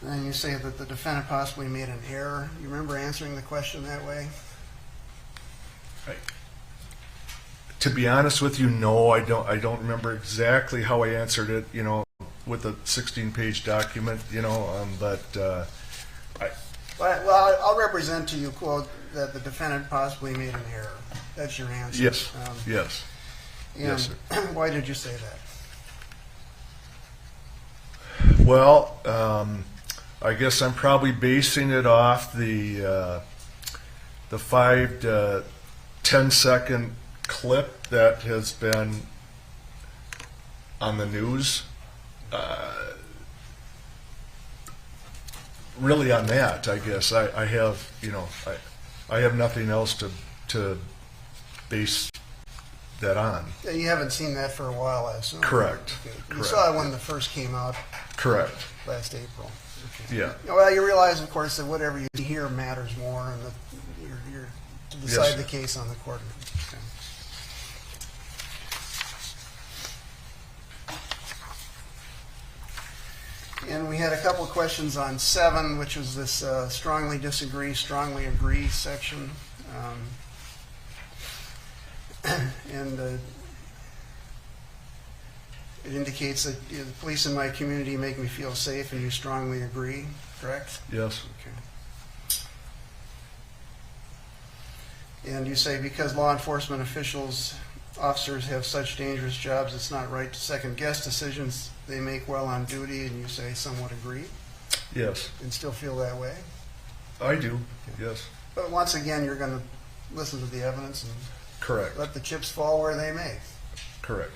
And then you say that the defendant possibly made an error. You remember answering the question that way? To be honest with you, no, I don't remember exactly how I answered it, with a 16-page document, but Well, I'll represent to you, quote, that the defendant possibly made an error. That's your answer. yes, yes. And Yes, sir. why did you say that? Well, I guess I'm probably basing it off the 5 to 10 second clip that has been on the news. Really on that, I guess. I have, I have nothing else to base that on. You haven't seen that for a while, I assume. Correct. Okay. You Correct. saw it when it first came out. Correct. Last April. Okay. Yeah. Well, you realize, of course, that whatever you hear matters more, and that you're to decide Yes, the sir. case on the court. Okay. And we had a couple of questions on 7, which was this strongly disagree, strongly agree section. And it indicates that the police in my community make me feel safe, and you strongly agree, correct? Yes. Okay. And you say because law enforcement officers have such dangerous jobs, it's not right to second guess decisions they make while on duty, and you say somewhat agree? Yes. And still feel that way? I do. Yes. But once again, you're going to listen to the evidence and Correct. let the chips fall where they may. Correct.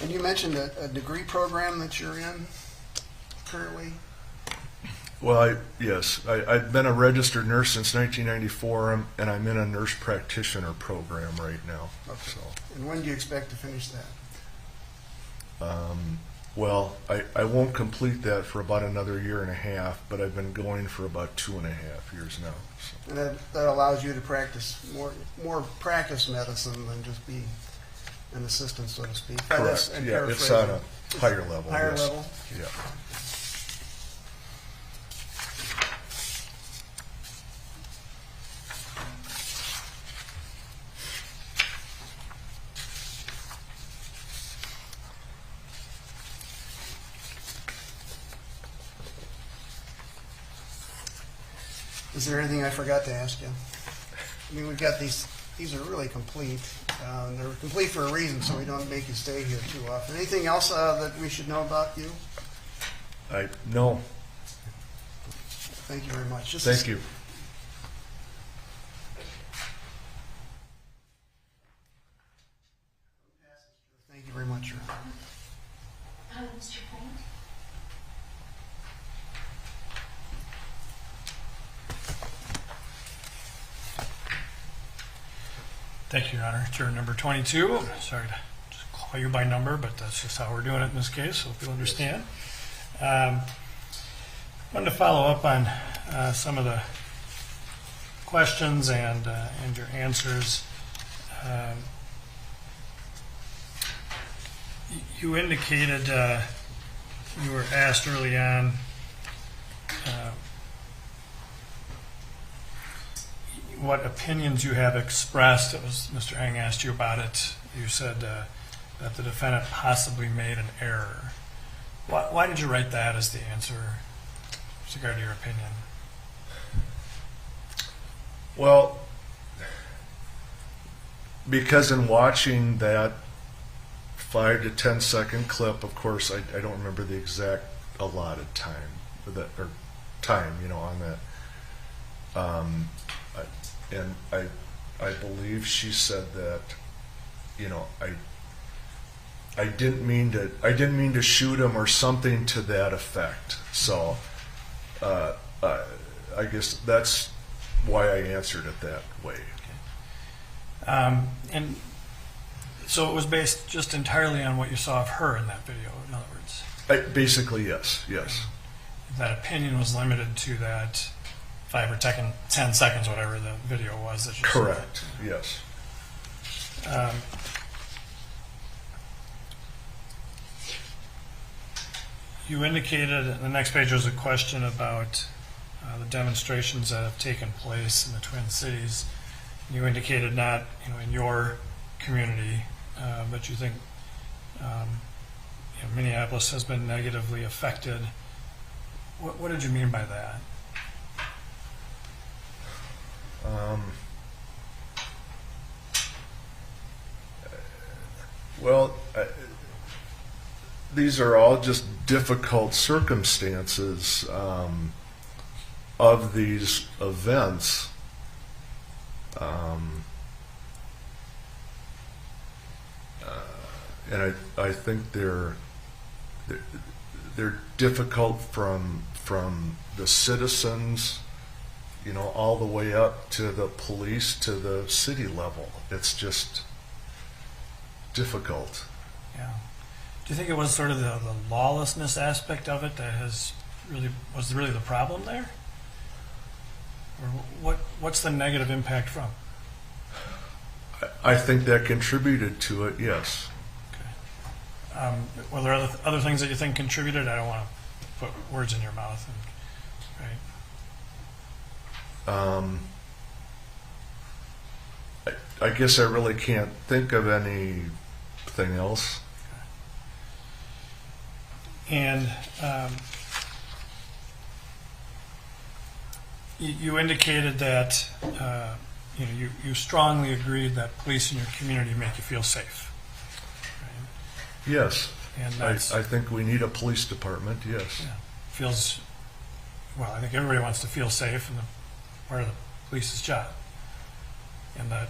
And you mentioned a degree program that you're in currently. Well, yes. I've been a registered nurse since 1994, and I'm in a nurse practitioner program right now. Okay. And when do you expect to finish that? Well, I won't complete that for about another year and a half, but I've been going for about 2.5 years now. So. And that allows you to practice more practice medicine than just be an assistant, so to speak. Correct. Yeah, it's on a higher level. Higher yes. level. Yeah. Is there anything I forgot to ask you? I mean, we've got these are really complete. And they're complete for a reason, so we don't make you stay here too often. Anything else that we should know about you? No. Thank you very much. Thank you. Thank you very much, Your Honor. Mr. Frank? Thank you, Your Honor. Juror number 22. Sorry to just call you by number, but that's just how we're doing it in this case, so if you'll understand. I wanted to follow up on some of the questions and your answers. You indicated you were asked early on what opinions you have expressed. It was Mr. Eng asked you about it. You said that the defendant possibly made an error. Why did you write that as the answer with regard to your opinion? Well, because in watching that 5 to 10 second clip, of course, I don't remember the exact allotted time or time, on that. And I believe she said that, I didn't mean to shoot him or something to that effect. So, I guess that's why I answered it that way. Okay. And so it was based just entirely on what you saw of her in that video, in other words? Basically, yes. That opinion was limited to that 5 or 10 seconds, whatever the video was. That you Correct, saw. Yes. You indicated, the next page was a question about the demonstrations that have taken place in the Twin Cities. You indicated not, in your community, but you think Minneapolis has been negatively affected. What did you mean by that? Well, these are all just difficult circumstances of these events. And I think they're difficult from the citizens, all the way up to the police, to the city level. It's just difficult. Yeah. Do you think it was sort of the lawlessness aspect of it that was really the problem there? Or what's the negative impact from? I think that contributed to it, yes. Okay. Were there other things that you think contributed? I don't want to put words in your mouth. I guess I really can't think of anything else. And you indicated that you strongly agreed that police in your community make you feel safe. Right? Yes. And I think we need a police department, yes. Yeah. Well, I think everybody wants to feel safe, and part of the police's job. And the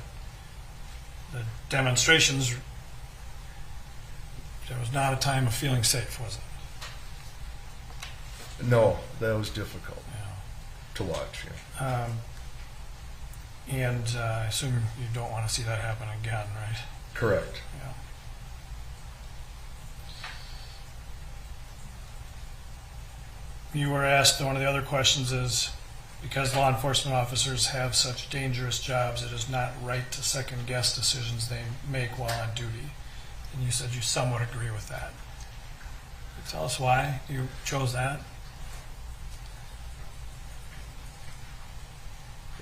demonstrations, there was not a time of feeling safe, was it? No, that was difficult to watch. Yeah. And I assume you don't want to see that happen again, right? Correct. you were asked, one of the other questions is, because law enforcement officers have such dangerous jobs, it is not right to second guess decisions they make while on duty. And you said you somewhat agree with that. Tell us why you chose that.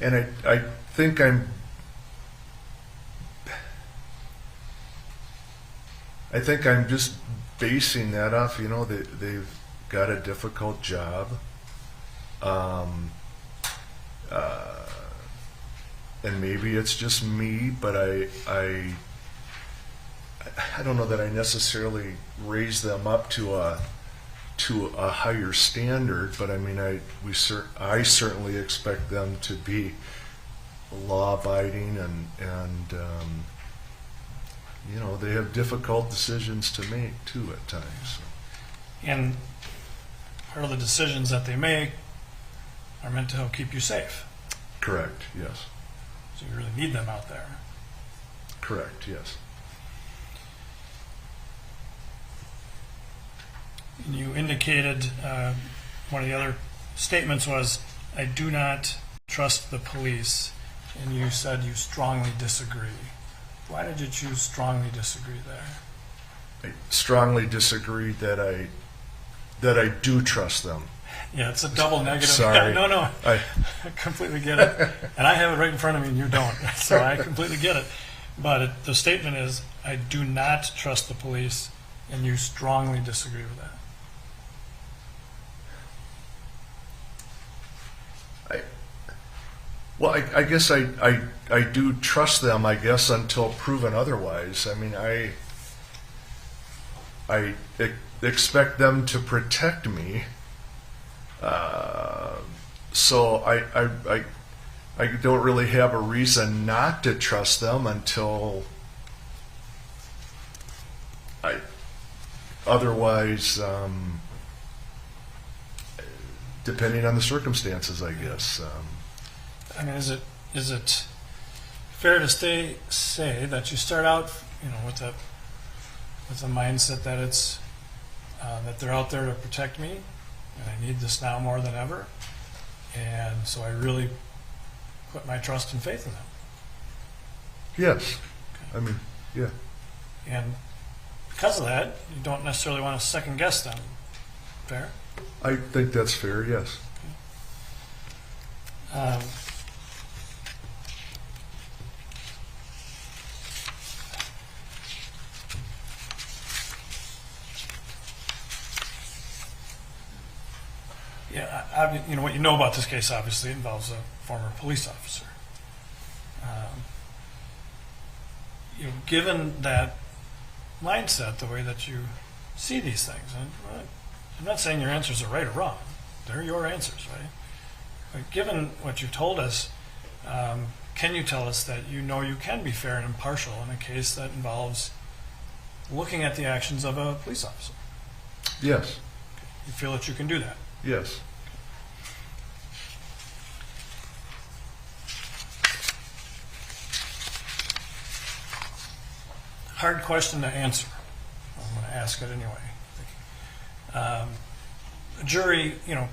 And I think I'm just basing that off, you know, they've got a difficult job. And maybe it's just me, but I don't know that I necessarily raise them up to a higher standard, but I mean, I certainly expect them to be law-abiding and you know, they have difficult decisions to make too at times. And part of the decisions that they make are meant to help keep you safe. Correct, yes. So you really need them out there. Correct, yes. And you indicated, one of the other statements was, I do not trust the police, and you said you strongly disagree. Why did you choose strongly disagree there? I strongly disagree that I do trust them. Yeah, it's a double negative. Sorry. No, I completely get it. And I have it right in front of me and you don't, so I completely get it. But the statement is, I do not trust the police, and you strongly disagree with that. Well, I guess I do trust them, I guess, until proven otherwise. I mean, I expect them to protect me. So I don't really have a reason not to trust them until otherwise, depending on the circumstances, I guess. I mean, is it fair to say that you start out, you know, with a mindset that it's that they're out there to protect me, and I need this now more than ever, and so I really put my trust and faith in them? Yes. Okay. I mean, yeah. And because of that, you don't necessarily want to second guess them. Fair? I think that's fair, yes. Yeah, you know, what you know about this case obviously involves a former police officer. You know, given that mindset, the way that you see these things, and I'm not saying your answers are right or wrong. They're your answers, right? But given what you've told us, can you tell us that you know you can be fair and impartial in a case that involves looking at the actions of a police officer? Yes. You feel that you can do that? Yes. Hard question to answer. I'm going to ask it anyway. A jury, you know,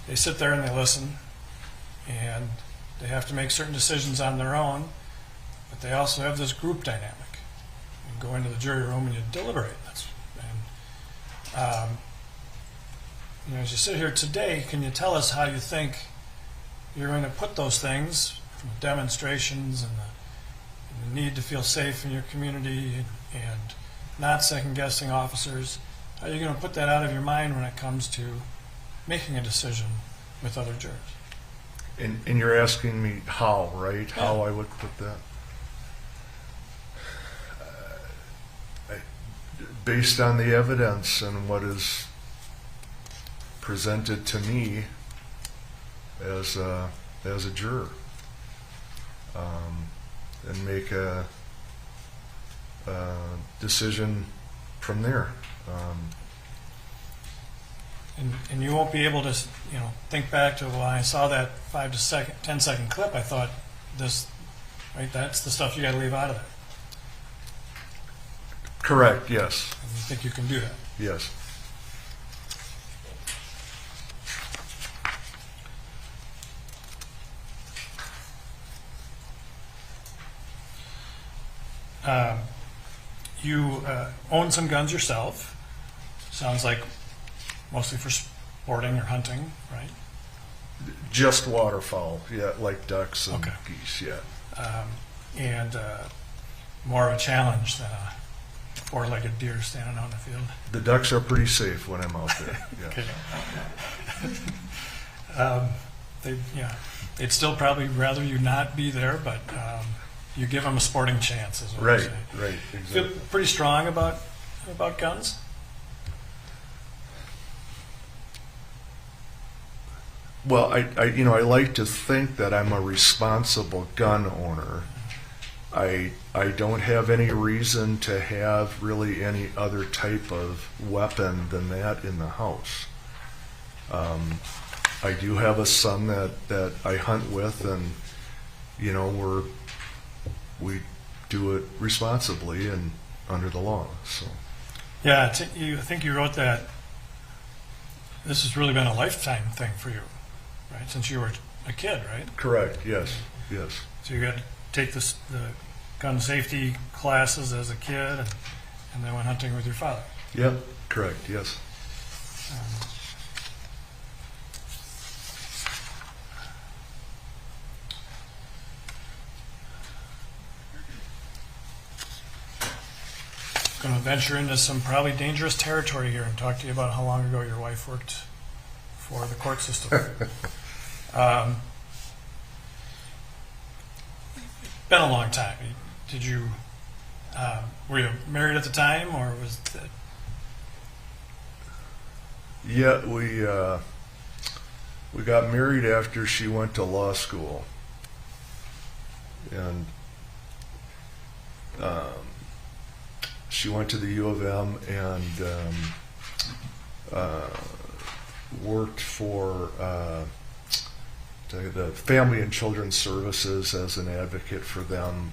they sit there and they listen, and they have to make certain decisions on their own, but they also have this group dynamic. You go into the jury room and you deliberate. You know, as you sit here today, can you tell us how you think you're going to put those things, from demonstrations and the need to feel safe in your community and not second-guessing officers, how are you going to put that out of your mind when it comes to making a decision with other jurors? And you're asking me how, right? Yeah. How I would put that? Based on the evidence and what is presented to me as a juror, and make a decision from there. And you won't be able to, you know, think back to, well, I saw that 10-second clip, I thought this, right, that's the stuff you got to leave out of it. Correct, yes. And you think you can do that? Yes. You own some guns yourself. Sounds like mostly for sporting or hunting, right? Just waterfowl, yeah, like ducks and geese, yeah. And more of a challenge than a four-legged deer standing out in the field. The ducks are pretty safe when I'm out there. Yeah. They'd still probably rather you not be there, but you give them a sporting chance, is what Right, I'm saying. right, exactly. Feel pretty strong about guns? Well, I like to think that I'm a responsible gun owner. I don't have any reason to have really any other type of weapon than that in the house. I do have a son that I hunt with, and we do it responsibly and under the law. So. Yeah, I think you wrote that this has really been a lifetime thing for you, right? Since you were a kid, right? Correct. Yes. Yes. So you got to take the gun safety classes as a kid, and then went hunting with your father. Yep. Correct. Yes. Going to venture into some probably dangerous territory here and talk to you about how long ago your wife worked for the court system. Been a long time. Did you were you married at the time, or was that? Yeah, we got married after she went to law school, and she went to the U of M and worked for the Family and Children's Services as an advocate for them.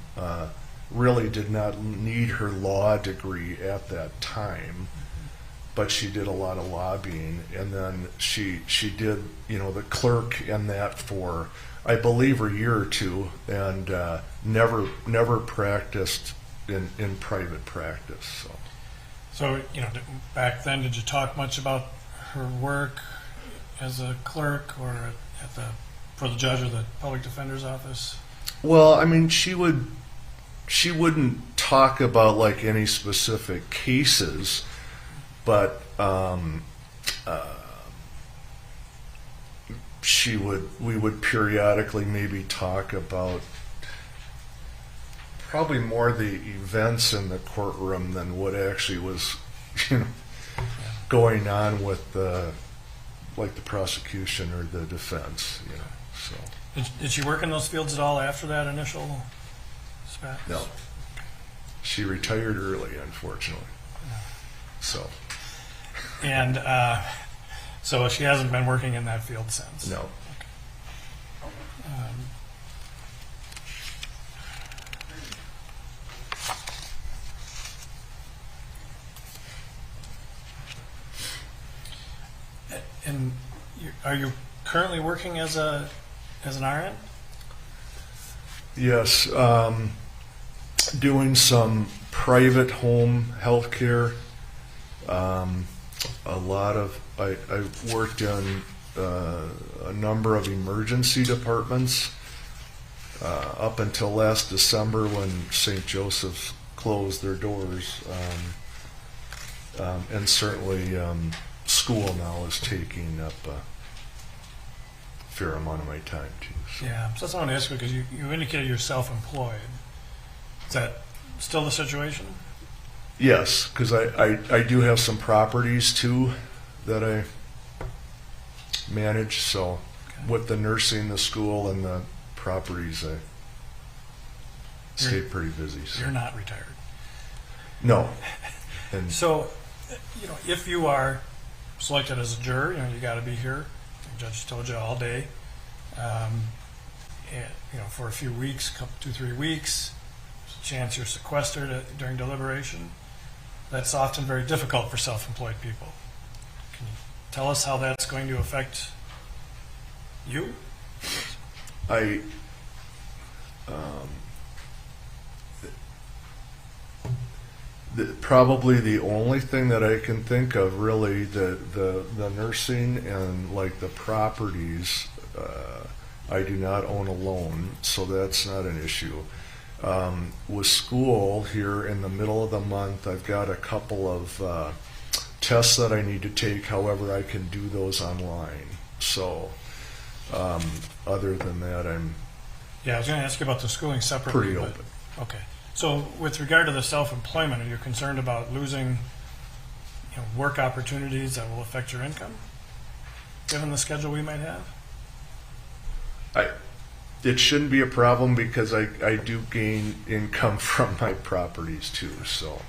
Really did not need her law degree at that time, but she did a lot of lobbying, and then she did the clerk in that for I believe a year or two, and never practiced in private practice. So back then, did you talk much about her work as a clerk or for the judge or the public defender's office? Well, I mean, she wouldn't talk about like any specific cases, but we would periodically maybe talk about probably more the events in the courtroom than what actually was going on with the prosecution or the defense. So did she work in those fields at all after that initial spat? No, she retired early, unfortunately. So and so she hasn't been working in that field since. No. And are you currently working as an RN? Yes, doing some private home health care. I worked in a number of emergency departments up until last December when St. Joseph's closed their doors, and certainly school now is taking up a fair amount of my time too. So. Yeah, so that's what I want to ask you, because you indicated you're self-employed. Is that still the situation? Yes, because I do have some properties too that I manage. So with the nursing, the school, and the properties, I stay pretty busy. So. You're not retired. No. And so, if you are selected as a juror, you got to be here. The judge told you all day. And, for a few weeks, 2-3 weeks, there's a chance you're sequestered during deliberation. That's often very difficult for self-employed people. Can you tell us how that's going to affect you? Probably the only thing that I can think of, really, the nursing and like the properties, I do not own alone, so that's not an issue. With school here in the middle of the month, I've got a couple of tests that I need to take. However, I can do those online. So other than that, I'm Yeah, I was going to ask you about the schooling separately. pretty but- open. Okay. So with regard to the self-employment, are you concerned about losing work opportunities that will affect your income, given the schedule we might have? It shouldn't be a problem because I do gain income from my properties too. So,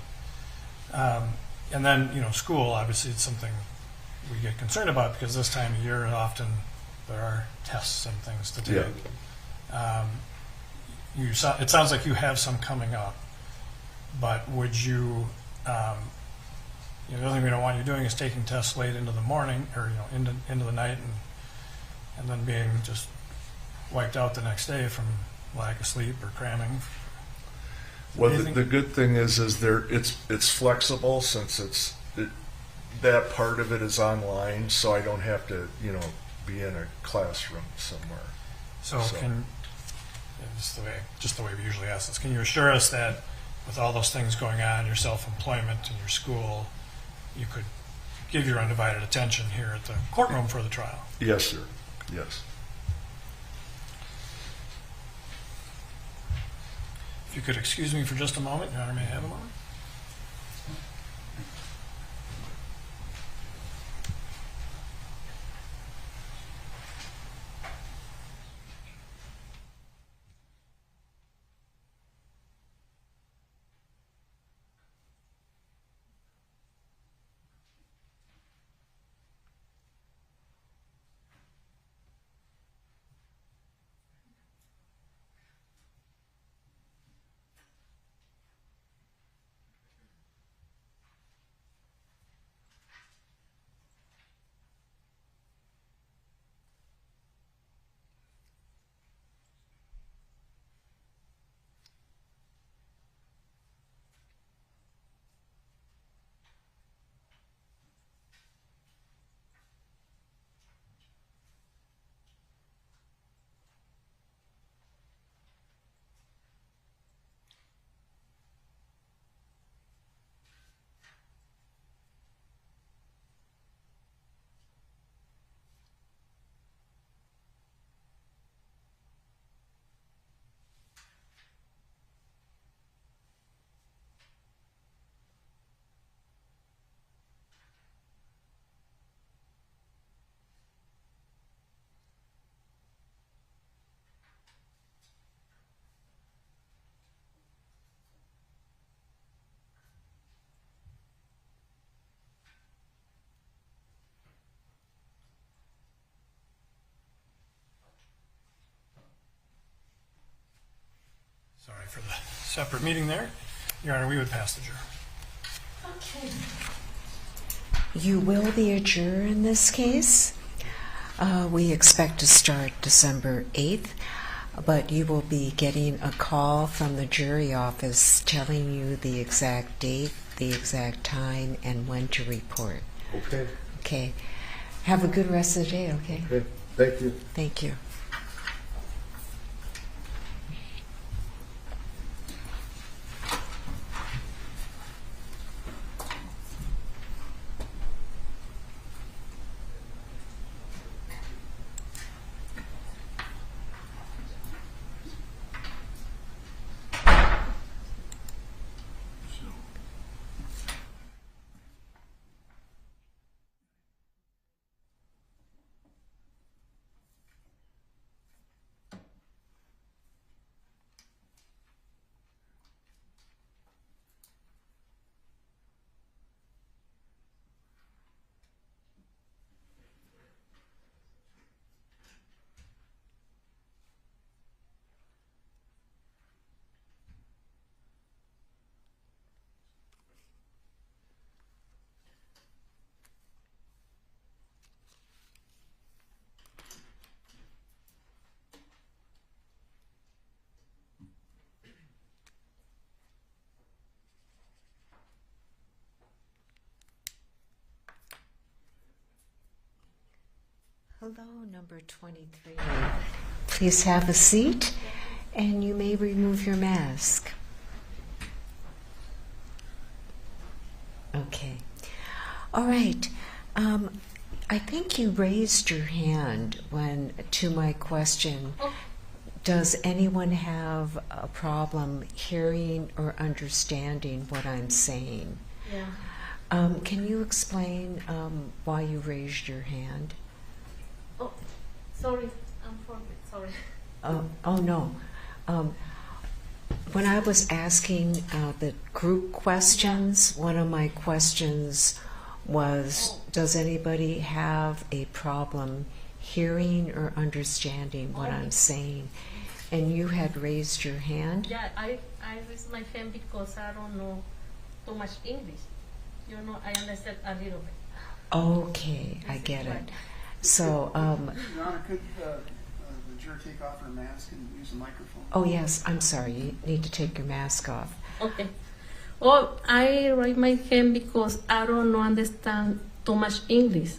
And then, school, obviously, it's something we get concerned about because this time of year, often there are tests and things to take. It sounds like you have some coming up, but would you, the other thing we don't want you doing is taking tests late into the morning or, into the night and then being just wiped out the next day from lack of sleep or cramming. well, the good thing is it's flexible since that part of it is online, so I don't have to be in a classroom somewhere. So just the way we usually ask this, can you assure us that with all those things going on, your self-employment and your school, you could give your undivided attention here at the courtroom for the trial? Yes, sir. Yes. If you could excuse me for just a moment, Your Honor, may I have a moment? Sorry for the separate meeting there. Your Honor, we would pass the juror. Okay. You will be a juror in this case. We expect to start December 8th, but you will be getting a call from the jury office telling you the exact date, the exact time, and when to report. Okay. Okay. Have a good rest of the day, okay? Okay. Thank you. Thank you. Hello, number 23. Please have a seat, and you may remove your mask. Okay. All right. I think you raised your hand when to my question. Does anyone have a problem hearing or understanding what I'm saying? Yeah. Can you explain why you raised your hand? Oh, sorry. I'm sorry. Oh no. When I was asking the group questions, one of my questions was, does anybody have a problem hearing or understanding what I'm saying? And you had raised your hand? Yeah, I raised my hand because I don't know too much English. You know, I understand a little bit. Okay, I get it. So, Your Honor, could the juror take off her mask and use the microphone? oh yes, I'm sorry, you need to take your mask off. Okay. Well, I raise my hand because I don't understand too much English.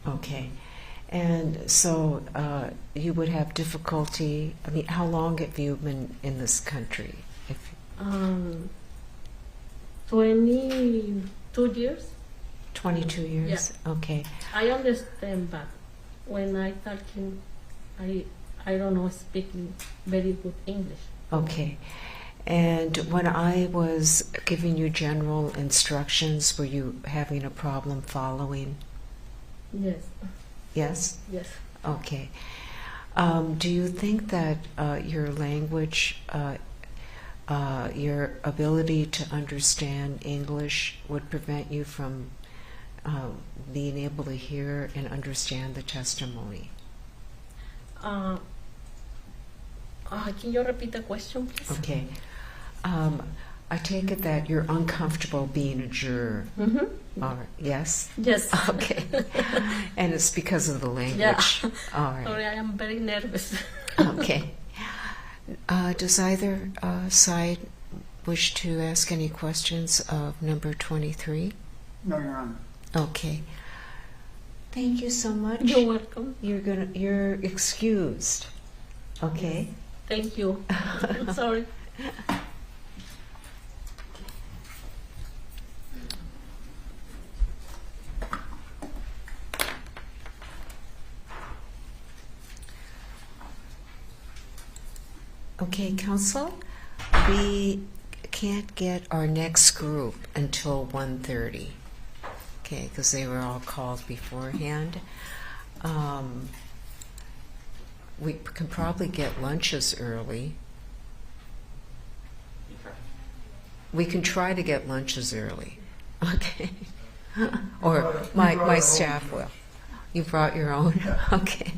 Okay. And so you would have difficulty, I mean, how long have you been in this country? 22 years. 22 years? Yeah. Okay. I understand, but when I talking, I don't know speaking very good English. Okay. And when I was giving you general instructions, were you having a problem following? Yes. Yes? Yes. Okay. Do you think that your language, your ability to understand English would prevent you from being able to hear and understand the testimony? Can you repeat the question, please? Okay. I take it that you're uncomfortable being a juror. Mm-hmm. All right. Yes? Yes. Okay. And it's because of the language. Yeah. All right. Sorry, I am very nervous. Okay. Does either side wish to ask any questions of number 23? No, Your Honor. Okay. Thank you so much. You're welcome. You're excused. Okay. Thank you. Sorry. Okay, counsel, we can't get our next group until 1:30. Okay, because they were all called beforehand. We can probably get lunches early. We can try to get lunches early. Okay. Or my staff will. You brought your own? Okay.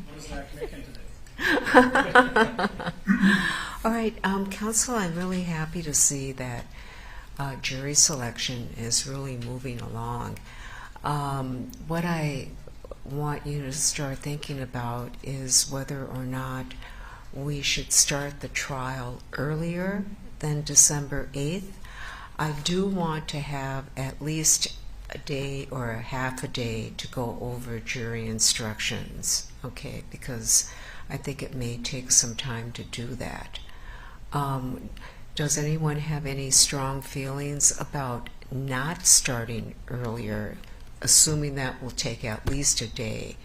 All right, counsel, I'm really happy to see that jury selection is really moving along. What I want you to start thinking about is whether or not we should start the trial earlier than December 8th. I do want to have at least a day or a half a day to go over jury instructions, okay, because I think it may take some time to do that. Does anyone have any strong feelings about not starting earlier, assuming that will take at least a day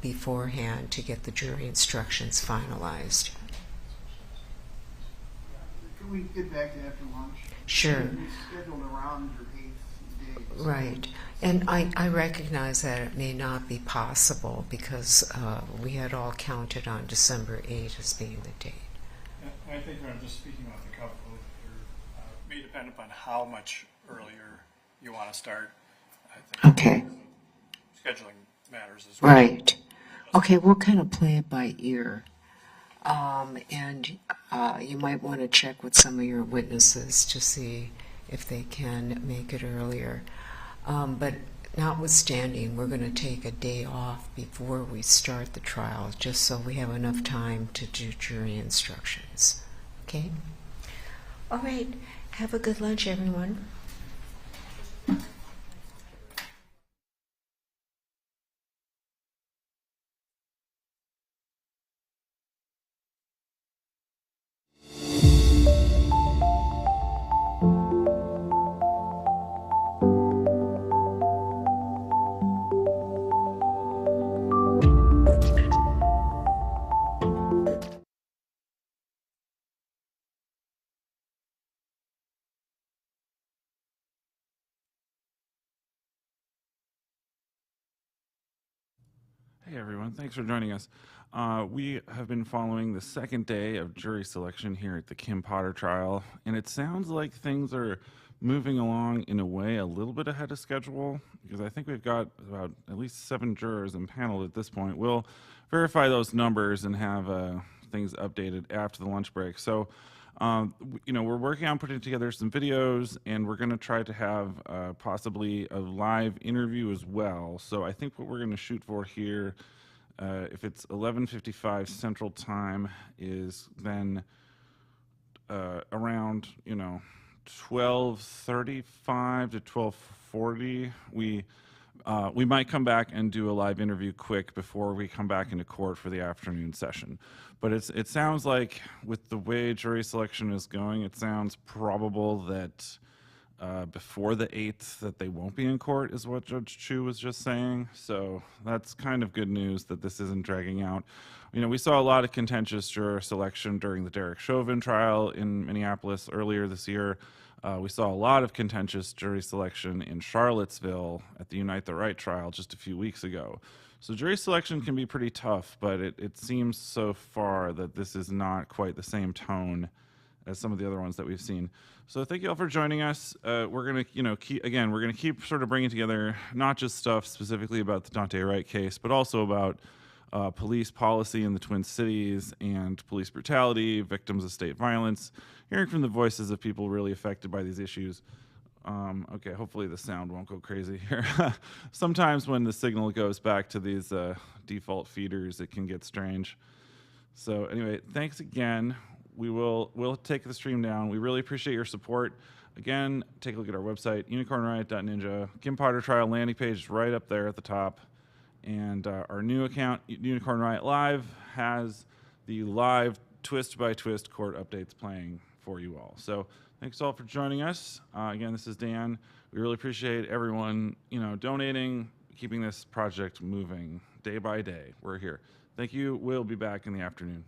beforehand to get the jury instructions finalized? Can we get back to after lunch? Sure. We scheduled around your 8th day. Right. And I recognize that it may not be possible because we had all counted on December 8th as being the date. I think I'm just speaking off the cuff. It may depend upon how much earlier you want to start. I think Okay. scheduling matters as well. Right. Okay, we'll kind of play it by ear. And you might want to check with some of your witnesses to see if they can make it earlier. But notwithstanding, we're going to take a day off before we start the trial, just so we have enough time to do jury instructions. Okay? All right. Have a good lunch, everyone. Hey everyone, thanks for joining us. We have been following the second day of jury selection here at the Kim Potter trial, and it sounds like things are moving along in a way a little bit ahead of schedule, because I think we've got about at least 7 jurors impaneled at this point. We'll verify those numbers and have things updated after the lunch break. So, we're working on putting together some videos, and we're going to try to have possibly a live interview as well. So I think what we're going to shoot for here, if it's 11:55 Central Time, is then around 12:35 to 12:40. We might come back and do a live interview quick before we come back into court for the afternoon session. But it sounds like, with the way jury selection is going, it sounds probable that before the 8th that they won't be in court, is what Judge Chu was just saying. So that's kind of good news that this isn't dragging out. We saw a lot of contentious juror selection during the Derek Chauvin trial in Minneapolis earlier this year. We saw a lot of contentious jury selection in Charlottesville at the Daunte Wright trial just a few weeks ago. So jury selection can be pretty tough, but it seems so far that this is not quite the same tone as some of the other ones that we've seen. So thank you all for joining us. We're gonna, we're gonna keep sort of bringing together not just stuff specifically about the Daunte Wright case, but also about police policy in the Twin Cities and police brutality, victims of state violence, hearing from the voices of people really affected by these issues. Okay, hopefully the sound won't go crazy here. Sometimes when the signal goes back to these default feeders, it can get strange. So anyway, thanks again. We'll take the stream down. We really appreciate your support. Again, take a look at our website, unicornriot.ninja. Kim Potter trial landing page is right up there at the top. And our new account, Unicorn Riot Live, has the live twist-by-twist court updates playing for you all. So thanks all for joining us. Again, this is Dan. We really appreciate everyone, donating, keeping this project moving day by day. We're here. Thank you. We'll be back in the afternoon.